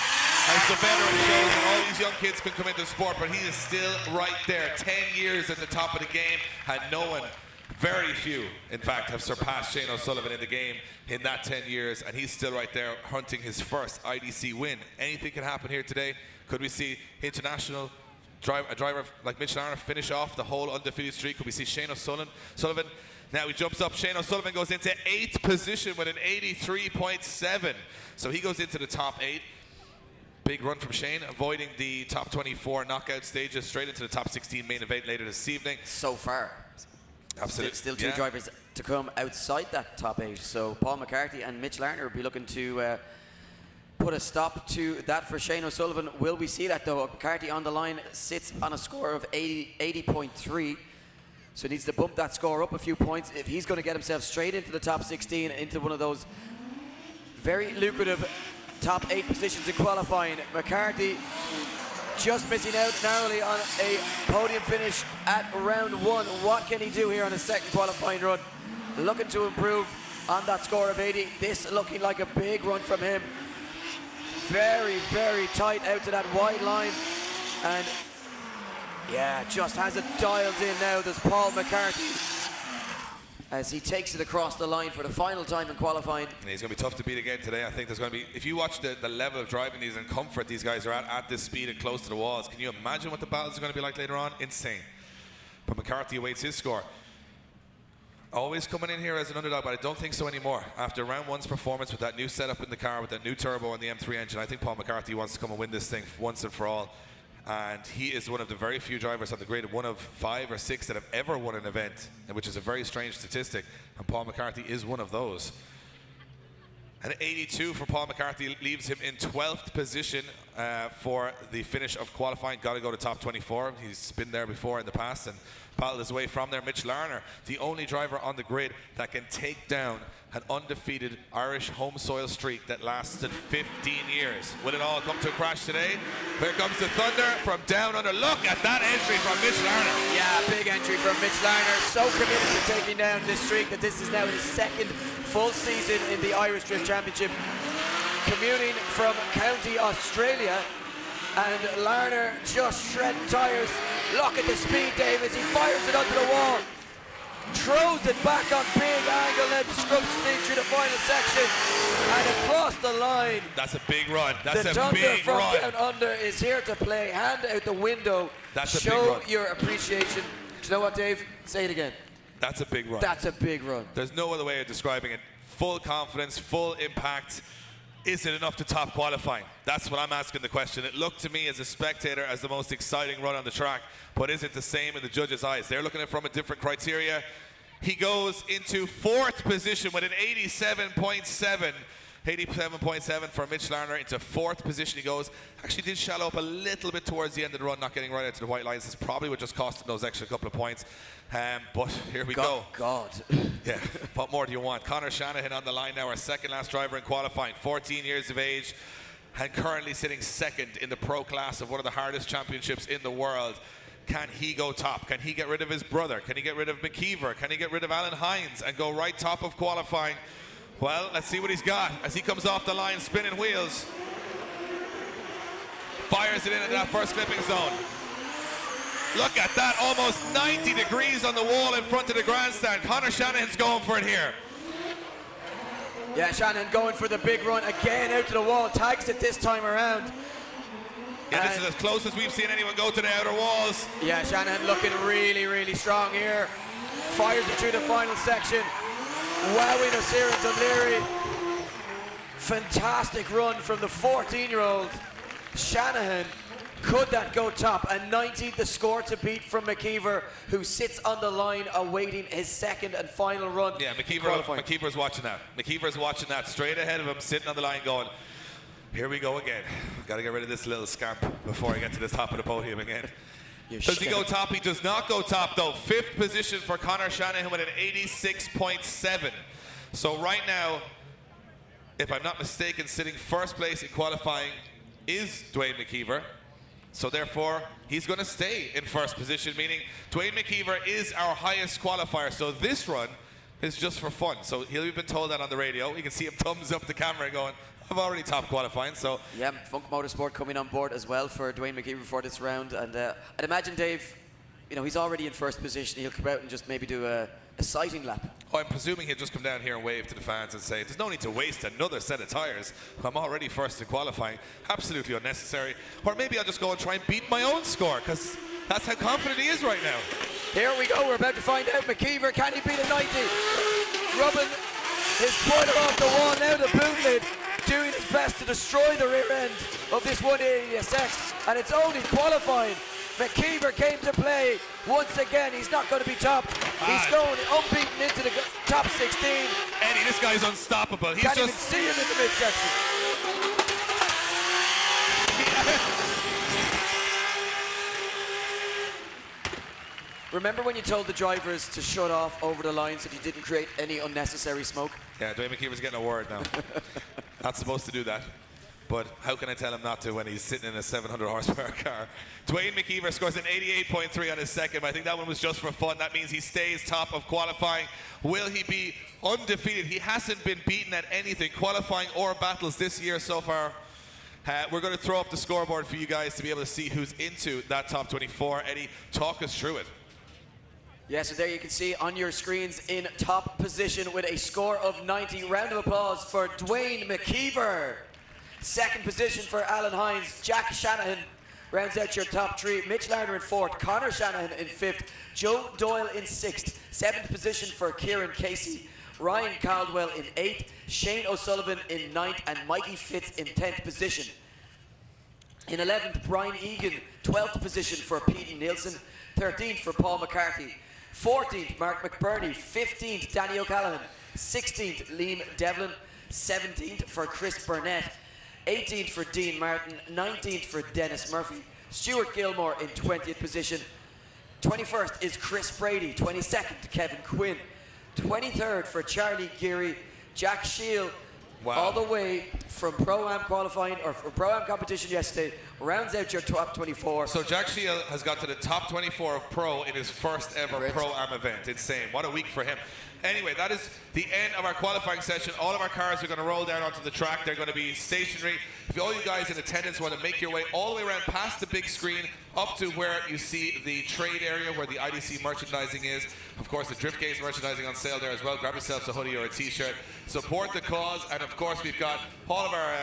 As the veteran shows, and all these young kids can come into the sport, but he is still right there. 10 years at the top of the game, and no one, very few, in fact, have surpassed Shane O'Sullivan in the game in that 10 years, and he's still right there hunting his first IDC win. Anything can happen here today. Could we see international a driver like Mitch Larner finish off the whole undefeated streak? Could we see Shane O'Sullivan? Now he jumps up. Shane O'Sullivan goes into 8th position with an 83.7. So he goes into the top 8. Big run from Shane, avoiding the top 24 knockout stages, straight into the top 16 main event later this evening. So far. Absolutely. Still two drivers to come outside that top 8. So Paul McCarthy and Mitch Larner will be looking to put a stop to that for Shane O'Sullivan. Will we see that though? McCarthy on the line sits on a score of 80.3. So needs to bump that score up a few points if he's going to get himself straight into the top 16, into one of those very lucrative top 8 positions in qualifying. McCarthy just missing out narrowly on a podium finish at round 1. What can he do here on his second qualifying run? Looking to improve on that score of 80. This looking like a big run from him. Very, very tight out to that wide line. And yeah, just has it dialed in now. There's Paul McCarthy as he takes it across the line for the final time in qualifying. And he's going to be tough to beat again today. I think there's going to be, if you watch the level of driving these and comfort these guys are at this speed and close to the walls, can you imagine what the battles are going to be like later on? Insane. But McCarthy awaits his score. Always coming in here as an underdog, but I don't think so anymore. After round 1's performance with that new setup in the car, with that new turbo and the M3 engine, I think Paul McCarthy wants to come and win this thing once and for all. And he is one of the very few drivers on the grid, one of 5 or 6 that have ever won an event, which is a very strange statistic, and Paul McCarthy is one of those. An 82 for Paul McCarthy leaves him in 12th position for the finish of qualifying. Got to go to top 24. He's been there before in the past and battled his way from there. Mitch Larner, the only driver on the grid that can take down an undefeated Irish home soil streak that lasted 15 years. Will it all come to a crash today? Here comes the thunder from down under. Look at that entry from Mitch Larner. Yeah, big entry from Mitch Larner. So committed to taking down this streak that this is now his second full season in the Irish Drift Championship. Commuting from County Australia, and Larner just shredding tyres. Look at the speed, Dave, as he fires it onto the wall. Throws it back on big angle, now the scrub speed through the final section and across the line. That's a big run. That's the a thunder big from run. down under is here to play. Hand out the window. That's a Show big run. your appreciation. Do you know what, Dave? Say it again. That's a big run. That's a big run. There's no other way of describing it. Full confidence, full impact. Is it enough to top qualifying? That's what I'm asking the question. It looked to me as a spectator as the most exciting run on the track, but is it the same in the judges' eyes? They're looking at it from a different criteria. He goes into 4th position with an 87.7. 87.7 for Mitch Larner into 4th position. He goes, actually did shallow up a little bit towards the end of the run, not getting right out to the white lines. This probably would just cost him those extra couple of points. But here we go. God. Yeah, what more do you want? Conor Shanahan on the line now, our second last driver in qualifying, 14 years of age, and currently sitting second in the pro class of one of the hardest championships in the world. Can he go top? Can he get rid of his brother? Can he get rid of McKeever? Can he get rid of Alan Hines and go right top of qualifying? Well, let's see what he's got as he comes off the line, spinning wheels. Fires it into that first clipping zone. Look at that, almost 90 degrees on the wall in front of the grandstand. Conor Shanahan's going for it here. Yeah, Shanahan going for the big run again out to the wall. Tags it this time around. Yeah, this is as close as we've seen anyone go to the outer walls. Yeah, Shanahan looking really, really strong here. Fires it through the final section. Wowing us here at O'Leary. Fantastic run from the 14-year-old Shanahan. Could that go top? A 90, the score to beat from McKeever, who sits on the line awaiting his second and final run. Yeah, McKeever's watching that. McKeever's watching that straight ahead of him, sitting on the line going, here we go again. Got to get rid of this little scamp before I get to the top of the podium again. Does he go top? He does not go top, though. 5th position for Conor Shanahan with an 86.7. So right now, if I'm not mistaken, sitting first place in qualifying is Dwayne McKeever. So therefore, he's going to stay in first position, meaning Dwayne McKeever is our highest qualifier. So this run is just for fun. So he'll have been told that on the radio. You can see him thumbs up the camera going, I've already top qualifying, so. Yeah, Funk Motorsport coming on board as well for Dwayne McKeever for this round. And I'd imagine, Dave, you know, he's already in first position. He'll come out and just maybe do a sighting lap. Oh, I'm presuming he'll just come down here and wave to the fans and say, there's no need to waste another set of tyres. I'm already first in qualifying. Absolutely unnecessary. Or maybe I'll just go and try and beat my own score, because that's how confident he is right now. Here we go. We're about to find out. McKeever, can he beat a 90? Rubbing his spoiler off the wall. Now the boot lid doing his best to destroy the rear end of this 180SX, and it's only qualifying. McKeever came to play once again. He's not going to be top. He's going unbeaten into the top 16. Eddie, this guy's unstoppable. He's Can't just even see him in the midsection. Remember when you told the drivers to shut off over the line so you didn't create any unnecessary smoke? Yeah, Dwayne McKeever's getting a word now. Not supposed to do that. But how can I tell him not to when he's sitting in a 700 horsepower car? Dwayne McKeever scores an 88.3 on his second, but I think that one was just for fun. That means he stays top of qualifying. Will he be undefeated? He hasn't been beaten at anything, qualifying or battles this year so far. We're going to throw up the scoreboard for you guys to be able to see who's into that top 24. Eddie, talk us through it. Yeah, so there you can see on your screens in top position with a score of 90. Round of applause for Dwayne McKeever. Second position for Alan Hines. Jack Shanahan rounds out your top three. Mitch Larner in 4th. Conor Shanahan in 5th. Joe Doyle in 6th. 7th position for Kieran Casey. Ryan Caldwell in 8th. Shane O'Sullivan in 9th. And Mikey Fitz in 10th position. In 11th, Brian Egan. 12th position for Pete Nielsen. 13th for Paul McCarthy. 14th, Mark McBurney. 15th, Danny O'Callaghan. 16th, Liam Devlin. 17th for Chris Burnett, 18th for Dean Martin, 19th for Dennis Murphy, Stuart Gilmore in 20th position, 21st is Chris Brady, 22nd Kevin Quinn, 23rd for Charlie Geary, Jack Shield, all the way from Pro-Am qualifying, or from Pro-Am competition yesterday, rounds out your top 24. So Jack Shield has got to the top 24 of Pro in his first ever Pro-Am event. Insane. What a week for him. Anyway, that is the end of our qualifying session. All of our cars are going to roll down onto the track. They're going to be stationary. If all you guys in attendance want to make your way all the way around past the big screen up to where you see the trade area where the IDC merchandising is. Of course, the Drift Games merchandising on sale there as well. Grab yourselves a hoodie or a t-shirt. Support the cause. And of course, we've got all of our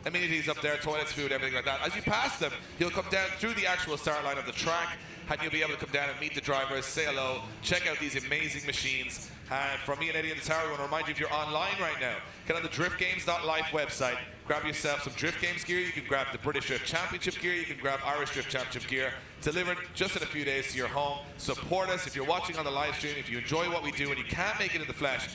amenities up there, toilets, food, everything like that. As you pass them, you'll come down through the actual start line of the track, and you'll be able to come down and meet the drivers, say hello, check out these amazing machines. And from me and Eddie in the tower, we want to remind you, if you're online right now, get on the driftgames.live website, grab yourself some Drift Games gear. You can grab the British Drift Championship gear, you can grab Irish Drift Championship gear, delivered just in a few days to your home. Support us if you're watching on the live stream, if you enjoy what we do and you can't make it in the flesh.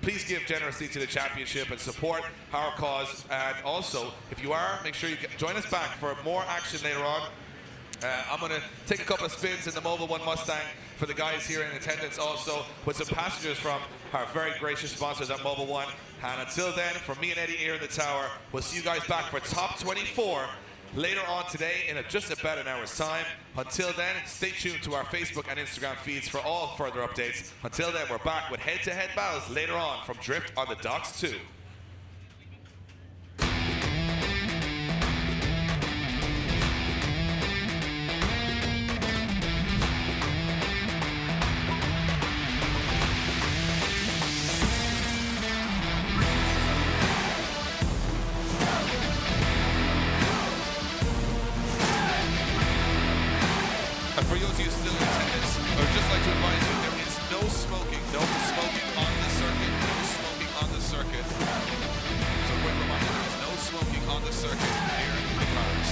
Please give generously to the championship and support our cause. And also, if you are, make sure you join us back for more action later on. I'm going to take a couple of spins in the Mobil 1 Mustang for the guys here in attendance, also with some passengers from our very gracious sponsors at Mobil 1. And until then, from me and Eddie here in the tower, we'll see you guys back for top 24 later on today in just about an hour's time. Until then, stay tuned to our Facebook and Instagram feeds for all further updates. Until then, we're back with head-to-head battles later on from Drift on the Docks 2. For those of you still in attendance, I would just like to advise you there is no smoking on the circuit, no smoking on the circuit. So a quick reminder, there is no smoking on the circuit here in the cars.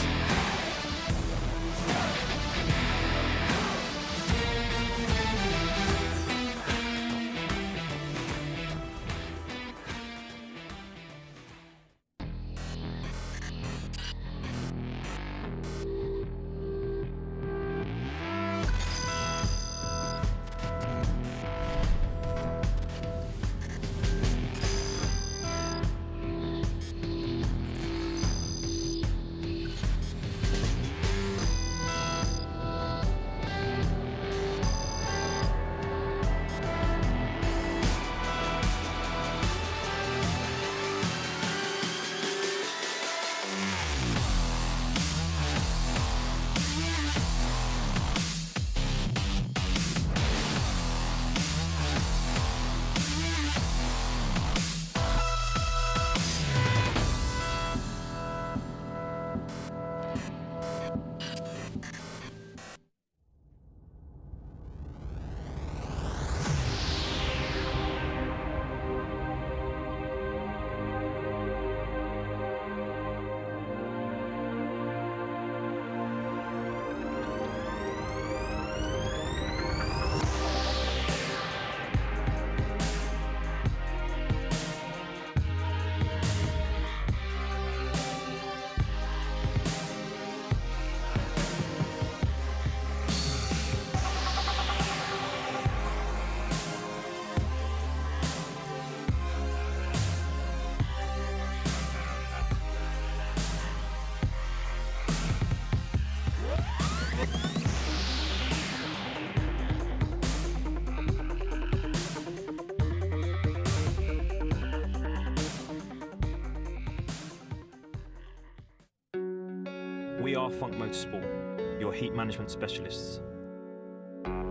We are Funk Motorsport, your heat management specialists.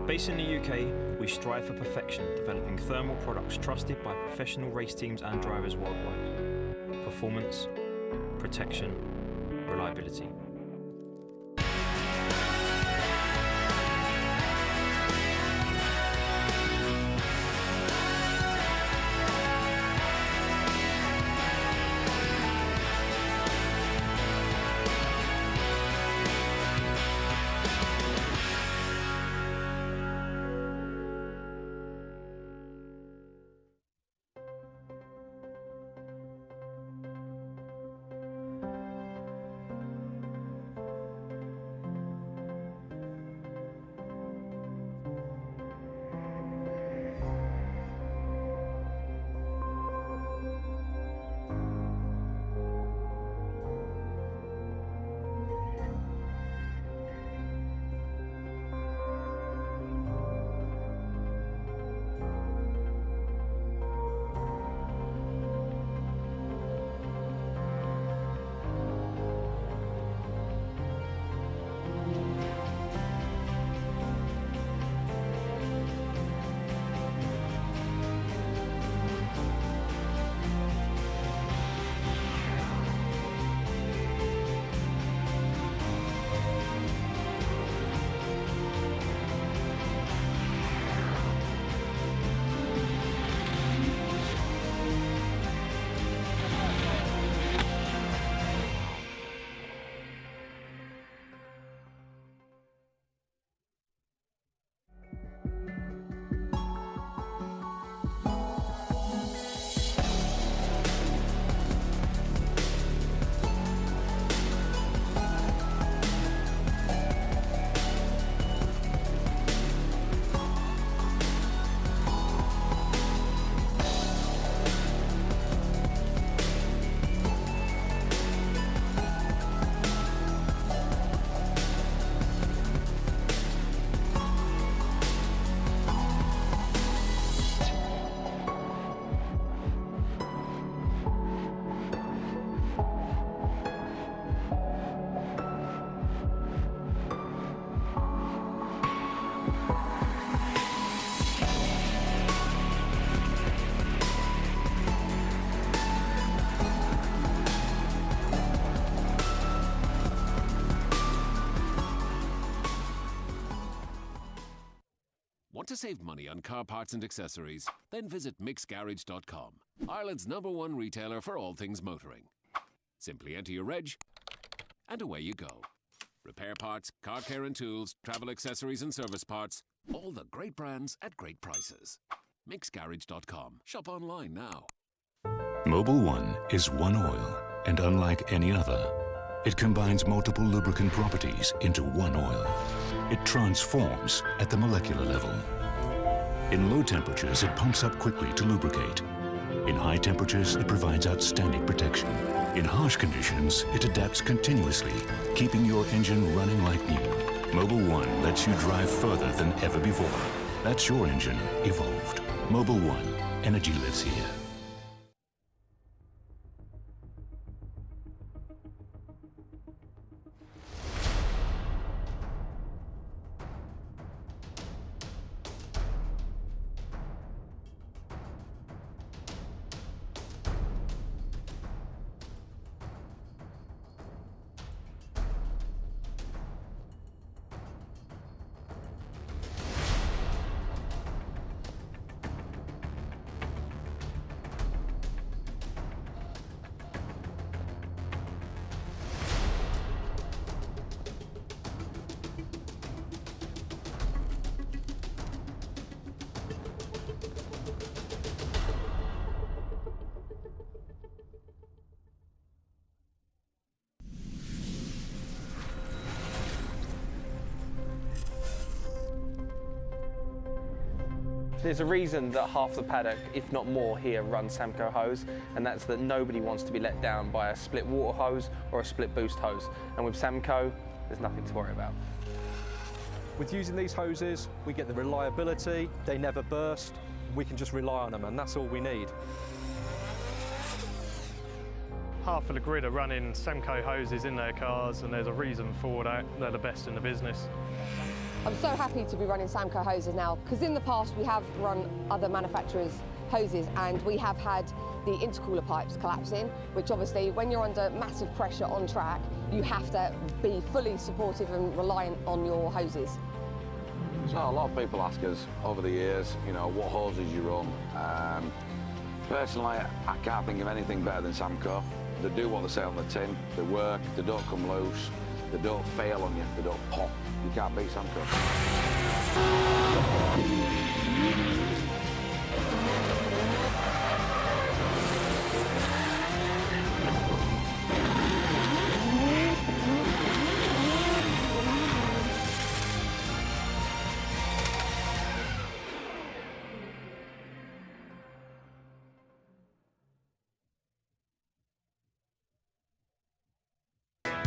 Based in the UK, we strive for perfection, developing thermal products trusted by professional race teams and drivers worldwide. Performance, protection, reliability. Want to save money on car parts and accessories? Then visit mixgarage.com, Ireland's #1 retailer for all things motoring. Simply enter your reg, and away you go. Repair parts, car care and tools, travel accessories and service parts. All the great brands at great prices. Mixgarage.com. Shop online now. Mobil 1 is one oil, and unlike any other, it combines multiple lubricant properties into one oil. It transforms at the molecular level. In low temperatures, it pumps up quickly to lubricate. In high temperatures, it provides outstanding protection. In harsh conditions, it adapts continuously, keeping your engine running like new. Mobil 1 lets you drive further than ever before. That's your engine evolved. Mobil 1. Energy lives here. There's a reason that half the paddock, if not more here, runs Samco hose, and that's that nobody wants to be let down by a split water hose or a split boost hose. And with Samco, there's nothing to worry about. With using these hoses, we get the reliability, they never burst, we can just rely on them, and that's all we need. Half of the grid are running Samco hoses in their cars, and there's a reason for that. They're the best in the business. I'm so happy to be running Samco hoses now, because in the past we have run other manufacturers' hoses and we have had the intercooler pipes collapsing, which obviously when you're under massive pressure on track, you have to be fully supportive and reliant on your hoses. So a lot of people ask us over the years, you know, what hoses you run. Personally, I can't think of anything better than Samco. They do what they say on the tin, they work, they don't come loose, they don't fail on you, they don't pop. You can't beat Samco.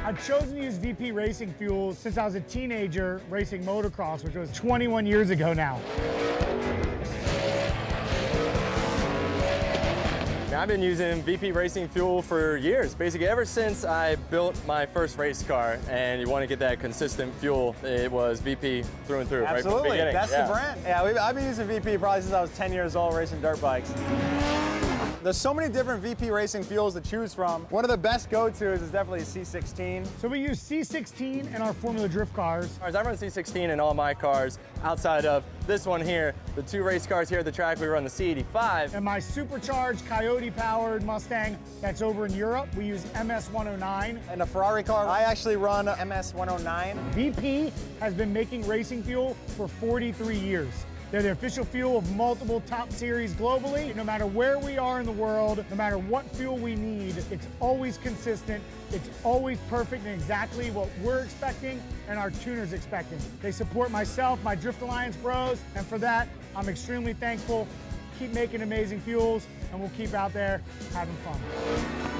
I've chosen to use VP racing fuel since I was a teenager racing motocross, which was 21 years ago now. I've been using VP racing fuel for years, basically ever since I built my first race car, and you want to get that consistent fuel, it was VP through and through. Absolutely, right from the beginning. that's the brand. Yeah, I've been using VP probably since I was 10 years old racing dirt bikes. There's so many different VP racing fuels to choose from. One of the best go-tos is definitely C16. So we use C16 in our Formula Drift cars. I run C16 in all my cars, outside of this one here. The two race cars here at the track, we run the C85. And my supercharged Coyote-powered Mustang that's over in Europe, we use MS109. And a Ferrari car, I actually run MS109. VP has been making racing fuel for 43 years. They're the official fuel of multiple top series globally. No matter where we are in the world, no matter what fuel we need, it's always consistent, it's always perfect and exactly what we're expecting and our tuners expecting. They support myself, my Drift Alliance bros, and for that, I'm extremely thankful. Keep making amazing fuels, and we'll keep out there having fun.